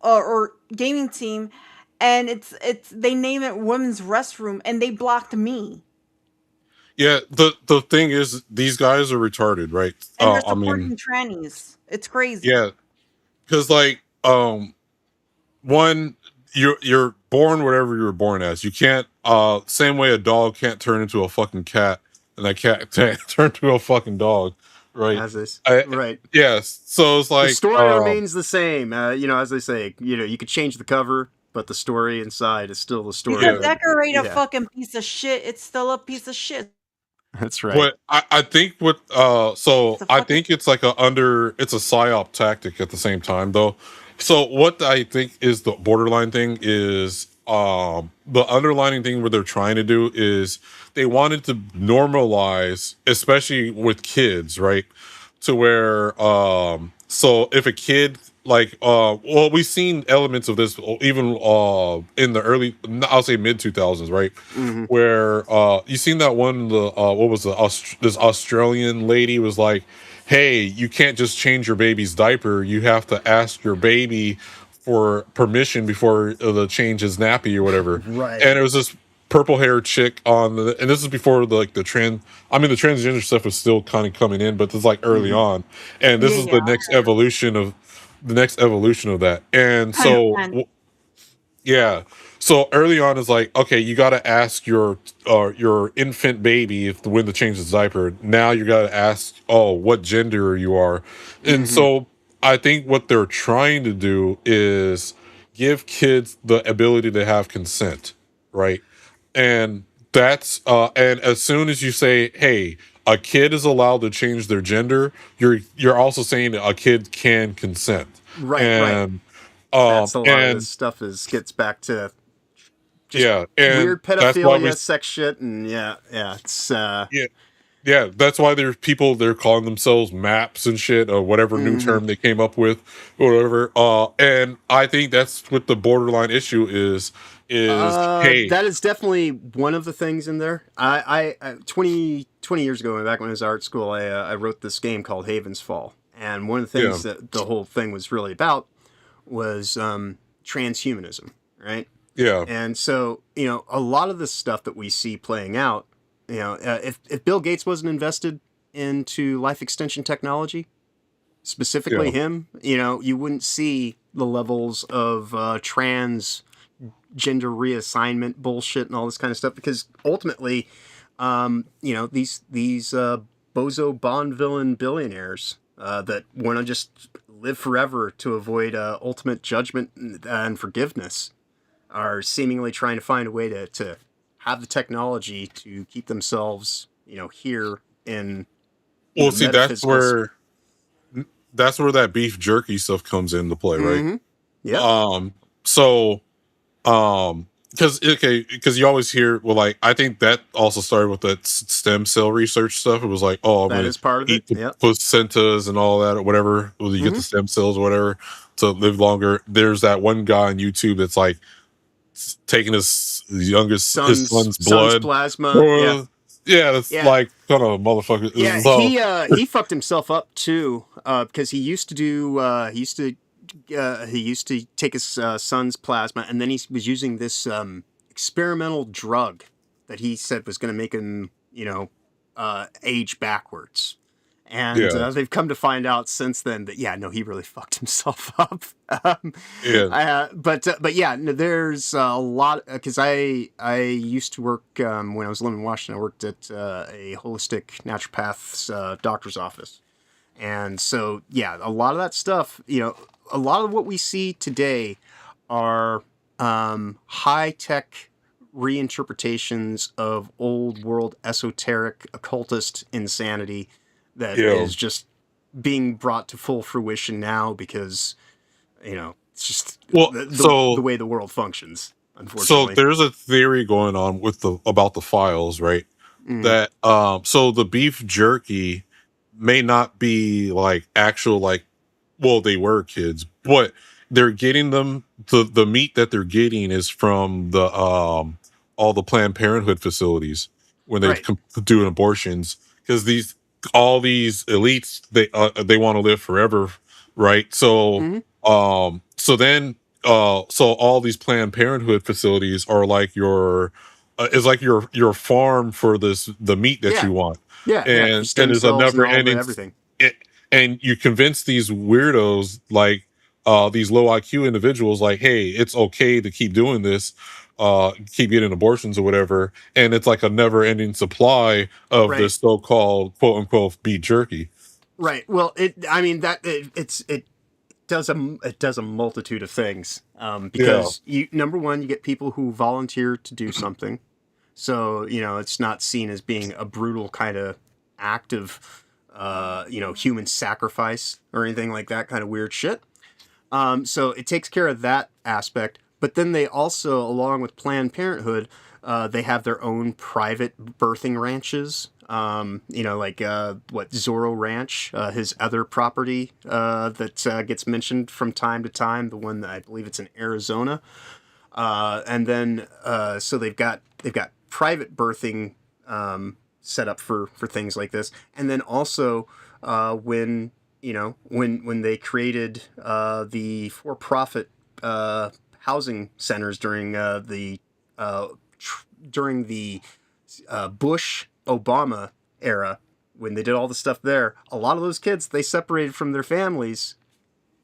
or gaming team, and it's they name it Women's Restroom, and they blocked me. Yeah, the thing is, these guys are retarded, right? And they're I mean, supporting trannies. It's crazy. yeah, because like, one, you're born whatever you were born as. You can't, same way a dog can't turn into a fucking cat, and a cat can't turn into a fucking dog, right? As this, I, right. yes. So it's The like, story remains the same. As they say, you could change the cover, but the story inside is still the You story. can Yeah. decorate a Yeah. fucking piece of shit. It's still a piece of shit. That's right. But I think what so It's a I fucking think it's like it's a psyop tactic at the same time though. So what I think is the borderline thing is the underlining thing where they're trying to do is they wanted to normalize, especially with kids, right? To where so if a kid like well, we've seen elements of this even in the early, I'll say mid 2000s, right? Mhm. Where you seen that one, the what was this Australian lady was like, hey, you can't just change your baby's diaper, you have to ask your baby for permission before the change his nappy or whatever. Right. And it was this purple haired chick and this is before the transgender stuff was still kind of coming in, but this is like early on, and this is Yeah. the next evolution of that. And so 100%. yeah, so early on is like, okay, you got to ask your infant baby if when to change his diaper. Now you got to ask, oh, what gender you are. And so I think what they're trying to do is give kids the ability to have consent, right? And that's and as soon as you say, hey, a kid is allowed to change their gender, you're also saying that a kid can consent. Right. And That's a lot of and this stuff gets back to yeah, and weird that's why pedophilia, sex shit, and it's yeah, that's why there's people they're calling themselves maps and shit or whatever new term they came up with, or whatever. And I think that's what the borderline issue is hey, that is definitely one of the things in there. I 20 years ago, back when I was at art school, I wrote this game called Haven's Fall, and one of the things that the whole thing was really about was transhumanism, right? yeah, And so, a lot of this stuff that we see playing out, if Bill Gates wasn't invested into life extension technology, specifically him, you wouldn't see the levels of trans gender reassignment bullshit and all this kind of stuff, because ultimately, these bozo Bond villain billionaires that want to just live forever to avoid ultimate judgment and forgiveness are seemingly trying to find a way to have the technology to keep themselves, here in. well, see, that's where that beef jerky stuff comes into play, right? Yeah. So because you always hear, well, like I think that also started with that stem cell research stuff. It was like, oh, I'm That gonna is part of eat it. the Yep. placentas and all that or whatever. Well, you get the stem cells or whatever to live longer. There's that one guy on YouTube that's like taking his son's blood plasma. or- Yeah. that's Yeah. like kind of a motherfucker. Yeah, So- he fucked himself up too, because he used to take his son's plasma, and then he was using this experimental drug that he said was going to make him, age backwards. And Yeah. they've come to find out since then that he really fucked himself up. But yeah, no, there's a lot, because I used to work when I was living in Washington. I worked at a holistic naturopath's doctor's office, and so a lot of that stuff, a lot of what we see today are high tech reinterpretations of old world esoteric occultist insanity that is just being brought to full fruition now because it's just the way the world functions, So unfortunately. there's a theory going on about the files, right? That so the beef jerky may not be like actual, like, well, they were kids, but they're getting them, the meat that they're getting is from the all the Planned Parenthood facilities. when they Right. do abortions, because all these elites, they want to live forever, right? So Hmm. so all these Planned Parenthood facilities are like your is like your farm for the meat that Yeah. you want, Yeah. For and stem it's a cells and never all the ending, everything. it, and you convince these weirdos like these low IQ individuals like, hey, it's okay to keep doing this, keep getting abortions or whatever, and it's like a never ending supply of Right. this so-called quote unquote beef jerky. Right. Well, I mean that it does a multitude of things. Yeah. Because number one, you get people who volunteer to do something, so it's not seen as being a brutal kind of act of human sacrifice or anything like that kind of weird shit. So it takes care of that aspect. But then they also, along with Planned Parenthood, they have their own private birthing ranches. Like what Zorro Ranch, his other property that gets mentioned from time to time. The one that I believe it's in Arizona, and then so they've got private birthing set up for things like this, and then also when they created the for-profit housing centers during the Bush Obama era, when they did all the stuff there, a lot of those kids they separated from their families.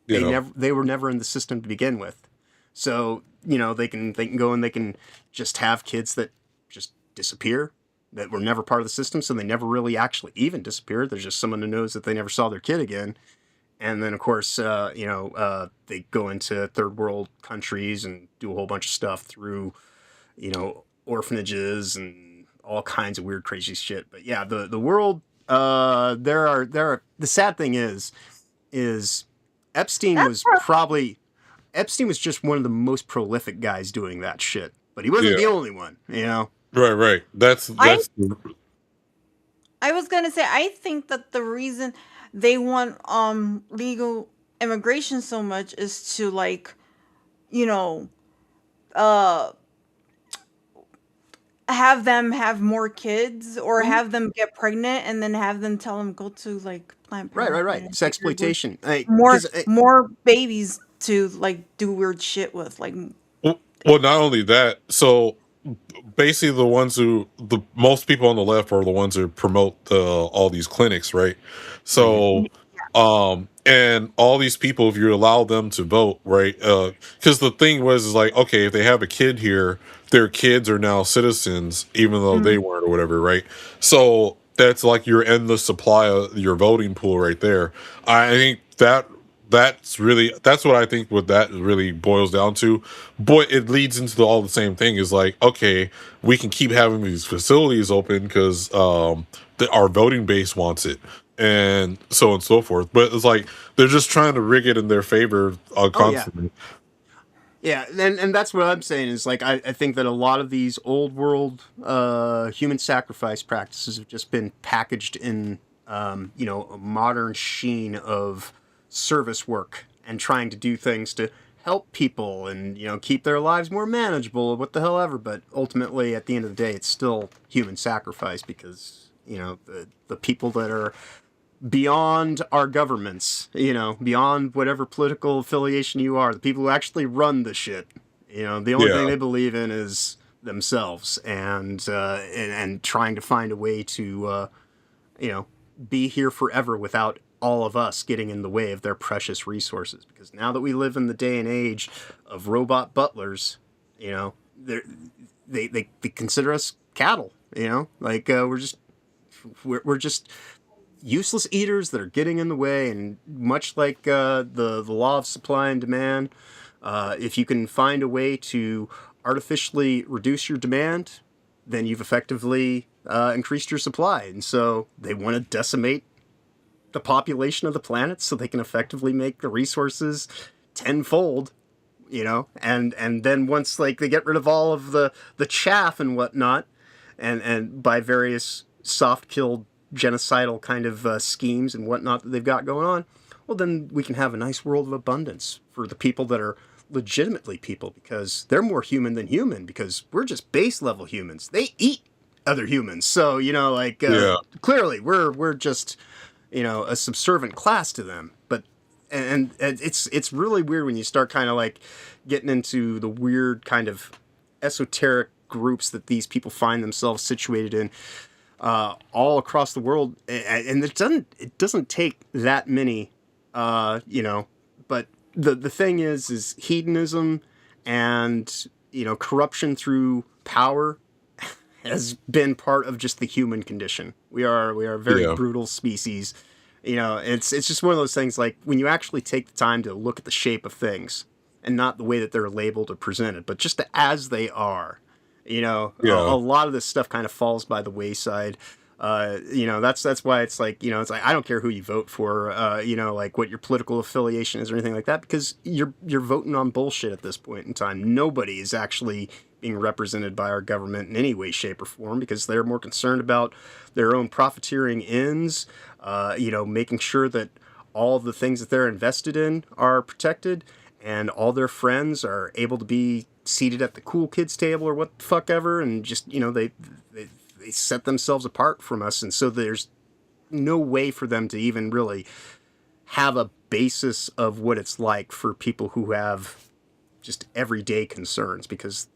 Yeah. They were never in the system to begin with, so they can go and they can just have kids that just disappear, that were never part of the system, so they never really actually even disappeared. There's just someone who knows that they never saw their kid again. And then, of course, they go into third world countries and do a whole bunch of stuff through, orphanages and all kinds of weird, crazy shit. But yeah, the world. There are. The sad thing is Epstein That's was probably Epstein was just one of the most prolific guys doing that shit, but he wasn't Yeah. the only one. Right. That's I I was gonna say I think that the reason they want legal immigration so much is to like, you know, uh have them have more kids or Mhm. have them get pregnant and then have them tell them go to like Planned Right. Parenthood and figure with Sexploitation. Hey, more because more babies to like do weird shit with like well, not only that. So basically, the most people on the left are the ones who promote all these clinics, right? So and all these people, if you allow them to vote, right? Because the thing was is like, okay, if they have a kid here, their kids are now citizens, even though they mm, weren't or whatever, right? So that's like your endless supply of your voting pool right there. I think that's what I think what that really boils down to. Boy, it leads into all the same thing. Is like, okay, we can keep having these facilities open because our voting base wants it, and so on and so forth. But it's like they're just trying to rig it in their favor oh yeah, constantly. yeah, and that's what I'm saying is like I think that a lot of these old world human sacrifice practices have just been packaged in a modern sheen of service work and trying to do things to help people and keep their lives more manageable, what the hell ever. But ultimately, at the end of the day, it's still human sacrifice because the people that are beyond our governments, beyond whatever political affiliation you are, the people who actually run the shit, the only thing Yeah, they believe in is themselves and trying to find a way to, be here forever without all of us getting in the way of their precious resources. Because now that we live in the day and age of robot butlers, they're, they consider us cattle, like we're just useless eaters that are getting in the way. And much like the law of supply and demand, if you can find a way to artificially reduce your demand, then you've effectively increased your supply. And so they want to decimate the population of the planet so they can effectively make the resources tenfold. And then once like they get rid of all of the chaff and whatnot, and by various soft killed genocidal kind of schemes and whatnot that they've got going on, well, then we can have a nice world of abundance for the people that are legitimately people, because they're more human than human, because we're just base level humans. They eat. other humans. So, Yeah. clearly we're just, a subservient class to them. But and it's really weird when you start kind of like getting into the weird kind of esoteric groups that these people find themselves situated in all across the world, and it doesn't take that many, but the thing is hedonism and corruption through power has been part of just the human condition. We are a very Yeah. brutal species. It's just one of those things, like when you actually take the time to look at the shape of things and not the way that they're labeled or presented, but just as they are. A Yeah. lot of this stuff kind of falls by the wayside. That's why it's like I don't care who you vote for, like what your political affiliation is or anything like that, because you're voting on bullshit at this point in time. Nobody is actually being represented by our government in any way, shape, or form, because they're more concerned about their own profiteering ends, making sure that all the things that they're invested in are protected and all their friends are able to be seated at the cool kids table or what the fuck ever, and just they set themselves apart from us, and so there's no way for them to even really have a basis of what it's like for people who have just everyday concerns, because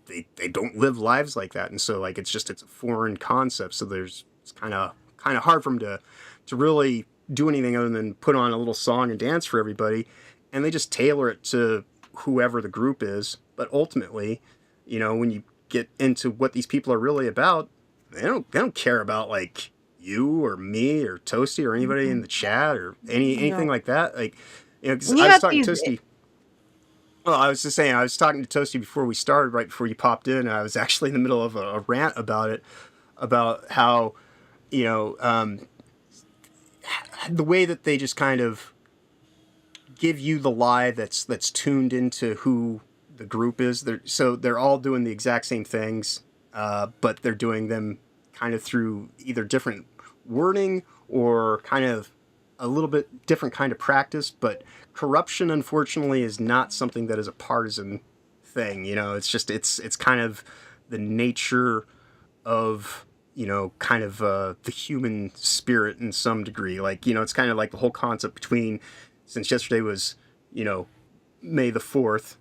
they don't live lives like that, and so like it's a foreign concept. So it's kind of hard for them to really do anything other than put on a little song and dance for everybody, and they just tailor it to whoever the group is. But ultimately, when you get into what these people are really about, they don't care about like you or me or Toasty or anybody in the chat or anything Yeah. like that. Like, 'cause You I was got talking to these. Toasty. Well, I was just saying, I was talking to Toasty before we started, right before you popped in, and I was actually in the middle of a rant about it, about how, you know, um, the way that they just kind of give you the lie that's tuned into who the group is. They're all doing the exact same things, but they're doing them kind of through either different wording or kind of a little bit different kind of practice. But corruption, unfortunately, is not something that is a partisan thing. It's kind of the nature of kind of the human spirit in some degree. Like, it's kind of like the whole concept between, since yesterday was May the 4th.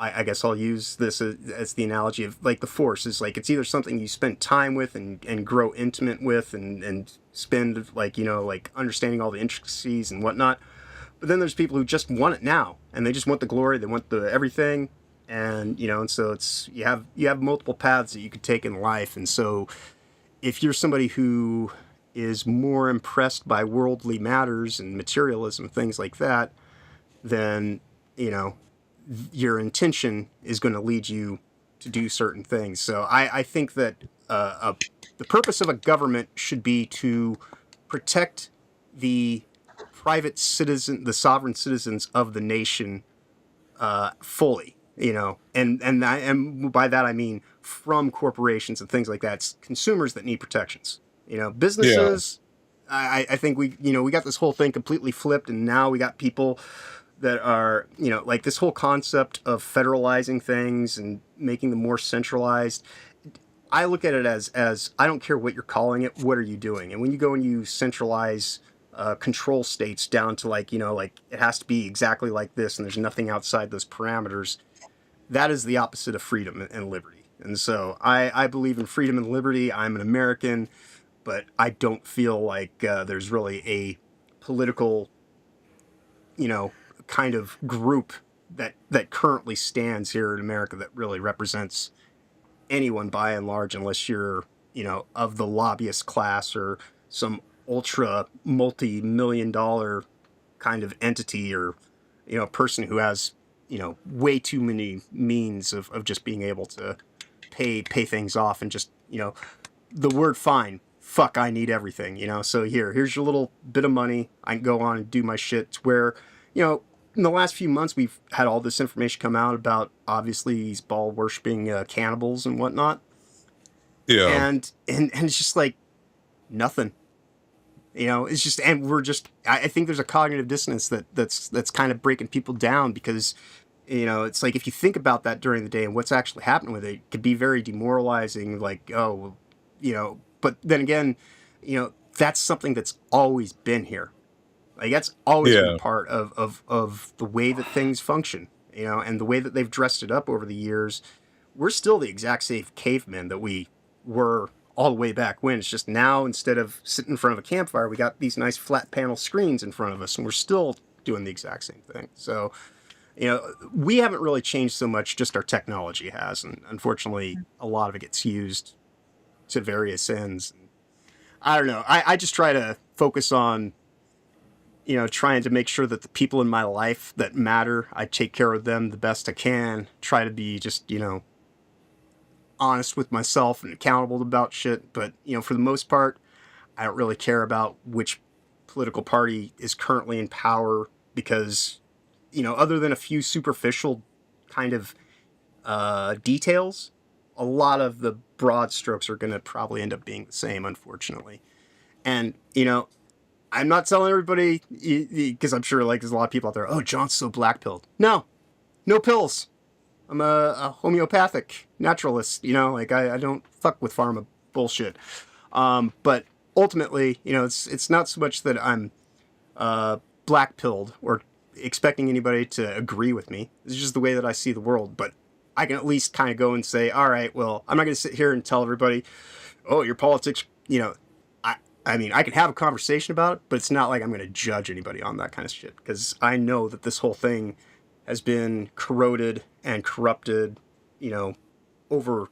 I guess I'll use this as the analogy of like the Force is like, it's either something you spend time with and grow intimate with and spend like like understanding all the intricacies and whatnot. But then there's people who just want it now, and they just want the glory, they want the everything. And so it's you have multiple paths that you could take in life. And so if you're somebody who is more impressed by worldly matters and materialism, things like that, then your intention is going to lead you to do certain things. So I think that the purpose of a government should be to protect the the sovereign citizens of the nation fully. And by that I mean from corporations and things like that. It's consumers that need protections. Yeah. Businesses. I think we got this whole thing completely flipped, and now we got people that are like this whole concept of federalizing things and making them more centralized. I look at it as I don't care what you're calling it, what are you doing? And when you go and you centralize control states down to like it has to be exactly like this and there's nothing outside those parameters, that is the opposite of freedom and liberty. And so I believe in freedom and liberty. I'm an American, but I don't feel like there's really a political kind of group that currently stands here in America that really represents anyone by and large, unless you're of the lobbyist class or some ultra multi-million dollar kind of entity, or person who has way too many means of just being able to pay things off, and just the word fine, fuck, I need everything. So here's your little bit of money, I can go on and do my shit. It's where in the last few months we've had all this information come out about obviously these ball worshipping cannibals and whatnot, Yeah. and it's just like nothing. It's just, and we're just, I think there's a cognitive dissonance that's kind of breaking people down, because it's like if you think about that during the day and what's actually happening with it, it could be very demoralizing. Like, oh, well, but then again, that's something that's always been here. Like that's always been a Yeah. part of the way that things function, and the way that they've dressed it up over the years. We're still the exact same cavemen that we were all the way back when. It's just now instead of sitting in front of a campfire, we got these nice flat panel screens in front of us, and we're still doing the exact same thing. So, we haven't really changed so much, just our technology has. And unfortunately, a lot of it gets used to various ends. I don't know. I just try to focus on, trying to make sure that the people in my life that matter, I take care of them the best I can. Try to be just, honest with myself and accountable about shit. But, for the most part, I don't really care about which political party is currently in power because, other than a few superficial kind of details, a lot of the broad strokes are going to probably end up being the same, unfortunately. And, I'm not telling everybody, because I'm sure like there's a lot of people out there, oh, John's so black-pilled. No pills. I'm a homeopathic naturalist, like I don't fuck with pharma bullshit. But ultimately, it's not so much that I'm black-pilled or expecting anybody to agree with me. It's just the way that I see the world. But I can at least kind of go and say, all right, well, I'm not going to sit here and tell everybody, oh, your politics, I mean, I can have a conversation about it, but it's not like I'm going to judge anybody on that kind of shit. Because I know that this whole thing has been corroded and corrupted, over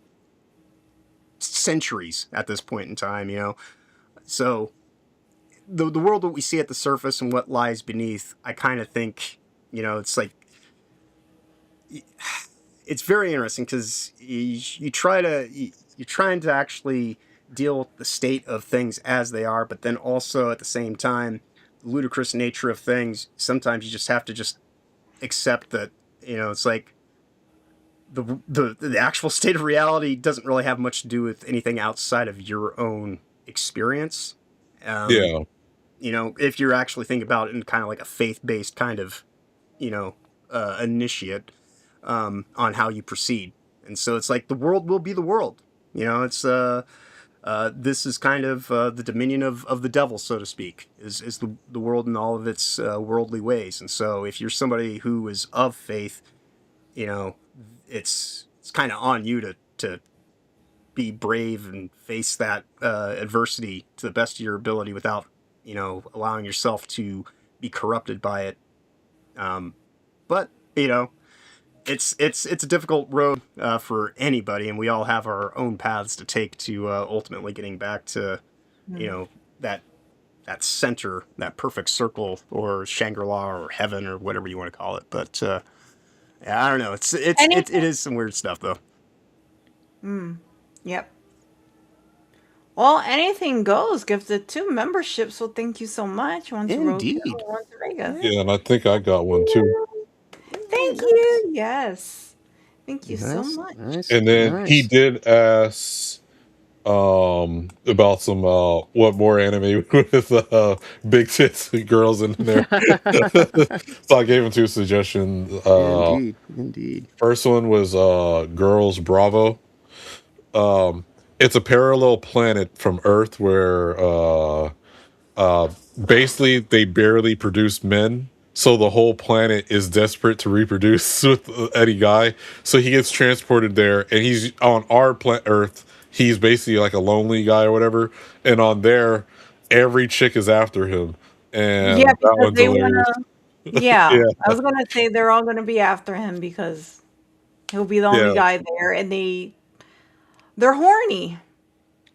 centuries at this point in time, So the world that we see at the surface and what lies beneath, I kind of think, it's like, it's very interesting because you're trying to actually deal with the state of things as they are, but then also at the same time, the ludicrous nature of things. Sometimes you just have to just accept that, it's like the actual state of reality doesn't really have much to do with anything outside of your own experience. Yeah. If you're actually thinking about it in kind of like a faith-based kind of, initiate on how you proceed. And so it's like the world will be the world. It's this is kind of the dominion of the devil, so to speak, is the world in all of its worldly ways. And so if you're somebody who is of faith, it's kind of on you to be brave and face that adversity to the best of your ability without, allowing yourself to be corrupted by it. But, it's a difficult road for anybody, and we all have our own paths to take to ultimately getting back to, that center, that perfect circle, or Shangri-La, or heaven, or whatever you want to call it. But yeah, I don't know. It is some weird stuff though. Yep. Well, anything goes. Gifted 2 memberships, so thank you so much. One to Indeed. Rodeo, one to Vegas. Yeah, and I think I got one too. Thank you. Yes. Thank you so much. Nice. And then he did ask about some what more anime with big tits girls in there. So I gave him 2 suggestions. Indeed. First one was Girls Bravo. It's a parallel planet from Earth where basically they barely produce men. So the whole planet is desperate to reproduce with any guy. So he gets transported there, and he's on our Earth. He's basically like a lonely guy or whatever. And on there, every chick is after him. And Yeah, that because one's they hilarious. wanna. Yeah, Yeah, I was gonna say they're all gonna be after him because he'll be the only yeah. guy there, and they're horny.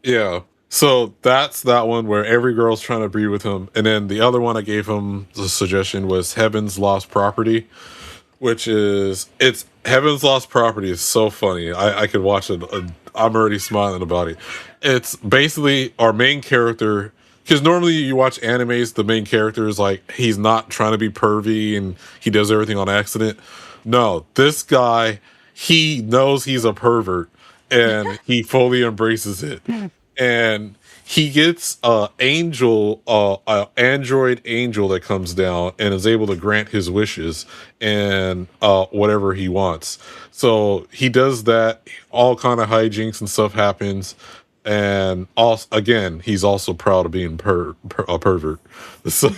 Yeah. So that's that one where every girl's trying to breed with him. And then the other one I gave him the suggestion was Heaven's Lost Property, which is it's Heaven's Lost Property is so funny. I could watch it. I'm already smiling about it. It's basically our main character, because normally you watch animes, the main character is like he's not trying to be pervy and he does everything on accident. No, this guy, he knows he's a pervert and he fully embraces it. And he gets a android angel that comes down and is able to grant his wishes and whatever he wants. So he does that. All kind of hijinks and stuff happens, and also again, he's also proud of being a pervert. So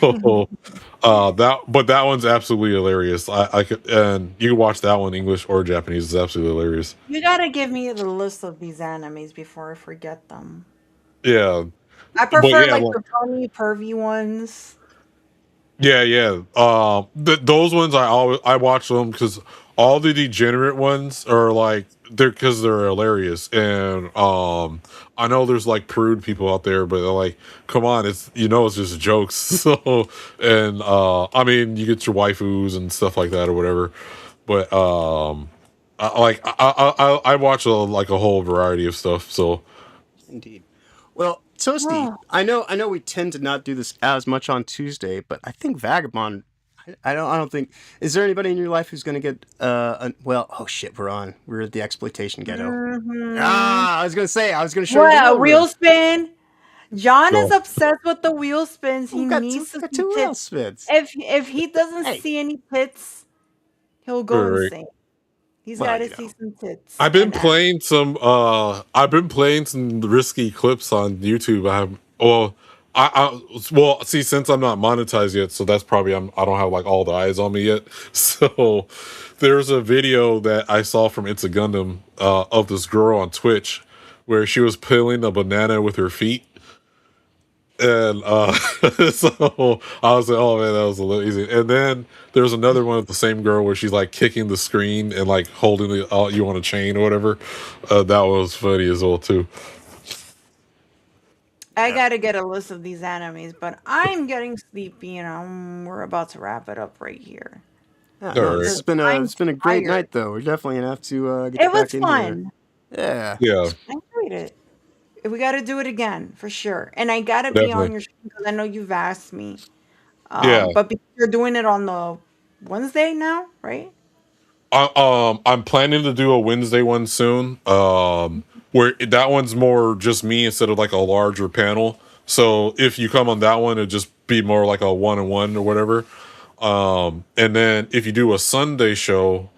that one's absolutely hilarious. I could, and you can watch that one English or Japanese. It's absolutely hilarious. You gotta give me the list of these animes before I forget them. Yeah, I but prefer yeah, like well, the funny, pervy ones. yeah. Those ones I watch them because all the degenerate ones are like they're hilarious, and I know there's like prude people out there, but they're like, come on, it's just jokes. So and I mean, you get your waifus and stuff like that or whatever, but I watch like a whole variety of stuff. So Indeed. Well, Toasty, Oh, I know we tend to not do this as much on Tuesday, but I think Vagabond. I don't think. Is there anybody in your life who's going to get? Well, oh shit, we're at the exploitation ghetto. hmm. Ah, I was going to show you the What, a wheel wheel room. spin? John is go obsessed with the wheel spins. Oh, He we got two, needs to got see two wheel tits. spins. If he doesn't Hey, see any tits, he'll go right. insane. He's got well, to see some tits I've been and ass. playing some risky clips on YouTube. Well, see, since I'm not monetized yet, so that's probably I don't have like all the eyes on me yet. So there's a video that I saw from It's a Gundam of this girl on Twitch where she was peeling a banana with her feet. And so I was like, oh man, that was a little easy. And then there's another one of the same girl where she's like kicking the screen and like holding you on a chain or whatever. That was funny as well too. I yeah. gotta get a list of these animes, but I'm getting sleepy and we're about to wrap it up right here. Yeah, All no, this right. has Because been a I'm it's been a great tired. night though. We're definitely gonna have to get It back was in here. fun. Yeah. Yeah, I enjoyed it. We gotta do it again for sure. And I gotta be on definitely. your stream because I know you've asked me. Yeah. But because you're doing it on the Wednesday now, right? I'm planning to do a Wednesday one soon. Where that one's more just me instead of like a larger panel. So if you come on that one, it'd just be more like a one-on-one or whatever. And then if you do a Sunday show,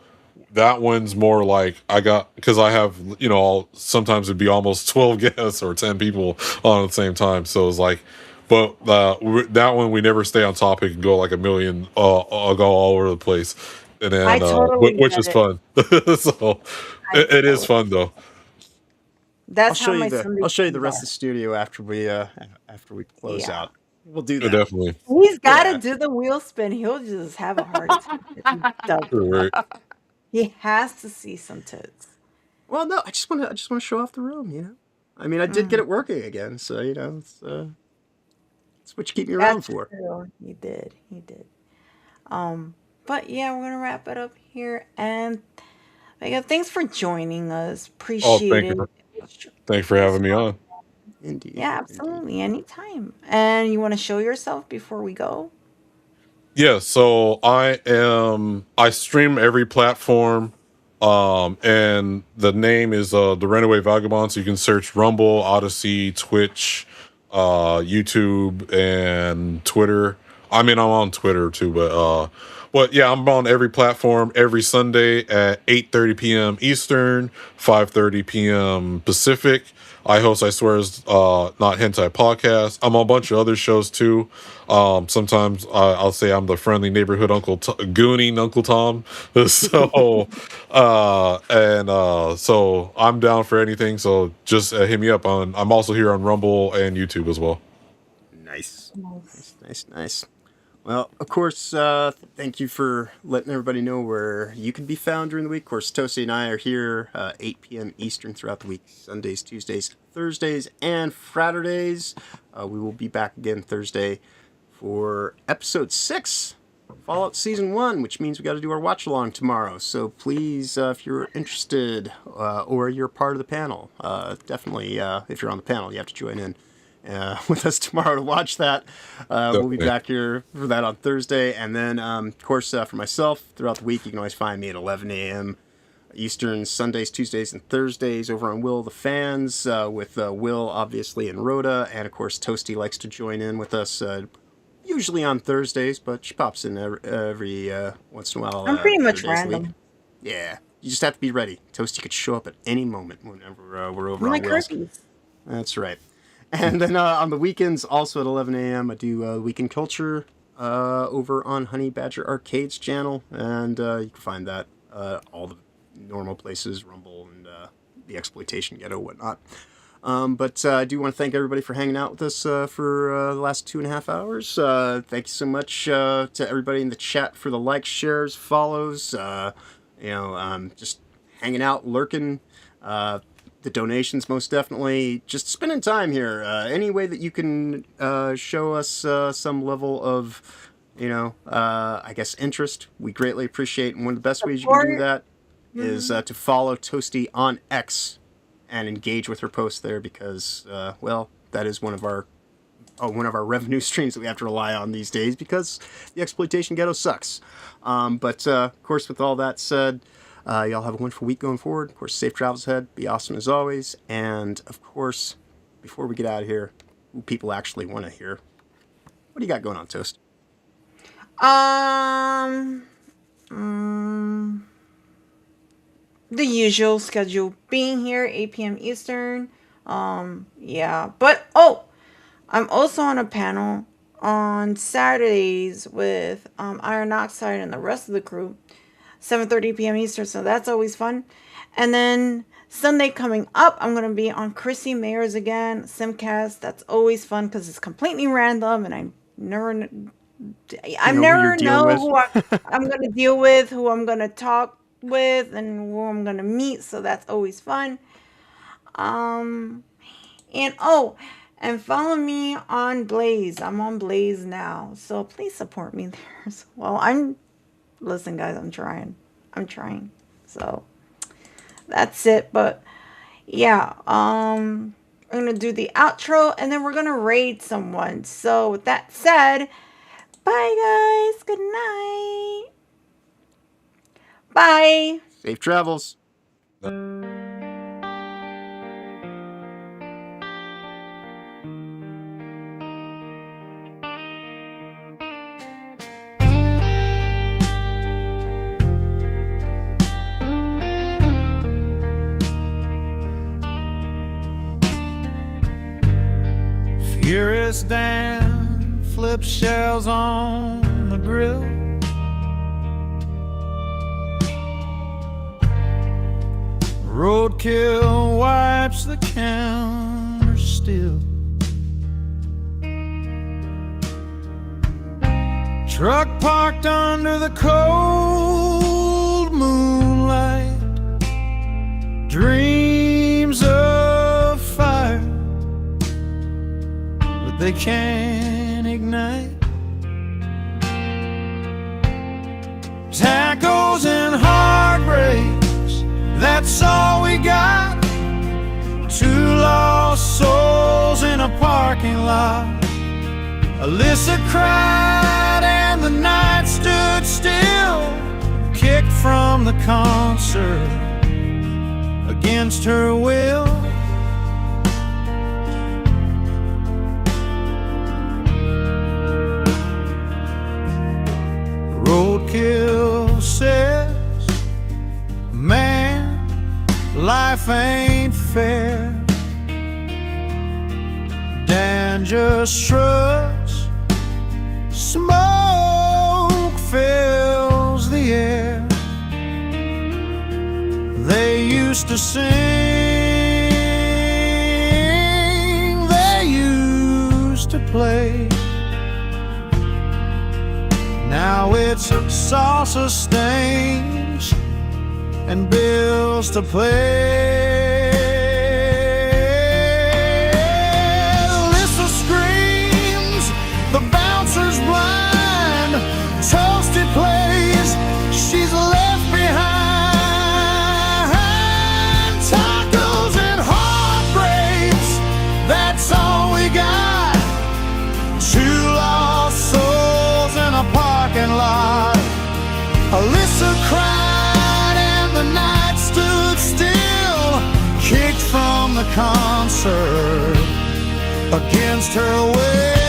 that one's more like because I have sometimes it'd be almost 12 guests or 10 people on at the same time. So it's like, but that one we never stay on topic and go like a million, go all over the place, and I then totally which get is it. fun. So I it is totally. fun though. I'll That's show how you my the Sunday I'll show you the streams rest of are. the studio after we close Yeah. out. We'll do that. Definitely. He's got to Yeah. do the wheel spin. He'll just have a heart attack if he doesn't. Right. He has to see some tits. Well, no, I just want to show off the room. I mean, I did get Mm, it working again, so it's what you keep me around that's for. true. He did. He did. But yeah, we're gonna wrap it up here. And yeah, thanks for joining us. Oh, Appreciate it. thank you for It was having me fun. on. Indeed, Yeah, indeed. absolutely. Anytime. And you want to show yourself before we go? Yeah, so I stream every platform. And the name is the Runaway Vagabond, so you can search Rumble, Odyssey, Twitch, YouTube, and Twitter. I mean, I'm on Twitter too, but yeah, I'm on every platform every Sunday at 8:30 p.m. Eastern, 5:30 p.m. Pacific. I host I Swear is Not Hentai podcast. I'm on a bunch of other shows too. Sometimes I'll say I'm the friendly neighborhood gooning Uncle Tom. So so I'm down for anything. So just hit me up on. I'm also here on Rumble and YouTube as well. Nice, Nice. nice, nice, nice. Well, of course, thank you for letting everybody know where you can be found during the week. Of course, Tosi and I are here 8 p.m. Eastern throughout the week, Sundays, Tuesdays, Thursdays, and Fridays. We will be back again Thursday for episode 6, Fallout Season 1, which means we got to do our watch along tomorrow. So please, if you're interested or you're part of the panel, definitely, if you're on the panel, you have to join in with us tomorrow to watch that. We'll be Definitely. back here for that on Thursday. And then, of course, for myself, throughout the week, you can always find me at 11 a.m. Eastern, Sundays, Tuesdays, and Thursdays over on Will of the Fans with Will, obviously, and Rhoda. And, of course, Toasty likes to join in with us usually on Thursdays, but she pops in every once in a while. I'm pretty much other days of the week. random. Yeah, you just have to be ready. Toasty could show up at any moment whenever we're over I'm on like Will's. herpes. That's right. And then on the weekends, also at 11 a.m., I do Weekend Culture over on Honey Badger Arcade's channel. And you can find that all the normal places, Rumble and the Exploitation Ghetto, whatnot. But I do want to thank everybody for hanging out with us for the last 2.5 hours. Thank you so much to everybody in the chat for the likes, shares, follows, just hanging out, lurking. The donations, most definitely. Just spending time here. Any way that you can show us some level of, I guess, interest, we greatly appreciate. And one of the best ways you can do that is to follow Toasty on X and engage with her posts there because, that is one of our revenue streams that we have to rely on these days because the Exploitation Ghetto sucks. But of course, with all that said, y'all have a wonderful week going forward. Of course, safe travels ahead. Be awesome as always. And of course, before we get out of here, who people actually want to hear, what do you got going on, Toast? The usual schedule being here, 8 p.m. Eastern. Yeah. But, I'm also on a panel on Saturdays with Iron Oxide and the rest of the crew. 7:30 p.m. Eastern, so that's always fun. And then Sunday coming up, I'm going to be on Chrissy Mayers again, Simcast. That's always fun because it's completely random and I never know who I'm going to deal with, who I'm going to talk with, and who I'm going to meet, so that's always fun. And follow me on Blaze. I'm on Blaze now, so please support me there as well. Listen, guys, I'm trying. So that's it. But yeah, I'm gonna do the outro and then we're gonna raid someone. So with that said, bye guys. Good night. Bye. Safe travels. Furious Dan flips shells on the grill. Roadkill wipes the counter still. Truck parked under the cold moonlight. Dreams of fire, but they can't ignite. Tacos and heartbreaks, that's all we got. Two lost souls in a parking lot. Alyssa cried and the night stood still. Kicked from the concert against her will. Roadkill says, man, life ain't fair. Dan just shrugs, smoke fills the air. They used to sing, they used to play. Now it's salsa stains and bills to pay. Alyssa screams, the bouncer's blind. Toasted plays, she's left behind. Tacos and heartbreaks, that's all we got. Two lost souls in a parking lot. Alyssa cried and the night concert against her will.